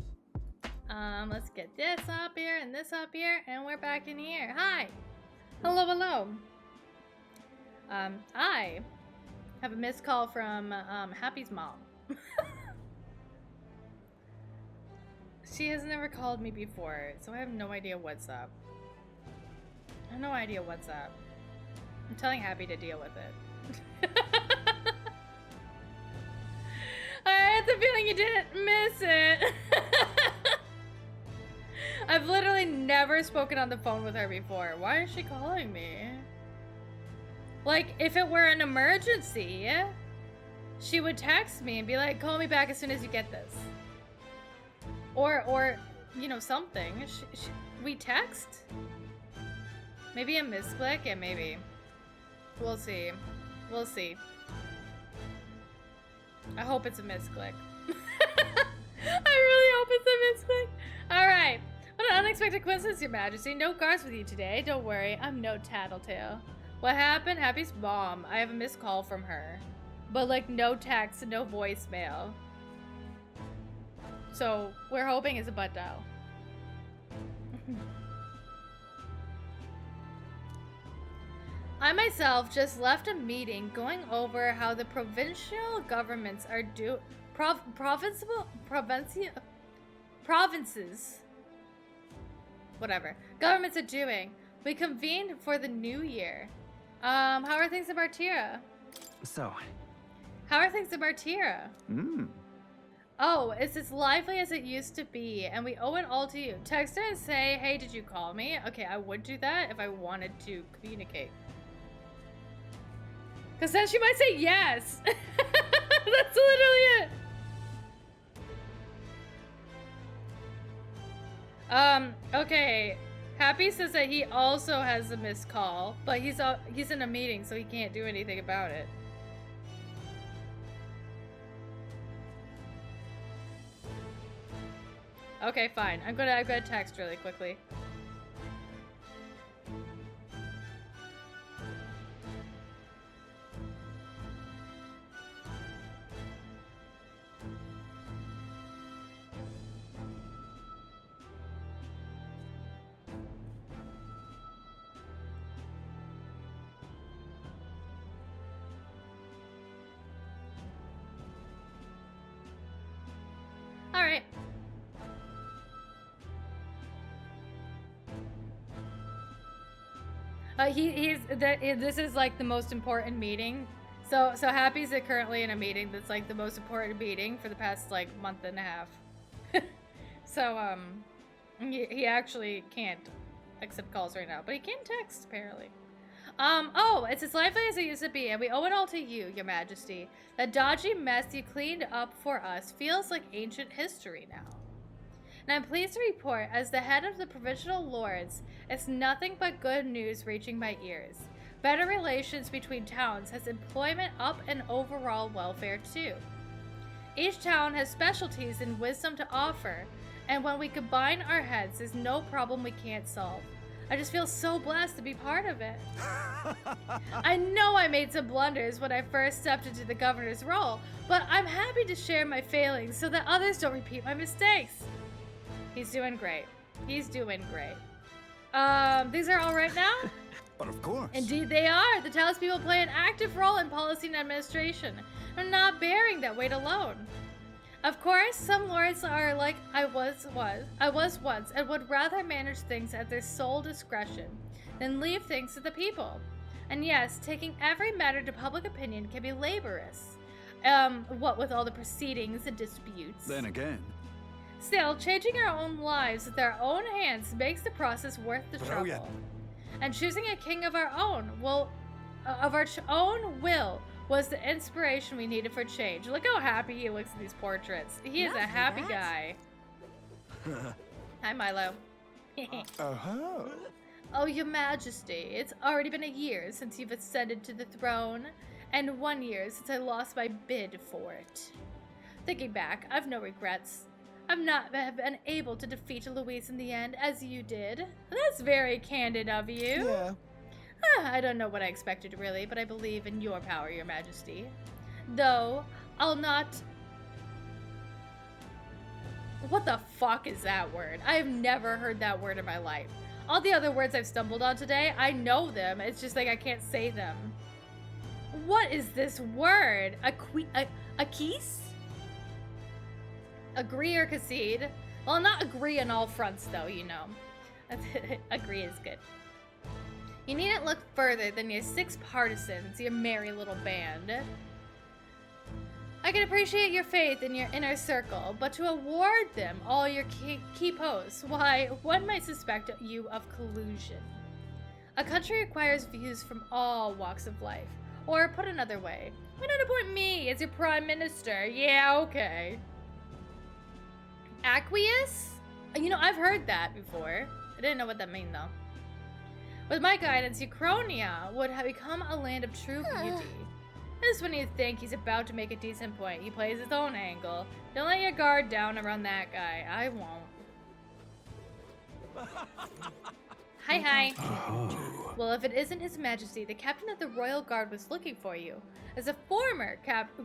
Let's get this up here and this up here, and we're back in here. Hi. Hello, hello. I have a missed call from Happy's mom. She has never called me before, so I have no idea what's up. I have no idea what's up. I'm telling Happy to deal with it. I had the feeling you didn't miss it. I've literally never spoken on the phone with her before. Why is she calling me? Like, if it were an emergency, she would text me and be like, call me back as soon as you get this. Or you know, something. We text? Maybe a misclick? Yeah, maybe. We'll see. We'll see. I hope it's a misclick. I really hope it's a misclick. Alright. What an unexpected coincidence, Your Majesty. No guards with you today. Don't worry. I'm no tattletale. What happened? Happy's mom. I have a missed call from her. But, like, no text, no voicemail. So, we're hoping it's a butt dial. I myself just left a meeting going over how the provincial governments are provinces, whatever, governments are doing. We convened for the new year. How are things in Bartira? So. How are things in Bartira? Hmm. Oh, it's as lively as it used to be, and we owe it all to you. Text her and say, hey, did you call me? Okay, I would do that if I wanted to communicate. Because then she might say yes. That's literally it. Okay. Happy says that he also has a missed call, but he's in a meeting, so he can't do anything about it. Okay, fine. I'm gonna text really quickly. All right. This is like the most important meeting. So Happy's currently in a meeting that's like the most important meeting for the past like month and a half. So he actually can't accept calls right now, but he can text apparently. Oh, it's as lively as it used to be, and we owe it all to you, Your Majesty. That dodgy mess you cleaned up for us feels like ancient history now. And I'm pleased to report, as the head of the Provincial Lords, it's nothing but good news reaching my ears. Better relations between towns has employment up and overall welfare too. Each town has specialties and wisdom to offer, and when we combine our heads, there's no problem we can't solve. I just feel so blessed to be part of it. I know I made some blunders when I first stepped into the governor's role, but I'm happy to share my failings so that others don't repeat my mistakes. He's doing great. He's doing great. These are all right now? But of course. Indeed they are. The townspeople play an active role in policy and administration, and not bearing that weight alone. Of course, some lords are like I was once, and would rather manage things at their sole discretion than leave things to the people. And yes, taking every matter to public opinion can be laborious. What with all the proceedings and disputes. Then again. Still, changing our own lives with our own hands makes the process worth the trouble. And choosing a king of our own will was the inspiration we needed for change. Look how happy he looks at these portraits. He is a happy guy. Hi, Milo. Oh, Your Majesty, it's already been a year since you've ascended to the throne, and 1 year since I lost my bid for it. Thinking back, I've no regrets. I've not been able to defeat Luis in the end, as you did. That's very candid of you. Yeah. I don't know what I expected, really, but I believe in your power, Your Majesty. Though, I'll not What the fuck is that word? I have never heard that word in my life. All the other words I've stumbled on today, I know them. It's just like I can't say them. What is this word? Akis? Agree or concede? Well, not agree on all fronts, though, you know. Agree is good. You needn't look further than your 6 partisans, your merry little band. I can appreciate your faith in your inner circle, but to award them all your key posts, why, one might suspect you of collusion. A country requires views from all walks of life. Or, put another way, why not appoint me as your prime minister? Yeah, okay. Aqueous? You know, I've heard that before. I didn't know what that meant, though. With my guidance, Uchronia would have become a land of true beauty. Just when you think he's about to make a decent point, he plays his own angle. Don't let your guard down around that guy. I won't. Hi. Well, if it isn't His Majesty, the captain of the Royal Guard was looking for you. As a former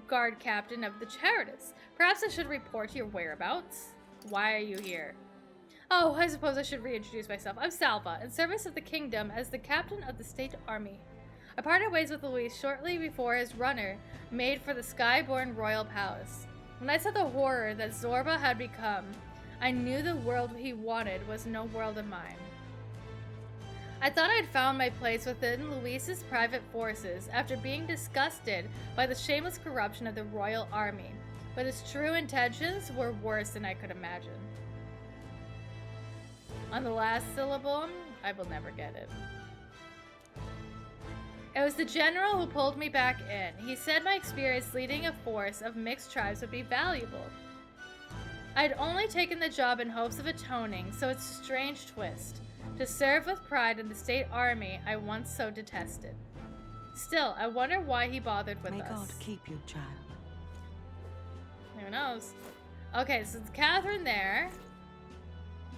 guard captain of the Charitas, perhaps I should report your whereabouts. Why are you here? Oh, I suppose I should reintroduce myself. I'm Salva, in service of the kingdom as the captain of the state army. I parted ways with Luis shortly before his runner made for the sky-born royal palace. When I saw the horror that Zorba had become, I knew the world he wanted was no world of mine. I thought I'd found my place within Luis's private forces after being disgusted by the shameless corruption of the royal army, but his true intentions were worse than I could imagine. On the last syllable, I will never get it. It was the general who pulled me back in. He said my experience leading a force of mixed tribes would be valuable. I'd only taken the job in hopes of atoning, so it's a strange twist. To serve with pride in the state army I once so detested. Still, I wonder why he bothered with us. May God keep you, child. Who knows? Okay, so it's Catherine there.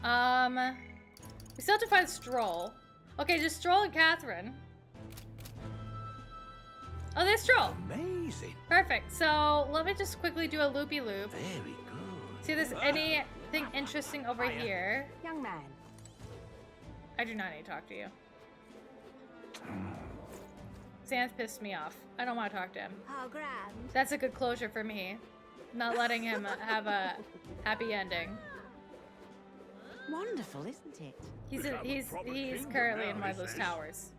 We still have to find Stroll. Okay, just Stroll and Catherine. Oh, there's Stroll. Amazing. Perfect. So let me just quickly do a loopy-loop. Very good. See if there's anything interesting over here. Young man. I do not need to talk to you. Sans pissed me off. I don't want to talk to him. How grand. That's a good closure for me. Not letting him have a happy ending. Wonderful, isn't it? He's currently in one of those towers.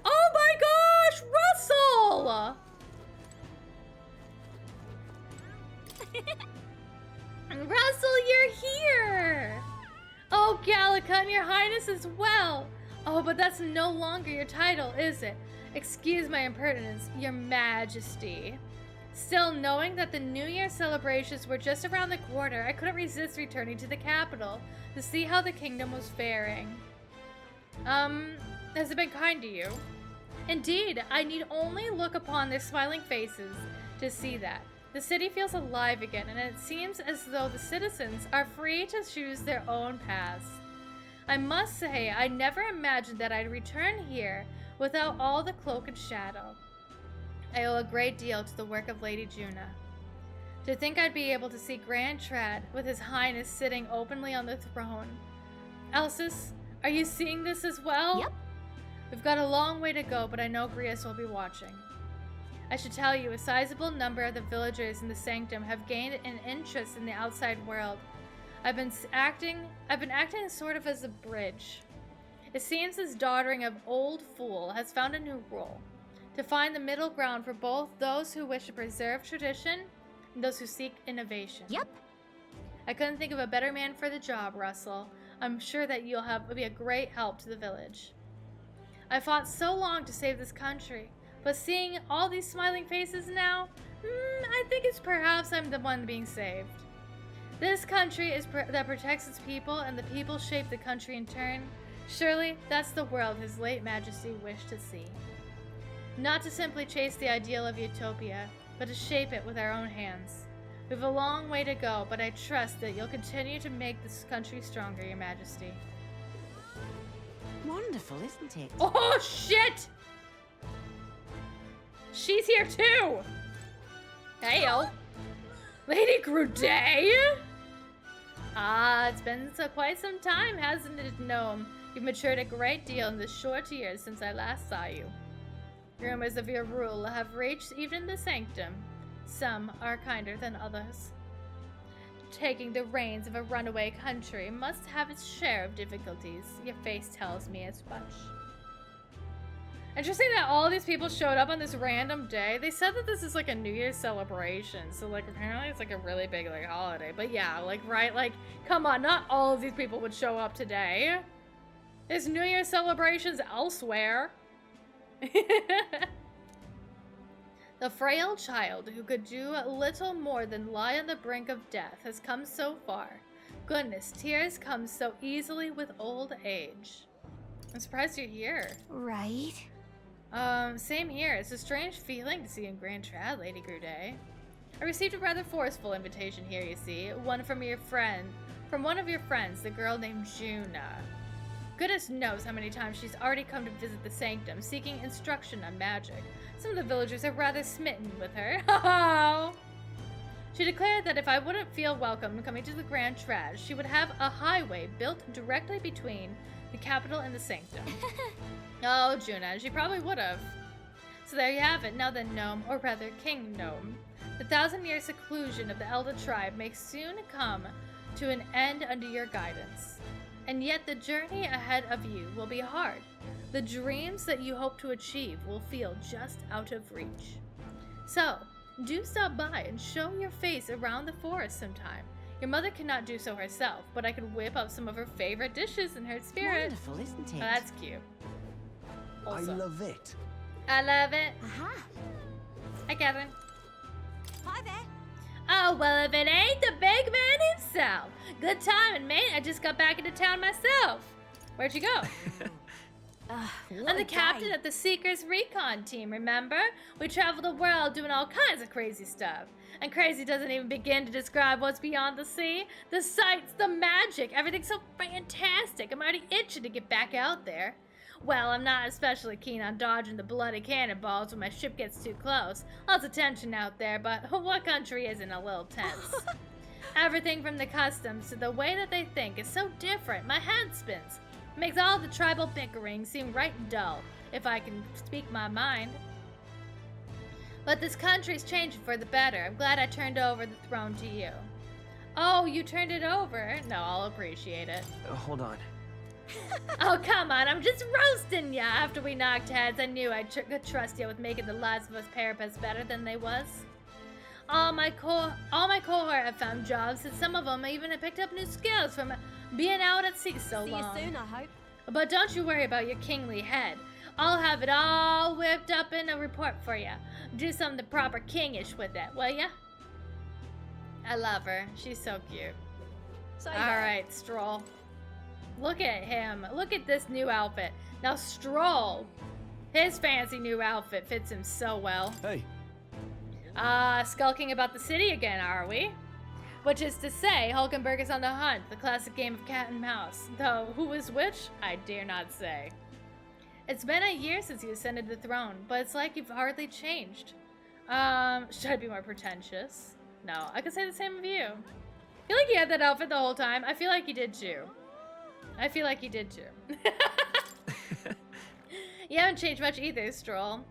Oh my gosh, Russell! Russell, you're here! Oh, Gallica, and your highness as well! Oh, but that's no longer your title, is it? Excuse my impertinence, your majesty. Still, knowing that the New Year celebrations were just around the corner, I couldn't resist returning to the capital to see how the kingdom was faring. Has it been kind to you? Indeed, I need only look upon their smiling faces to see that. The city feels alive again, and it seems as though the citizens are free to choose their own paths. I must say, I never imagined that I'd return here without all the cloak and shadow. I owe a great deal to the work of Lady Juna. To think I'd be able to see Grand Trad with His Highness sitting openly on the throne. Elsis, are you seeing this as well? Yep. We've got a long way to go, but I know Grius will be watching. I should tell you, a sizable number of the villagers in the Sanctum have gained an interest in the outside world. I've been acting sort of as a bridge. It seems this doddering of old fool has found a new role. To find the middle ground for both those who wish to preserve tradition and those who seek innovation. Yep. I couldn't think of a better man for the job, Russell. I'm sure that you'll be a great help to the village. I fought so long to save this country, but seeing all these smiling faces now, I think it's perhaps I'm the one being saved. This country that protects its people, and the people shape the country in turn. Surely that's the world His late Majesty wished to see. Not to simply chase the ideal of utopia, but to shape it with our own hands. We have a long way to go, but I trust that you'll continue to make this country stronger, Your Majesty. Wonderful, isn't it? Oh, shit! She's here too! Heyo! Lady Grudet? Ah, it's been quite some time, hasn't it, Gnome? You've matured a great deal in the short years since I last saw you. Rumors of your rule have reached even the Sanctum. Some are kinder than others. Taking the reins of a runaway country must have its share of difficulties. Your face tells me as much. Interesting that all these people showed up on this random day. They said that this is like a New Year's celebration, so like apparently it's like a really big like holiday. But yeah, like right, like come on, not all of these people would show up today. There's New Year's celebrations elsewhere. The frail child who could do little more than lie on the brink of death has come so far. Goodness, tears come so easily with old age. I'm surprised you're here. Right. Same here. It's a strange feeling to see you in Grand Trad, Lady Grudet. I received a rather forceful invitation here, you see. One from one of your friends, the girl named Juna. Goodness knows how many times she's already come to visit the Sanctum, seeking instruction on magic. Some of the villagers are rather smitten with her. Oh! She declared that if I wouldn't feel welcome coming to the Grand Trad, she would have a highway built directly between the capital and the Sanctum. Oh, Juna, she probably would have. So there you have it. Now then, Gnome, or rather King Gnome, the 1,000-year seclusion of the Elder tribe may soon come to an end under your guidance. And yet the journey ahead of you will be hard. The dreams that you hope to achieve will feel just out of reach. So, do stop by and show your face around the forest sometime. Your mother cannot do so herself, but I could whip up some of her favorite dishes in her spirit. Wonderful, isn't it? Oh, that's cute. Also, I love it. I love it. Aha. Hi, Kevin. Hi there. Oh, well, if it ain't the big man himself. Good timing, mate. I just got back into town myself. Where'd you go? I'm the captain of the Seekers Recon team, remember? We travel the world doing all kinds of crazy stuff. And crazy doesn't even begin to describe what's beyond the sea. The sights, the magic, everything's so fantastic. I'm already itching to get back out there. Well, I'm not especially keen on dodging the bloody cannonballs when my ship gets too close. Lots of tension out there, but what country isn't a little tense? Everything from the customs to the way that they think is so different. My head spins. It makes all the tribal bickering seem right dull, if I can speak my mind. But this country's changing for the better. I'm glad I turned over the throne to you. Oh, you turned it over? No, I'll appreciate it. Hold on. Oh, come on, I'm just roasting ya. After we knocked heads, I knew I could trust you with making the lives of us parapets better than they was. All my cohort have found jobs, and some of them even have picked up new skills from being out at sea so long. See you soon, I hope. But don't you worry about your kingly head. I'll have it all whipped up in a report for you. Do something proper kingish with it, will ya? I love her. She's so cute. Alright, Stroll. Look at him. Look at this new outfit. Now, Stroll. His fancy new outfit fits him so well. Hey. Skulking about the city again, are we? Which is to say, Hulkenberg is on the hunt, the classic game of cat and mouse. Though, who is which, I dare not say. It's been a year since you ascended the throne, but it's like you've hardly changed. Should I be more pretentious? No, I could say the same of you. I feel like you had that outfit the whole time. I feel like you did too. I feel like you did too. You haven't changed much either, Stroll.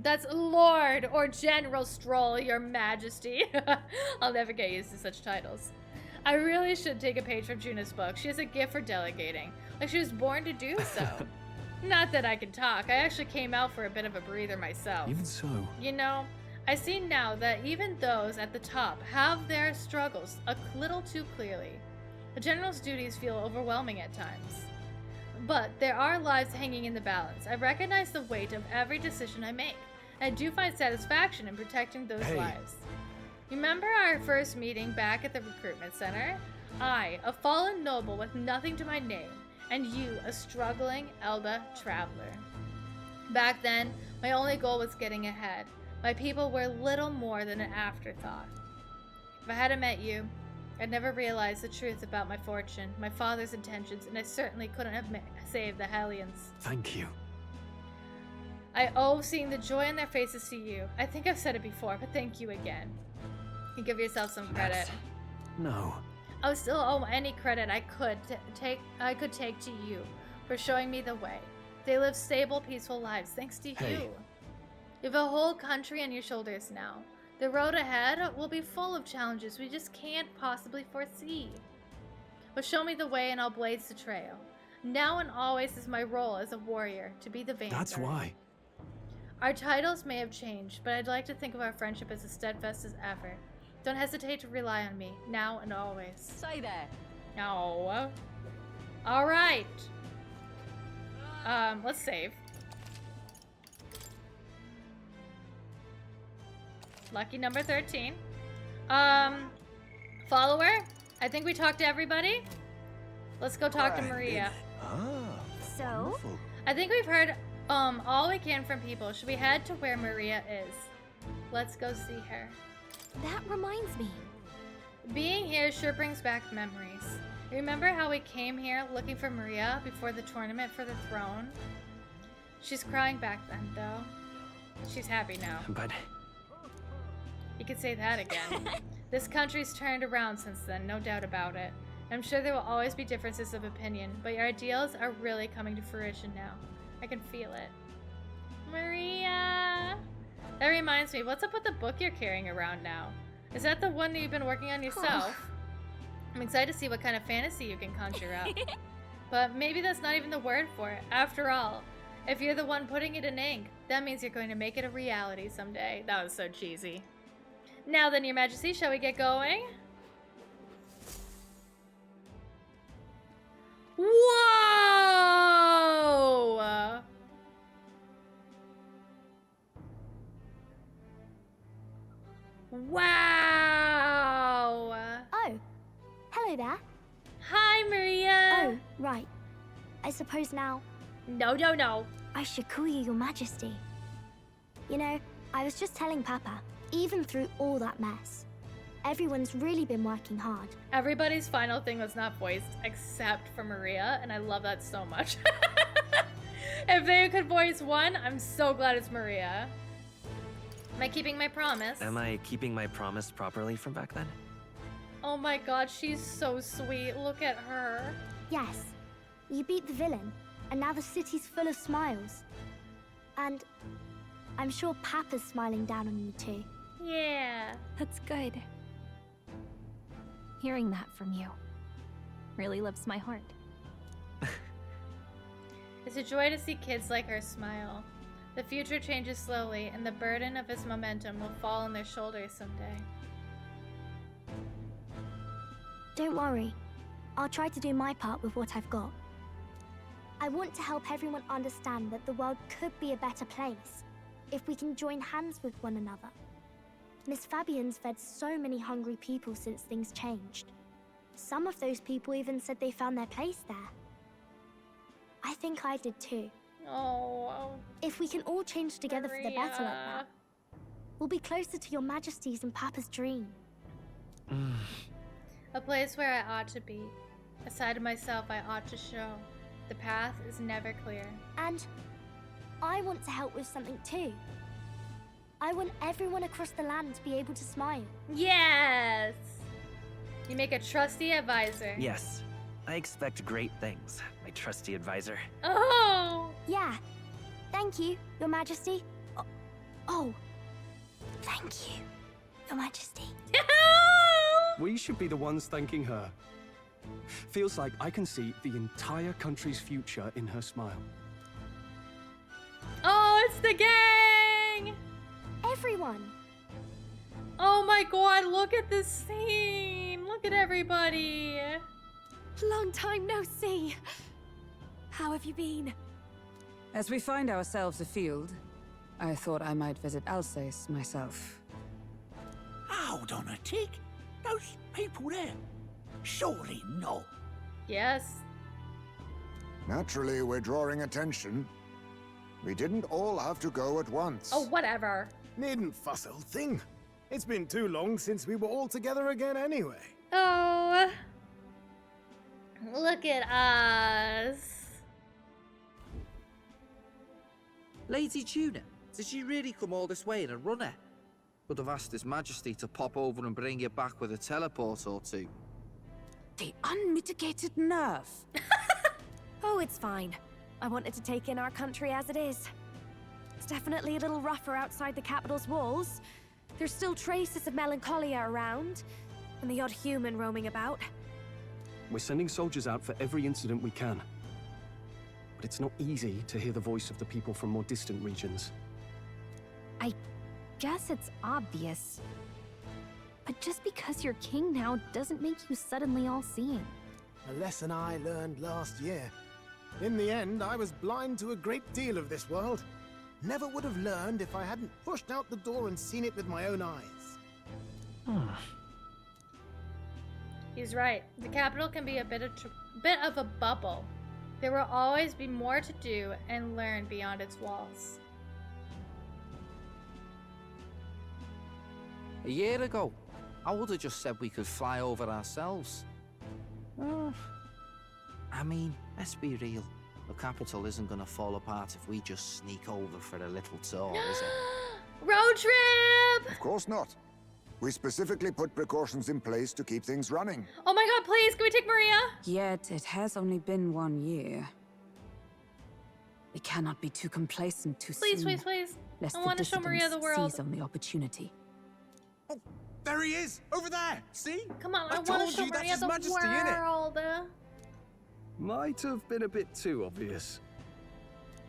That's Lord or General Stroll, Your Majesty. I'll never get used to such titles. I really should take a page from Juna's book. She has a gift for delegating. Like she was born to do so. Not that I can talk. I actually came out for a bit of a breather myself. Even so. You know, I see now that even those at the top have their struggles a little too clearly. A general's duties feel overwhelming at times. But there are lives hanging in the balance. I recognize the weight of every decision I make. And I do find satisfaction in protecting those lives. Remember our first meeting back at the recruitment center? I, a fallen noble with nothing to my name, and you, a struggling Elda traveler. Back then, my only goal was getting ahead. My people were little more than an afterthought. If I hadn't met you, I'd never realized the truth about my fortune, my father's intentions, and I certainly couldn't have saved the Hellions. Thank you. I owe seeing the joy on their faces to you. I think I've said it before, but thank you again. You give yourself some credit. No. I still owe any credit I could take to you for showing me the way. They live stable, peaceful lives thanks to Hey. you. You have a whole country on your shoulders now. The road ahead will be full of challenges we just can't possibly foresee. But show me the way and I'll blaze the trail. Now and always is my role as a warrior, to be the vanguard. That's why. Our titles may have changed, but I'd like to think of our friendship as steadfast as ever. Don't hesitate to rely on me, now and always. Stay there. No. Alright. Let's save. Lucky number 13. Follower? I think we talked to everybody. Let's go talk to Maria. So? I think we've heard all we can from people. Should we head to where Maria is? Let's go see her. That reminds me. Being here sure brings back memories. Remember how we came here looking for Maria before the tournament for the throne? She's crying back then, though. She's happy now. But You could say that again. This country's turned around since then, no doubt about it. I'm sure there will always be differences of opinion, but your ideals are really coming to fruition now. I can feel it. Maria! That reminds me, what's up with the book you're carrying around now? Is that the one that you've been working on yourself? I'm excited to see what kind of fantasy you can conjure up. But maybe that's not even the word for it. After all, if you're the one putting it in ink, that means you're going to make it a reality someday. That was so cheesy. Now then, Your Majesty, shall we get going? Whoa! Wow! Oh, hello there. Hi, Maria. Oh, right. I suppose now... No. I should call you Your Majesty. You know, I was just telling Papa, even through all that mess, everyone's really been working hard. Everybody's final thing was not voiced except for Maria, and I love that so much. If they could voice one, I'm so glad it's Maria. Am I keeping my promise? Am I keeping my promise properly from back then? Oh my god, she's so sweet. Look at her. Yes, you beat the villain, and now the city's full of smiles. And I'm sure Papa's smiling down on you too. Yeah. That's good. Hearing that from you really lifts my heart. It's a joy to see kids like her smile. The future changes slowly, and the burden of its momentum will fall on their shoulders someday. Don't worry. I'll try to do my part with what I've got. I want to help everyone understand that the world could be a better place if we can join hands with one another. Miss Fabian's fed so many hungry people since things changed. Some of those people even said they found their place there. I think I did too. Oh. If we can all change together for the better like that, we'll be closer to Your Majesty's and Papa's dream. A place where I ought to be. A side of myself I ought to show. The path is never clear. And I want to help with something too. I want everyone across the land to be able to smile. Yes! You make a trusty advisor. Yes. I expect great things, my trusty advisor. Oh! Yeah. Thank you, Your Majesty. Oh. Thank you, Your Majesty. We should be the ones thanking her. Feels like I can see the entire country's future in her smile. Oh, it's the gang! Everyone. Oh my god, look at this scene. Look at everybody. Long time no see. How have you been? As we find ourselves afield, I thought I might visit Alsace myself. Hold on a tick. Those people there. Surely not. Yes. Naturally, we're drawing attention. We didn't all have to go at once. Oh, whatever. Needn't fuss, old thing. It's been too long since we were all together again anyway. Oh. Look at us. Lady Tuna, did she really come all this way in a runner? Could have asked His Majesty to pop over and bring you back with a teleport or two. The unmitigated nerve. Oh, it's fine. I wanted to take in our country as it is. It's definitely a little rougher outside the capital's walls. There's still traces of melancholia around, and the odd human roaming about. We're sending soldiers out for every incident we can. But it's not easy to hear the voice of the people from more distant regions. I guess it's obvious. But just because you're king now doesn't make you suddenly all-seeing. A lesson I learned last year. In the end, I was blind to a great deal of this world. Never would have learned if I hadn't pushed out the door and seen it with my own eyes. He's right. The capital can be a bit of a bubble. There will always be more to do and learn beyond its walls. A year ago, I would have just said we could fly over ourselves. I mean, let's be real. The capital isn't gonna fall apart if we just sneak over for a little tour, is it? Road trip! Of course not. We specifically put precautions in place to keep things running. Oh my god, please, can we take Maria? Yet it has only been 1 year. We cannot be too complacent too Please, soon. please, please. Lest I the want to show Maria the dissidents world. seize on the opportunity. There he is, over there. See? Come on, I want told to show you that's Maria His the Majesty, innit? world. Might have been a bit too obvious.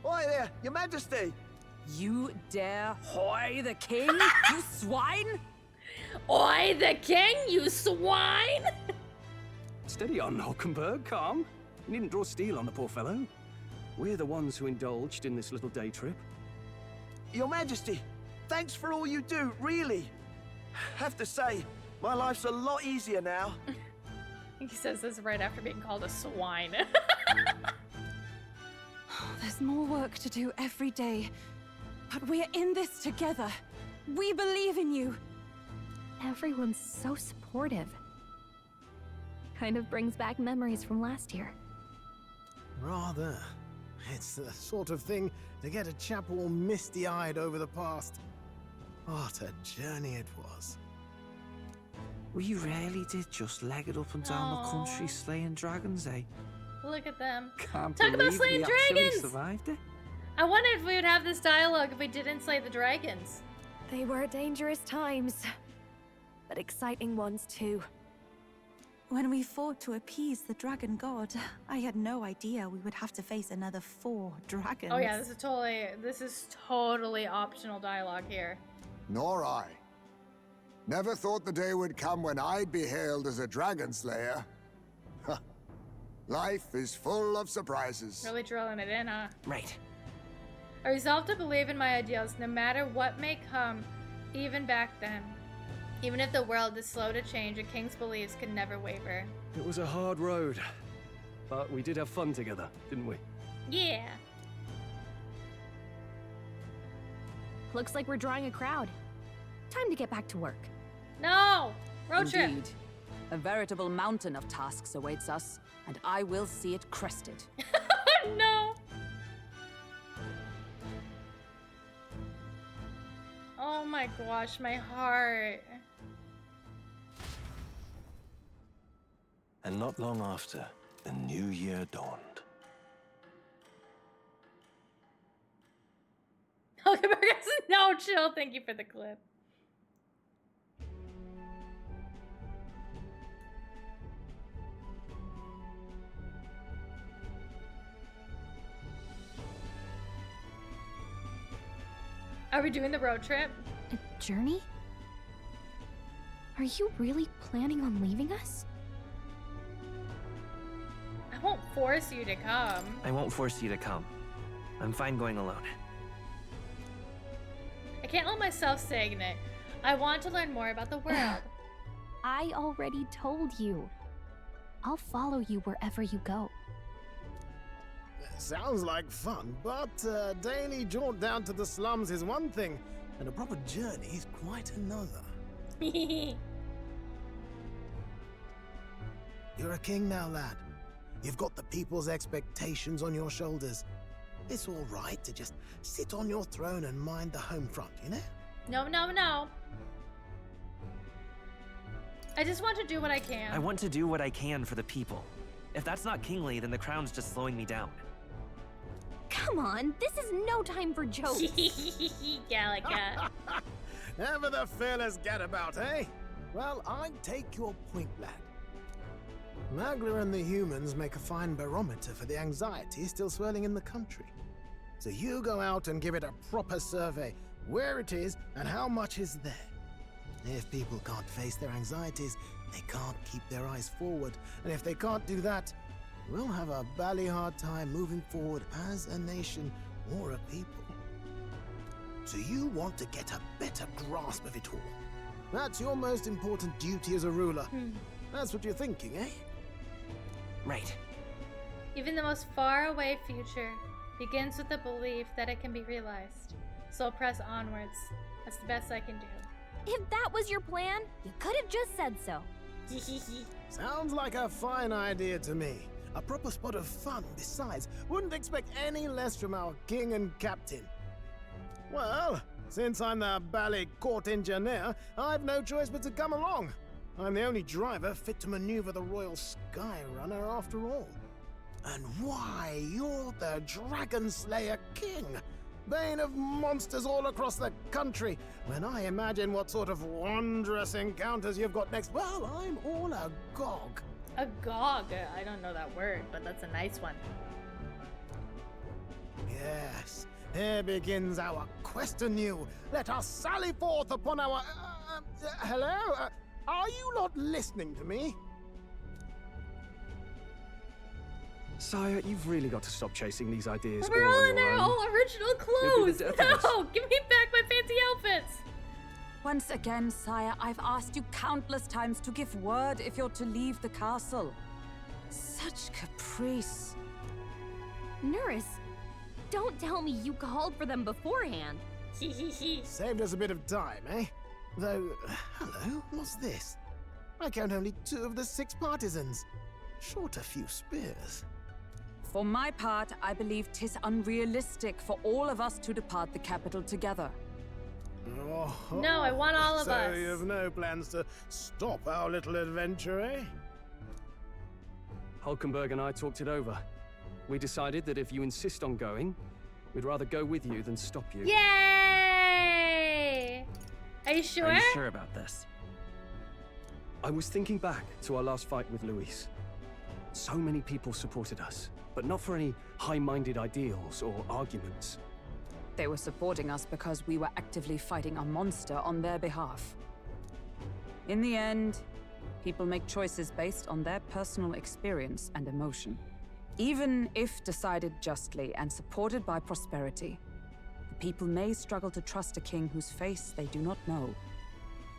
Oi there, Your Majesty! You dare hoy the king, you swine? Oi, the king, you swine! Steady on, Hulkenberg, calm. You needn't draw steel on the poor fellow. We're the ones who indulged in this little day trip. Your Majesty, thanks for all you do, really. Have to say, my life's a lot easier now. He says this right after being called a swine. There's more work to do every day, but we're in this together. We believe in you. Everyone's so supportive. Kind of brings back memories from last year. Rather. It's the sort of thing to get a chap all misty-eyed over the past. What a journey it was. We really did just leg it up and down the country slaying dragons, eh? Look at them. Can't Talk about believe slaying we actually dragons! survived it. I wonder if we would have this dialogue if we didn't slay the dragons. They were dangerous times, but exciting ones too. When we fought to appease the dragon god, I had no idea we would have to face another 4 dragons. Oh yeah, this is totally optional dialogue here. Nor I. Never thought the day would come when I'd be hailed as a dragon slayer. Life is full of surprises. Really drilling it in, huh? Right. I resolved to believe in my ideals no matter what may come, even back then. Even if the world is slow to change, a king's beliefs can never waver. It was a hard road, but we did have fun together, didn't we? Yeah. Looks like we're drawing a crowd. Time to get back to work. No! Road trip! Indeed. A veritable mountain of tasks awaits us, and I will see it crested. No! Oh my gosh, my heart. And not long after, the new year dawned. Hulkenberg has no chill. Thank you for the clip. Are we doing the road trip? A journey? Are you really planning on leaving us? I won't force you to come. I won't force you to come. I'm fine going alone. I can't let myself stagnate. I want to learn more about the world. I already told you. I'll follow you wherever you go. Sounds like fun, but a daily jaunt down to the slums is one thing, and a proper journey is quite another. You're a king now, lad. You've got the people's expectations on your shoulders. It's all right to just sit on your throne and mind the home front, you know? No, no, no. I just want to do what I can. I want to do what I can for the people. If that's not kingly, then the crown's just slowing me down. Come on, this is no time for jokes. Yeah, like that. Ever the fearless gadabout, eh? Well, I take your point, lad. Magla and the humans make a fine barometer for the anxiety still swirling in the country. So you go out and give it a proper survey, where it is and how much is there. If people can't face their anxieties, they can't keep their eyes forward. And if they can't do that, we'll have a bally hard time moving forward as a nation or a people. So you want to get a better grasp of it all. That's your most important duty as a ruler. That's what you're thinking, eh? Right. Even the most far-away future begins with the belief that it can be realized. So I'll press onwards. That's the best I can do. If that was your plan, you could have just said so. Sounds like a fine idea to me. A proper spot of fun, besides. Wouldn't expect any less from our king and captain. Well, since I'm the bally court engineer, I've no choice but to come along. I'm the only driver fit to maneuver the Royal Skyrunner after all. And why, you're the Dragon Slayer King, bane of monsters all across the country. When I imagine what sort of wondrous encounters you've got next, well, I'm all agog. Agog? I don't know that word, but that's a nice one. Yes, here begins our quest anew. Let us sally forth upon our... hello? Are you not listening to me? Sire, you've really got to stop chasing these ideas We're all on in your our own. all original You'll be clothes. the death of us. No, give me back my fancy outfits. Once again, sire, I've asked you countless times to give word if you're to leave the castle. Such caprice. Nurse, don't tell me you called for them beforehand. Saved us a bit of time, eh? Though, hello, what's this? I count only 2 of the 6 partisans. Short a few spears. For my part, I believe 'tis unrealistic for all of us to depart the capital together. Oh, No, I want all of so us. you have no plans to stop our little adventure, eh? Hulkenberg and I talked it over. We decided that if you insist on going, we'd rather go with you than stop you. Yay! Are you sure? Are you sure about this? I was thinking back to our last fight with Luis. So many people supported us, but not for any high-minded ideals or arguments. They were supporting us because we were actively fighting a monster on their behalf. In the end, people make choices based on their personal experience and emotion. Even if decided justly and supported by prosperity, the people may struggle to trust a king whose face they do not know.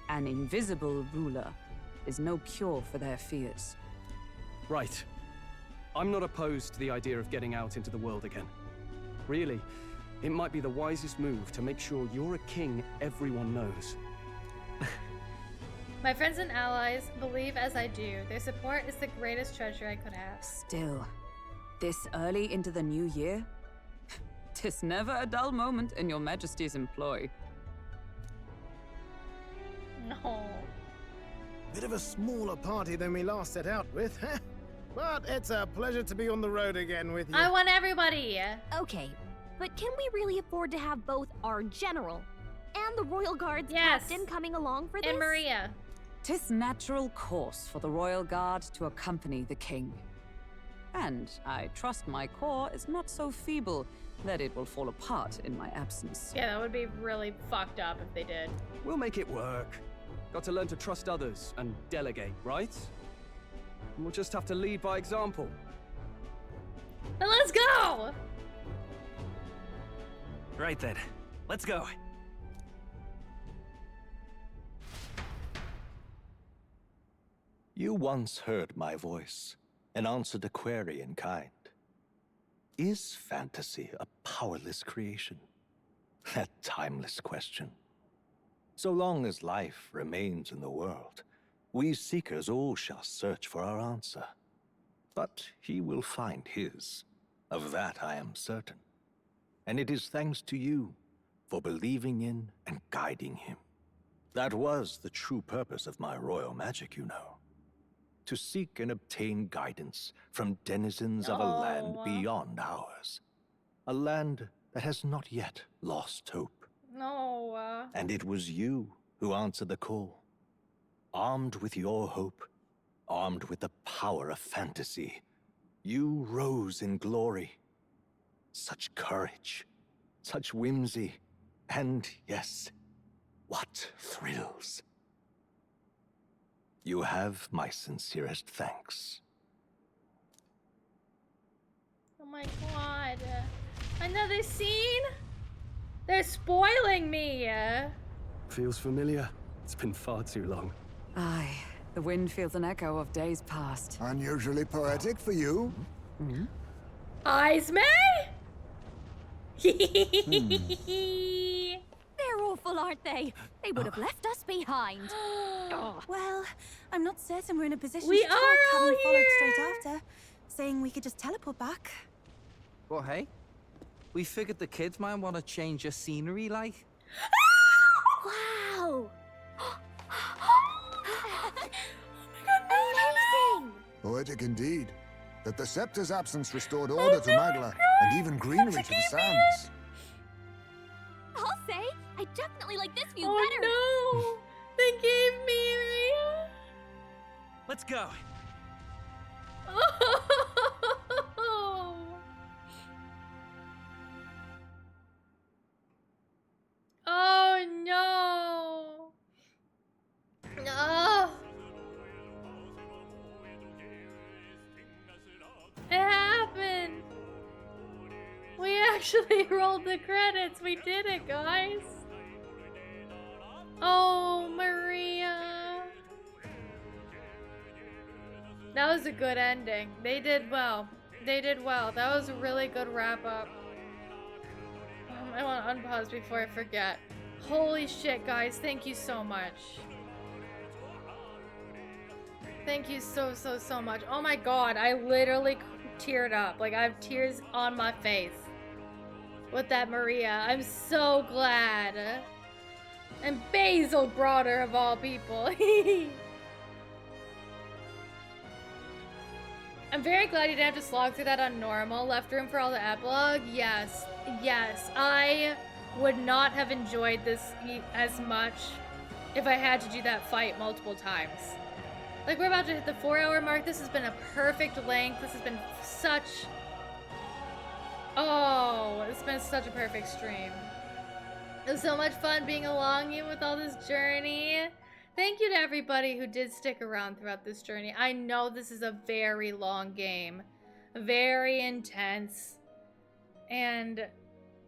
An invisible ruler is no cure for their fears. Right. I'm not opposed to the idea of getting out into the world again. Really, it might be the wisest move to make sure you're a king everyone knows. My friends and allies believe as I do. Their support is the greatest treasure I could have. Still, this early into the new year? 'Tis never a dull moment in your majesty's employ. No. Bit of a smaller party than we last set out with, huh? But it's a pleasure to be on the road again with you. I want everybody. Okay, but can we really afford to have both our general and the Royal Guard's Yes. captain coming along for this? And Maria. 'Tis natural course for the royal guard to accompany the king. And I trust my corps is not so feeble that it will fall apart in my absence. Yeah, that would be really fucked up if they did. We'll make it work. Got to learn to trust others and delegate, right? And we'll just have to lead by example. Then let's go! Right then, let's go. You once heard my voice and answered a query in kind. Is fantasy a powerless creation? That timeless question. So long as life remains in the world, we seekers all shall search for our answer. But he will find his. Of that I am certain. And it is thanks to you, for believing in and guiding him. That was the true purpose of my royal magic, you know. To seek and obtain guidance from denizens of a land beyond ours. A land that has not yet lost hope. No. And it was you who answered the call. Armed with your hope, armed with the power of fantasy, you rose in glory. Such courage, such whimsy, and yes, what thrills. You have my sincerest thanks. Oh my god. Another scene? They're spoiling me. Feels familiar. It's been far too long. Aye, the wind feels an echo of days past. Unusually poetic for you. Eyes May? They're awful, aren't they? They would have left us behind. Oh. Well, I'm not certain we're in a position We to talk, are all having followed here. straight after, saying we could just teleport back. Well, hey, we figured the kids might want to change your scenery, like. Wow! Amazing! Poetic indeed. That the scepter's absence restored order to Magla, and even greenery to the sands. I'll say, I definitely like this view Oh better. no! They gave me Maria. Let's go. Oh no! No! It happened! We actually rolled the credits. We did it, guys. Oh, Maria. That was a good ending. They did well. They did well. That was a really good wrap up. I want to unpause before I forget. Holy shit, guys. Thank you so much. Thank you so much. Oh my god. I literally teared up. Like, I have tears on my face with that Maria. I'm so glad. And Basil brought her of all people. I'm very glad you didn't have to slog through that on normal. Left room for all the epilogue. Yes. Yes. I would not have enjoyed this as much if I had to do that fight multiple times. Like, we're about to hit the 4-hour mark. This has been a perfect length. This has been such... Oh, it's been such a perfect stream. It was so much fun being along you with all this journey. Thank you to everybody who did stick around throughout this journey. I know this is a very long game. Very intense. And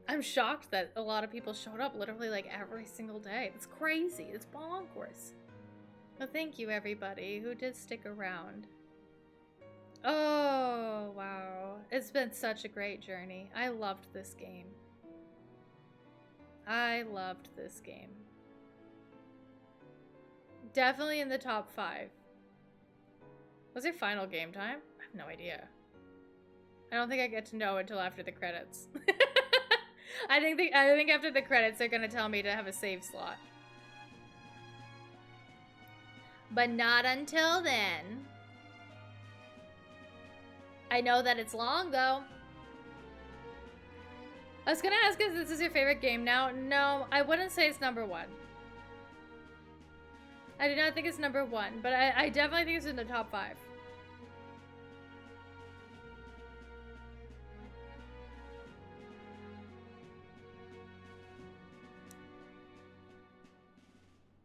I'm shocked that a lot of people showed up literally like every single day. It's crazy. It's bonkers. Well, thank you everybody who did stick around. Oh, wow. It's been such a great journey. I loved this game. I loved this game. Definitely in the top 5. Was it final game time? I have no idea. I don't think I get to know until after the credits. I think after the credits they're gonna tell me to have a save slot. But not until then. I know that it's long though. I was gonna ask if this is your favorite game now. No, I wouldn't say it's number 1. I do not think it's number 1, but I definitely think it's in the top 5.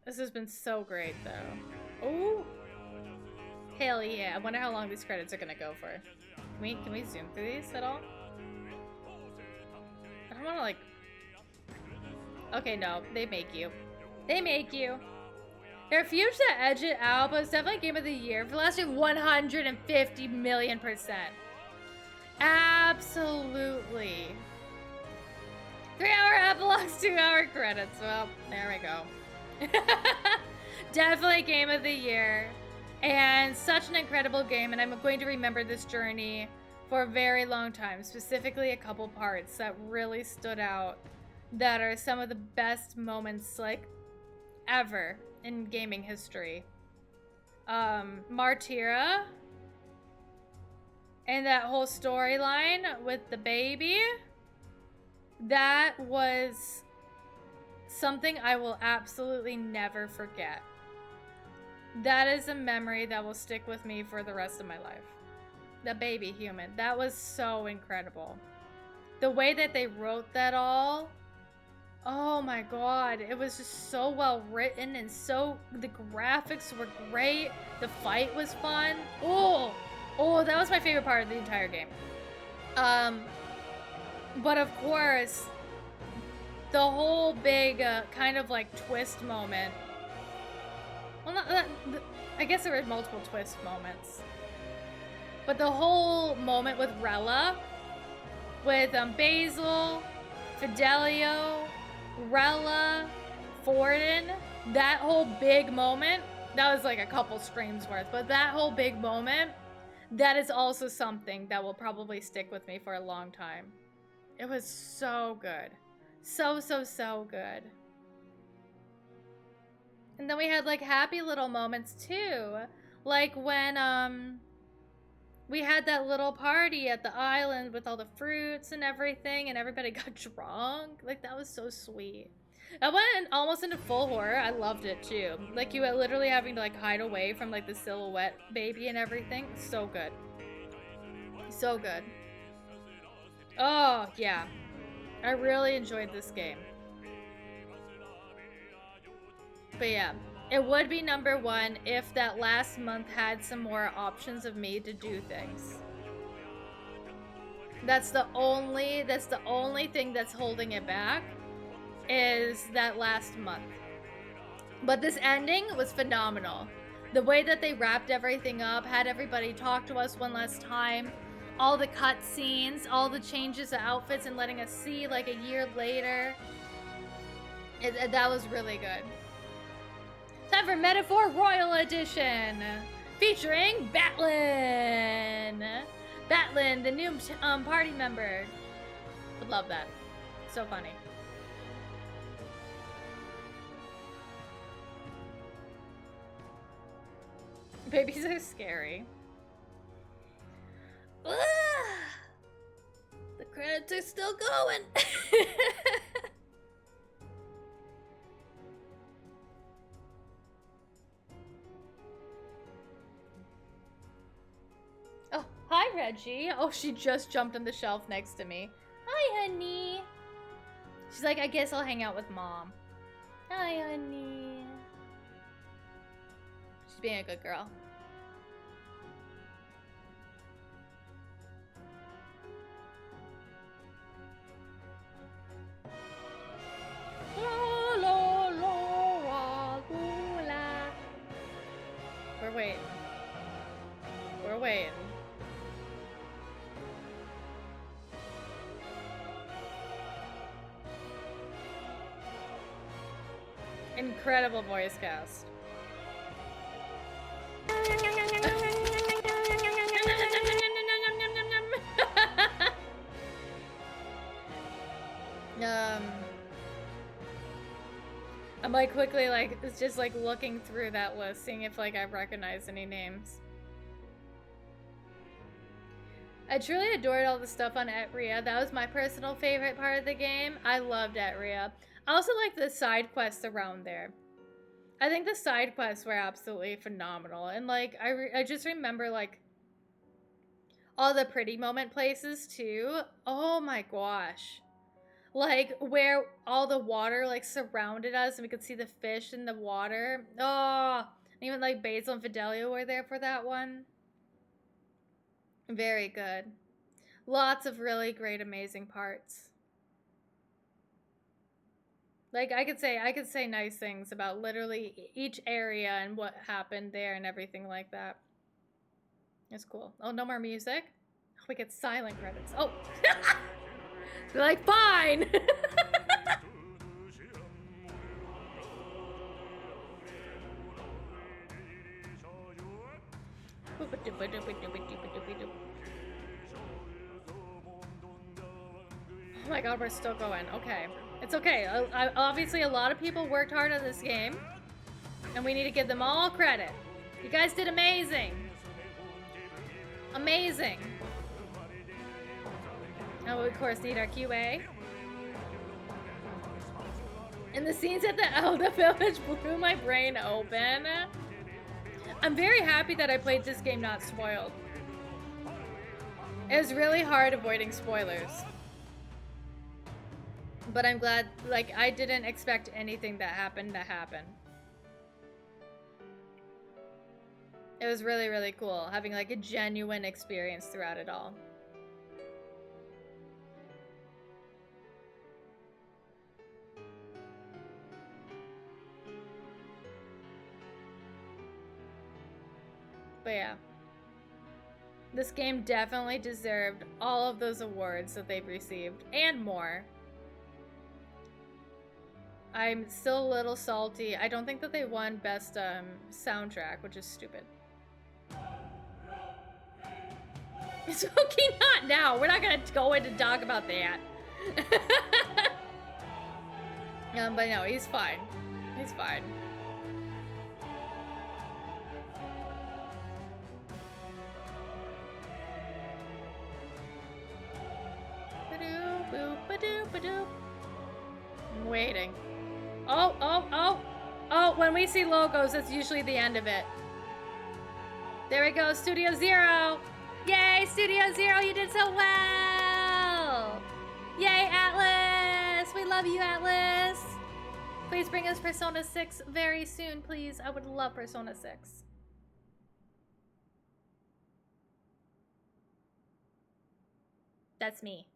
This has been so great, though. Oh, hell yeah! I wonder how long these credits are gonna go for. Can we zoom through these at all? I don't want to like. Okay, no, they make you. They make you. They're huge to edge it out, but it's definitely Game of the Year for the last year. 150 million%. Absolutely. 3-hour epilogues, 2-hour credits. Well, there we go. Definitely Game of the Year. And such an incredible game, and I'm going to remember this journey for a very long time. Specifically a couple parts that really stood out that are some of the best moments like ever in gaming history. Martyra and that whole storyline with the baby, that was something I will absolutely never forget. That is a memory that will stick with me for the rest of my life. The baby human, that was so incredible. The way that they wrote that all, oh my god, it was just so well written, and so the graphics were great. The fight was fun. Oh, that was my favorite part of the entire game. But of course, the whole big kind of like twist moment. Well, I guess there were multiple twist moments. But the whole moment with Rella, with Basil, Fidelio, Rella, Forden, that whole big moment, that was like a couple streams worth, but that whole big moment, that is also something that will probably stick with me for a long time. It was so good. So good. And then we had like happy little moments too. Like when we had that little party at the island with all the fruits and everything, and everybody got drunk. Like, that was so sweet. I went almost into full horror. I loved it too. Like, you were literally having to like hide away from like the silhouette baby and everything. So good. So good. Oh, yeah. I really enjoyed this game. But yeah, it would be #1 if that last month had some more options of me to do things. That's the only thing that's holding it back, is that last month. But this ending was phenomenal. The way that they wrapped everything up, had everybody talk to us one last time, all the cutscenes, all the changes of outfits, and letting us see like a year later. That was really good. Time for Metaphor Royal Edition, featuring Batlin. Batlin, the new party member. Would love that. So funny. Babies are scary. The credits are still going. Oh, hi, Reggie. Oh, she just jumped on the shelf next to me. Hi, honey. She's like, I guess I'll hang out with Mom. Hi, honey. She's being a good girl. We're waiting. We're waiting. Incredible voice cast. I'm like quickly like, it's just like looking through that list, seeing if like I recognize any names. I truly adored all the stuff on Etria. That was my personal favorite part of the game. I loved Etria. I also like the side quests around there. I think the side quests were absolutely phenomenal. And like, I just remember like all the pretty moment places too. Oh my gosh. Like where all the water like surrounded us and we could see the fish in the water. Oh, and even like Basil and Fidelio were there for that one. Very good. Lots of really great, amazing parts. Like I could say nice things about literally each area and what happened there and everything like that. It's cool. Oh, no more music? We get silent credits. Oh. They're like, fine. Oh my god, we're still going. Okay. It's okay. Obviously, a lot of people worked hard on this game. And we need to give them all credit. You guys did amazing. Amazing. Oh, we of course need our QA. And the scenes at the village blew my brain open. I'm very happy that I played this game not spoiled. It was really hard avoiding spoilers. But I'm glad, like, I didn't expect anything that happened to happen. It was really, really cool having like a genuine experience throughout it all. But yeah, this game definitely deserved all of those awards that they've received and more. I'm still a little salty. I don't think that they won best soundtrack, which is stupid. It's okay, not now. We're not gonna go into talk about that. But no, he's fine. He's fine. I'm waiting. Oh, when we see logos, that's usually the end of it. There we go, Studio Zero. Yay, Studio Zero, you did so well! Yay, Atlas! We love you, Atlas! Please bring us Persona 6 very soon, please. I would love Persona 6. That's me.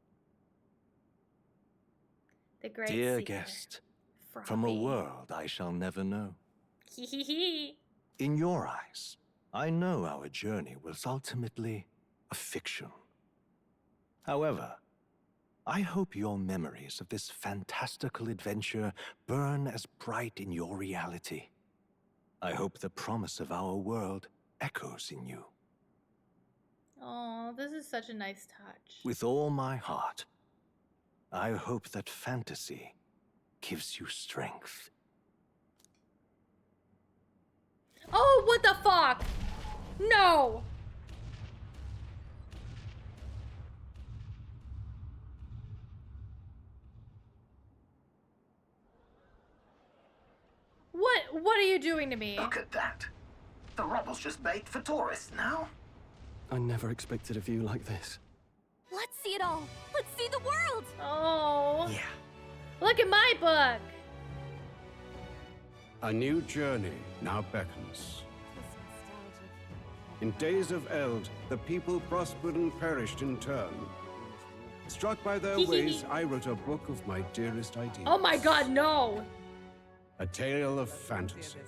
The great Dear seeker. guest, from a world I shall never know. Hee. In your eyes, I know our journey was ultimately a fiction. However, I hope your memories of this fantastical adventure burn as bright in your reality. I hope the promise of our world echoes in you. Oh, this is such a nice touch. With all my heart, I hope that fantasy gives you strength. Oh, what the fuck? No! What are you doing to me? Look at that. The rubble's just bait for tourists now. I never expected a view like this. Let's see it all. Let's see the world. Oh. Yeah. Look at my book. A new journey now beckons. In days of Eld, the people prospered and perished in turn. Struck by their ways, I wrote a book of my dearest ideas. Oh my god, no! A tale of fantasy.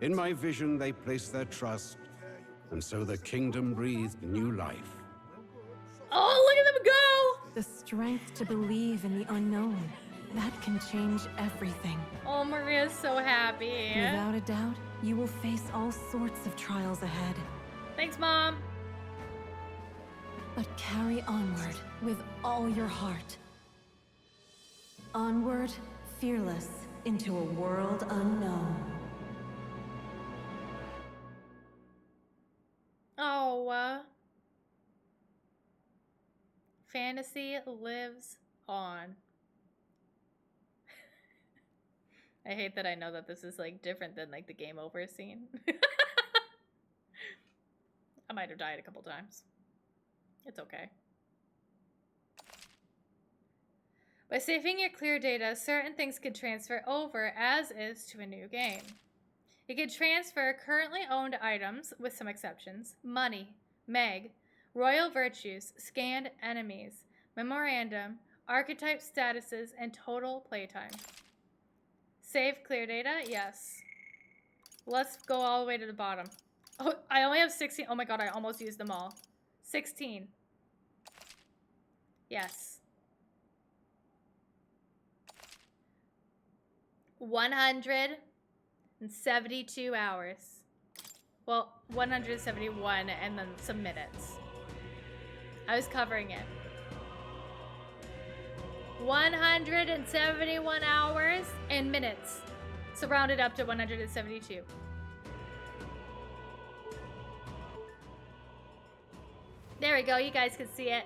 In my vision, they placed their trust, and so the kingdom breathed new life. Oh, look at them go! The strength to believe in the unknown. That can change everything. Oh, Maria's so happy. Without a doubt, you will face all sorts of trials ahead. Thanks, Mom. But carry onward with all your heart. Onward, fearless, into a world unknown. Oh, fantasy lives on. I hate that I know that this is like different than like the game over scene. I might have died a couple times. It's okay. By saving your clear data, certain things could transfer over as is to a new game. You could transfer currently owned items, with some exceptions, money, meg, royal virtues, scanned enemies, memorandum, archetype statuses, and total playtime. Save clear data? Yes. Let's go all the way to the bottom. Oh, I only have 16. Oh my god, I almost used them all. 16. Yes. 172 hours. Well, 171 and then some minutes. I was covering it. 171 hours and minutes. So round it up to 172. There we go, you guys can see it.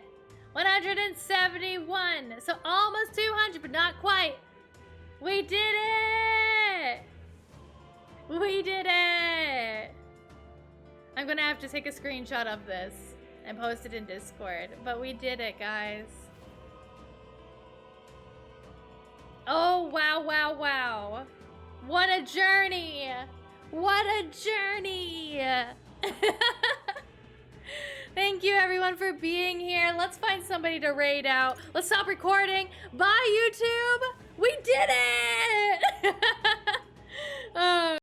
171, so almost 200, but not quite. We did it! We did it! I'm gonna have to take a screenshot of this and post it in Discord, but we did it, guys. Oh, wow, wow, wow. What a journey! What a journey! Thank you everyone for being here. Let's find somebody to raid out. Let's stop recording. Bye, YouTube! We did it!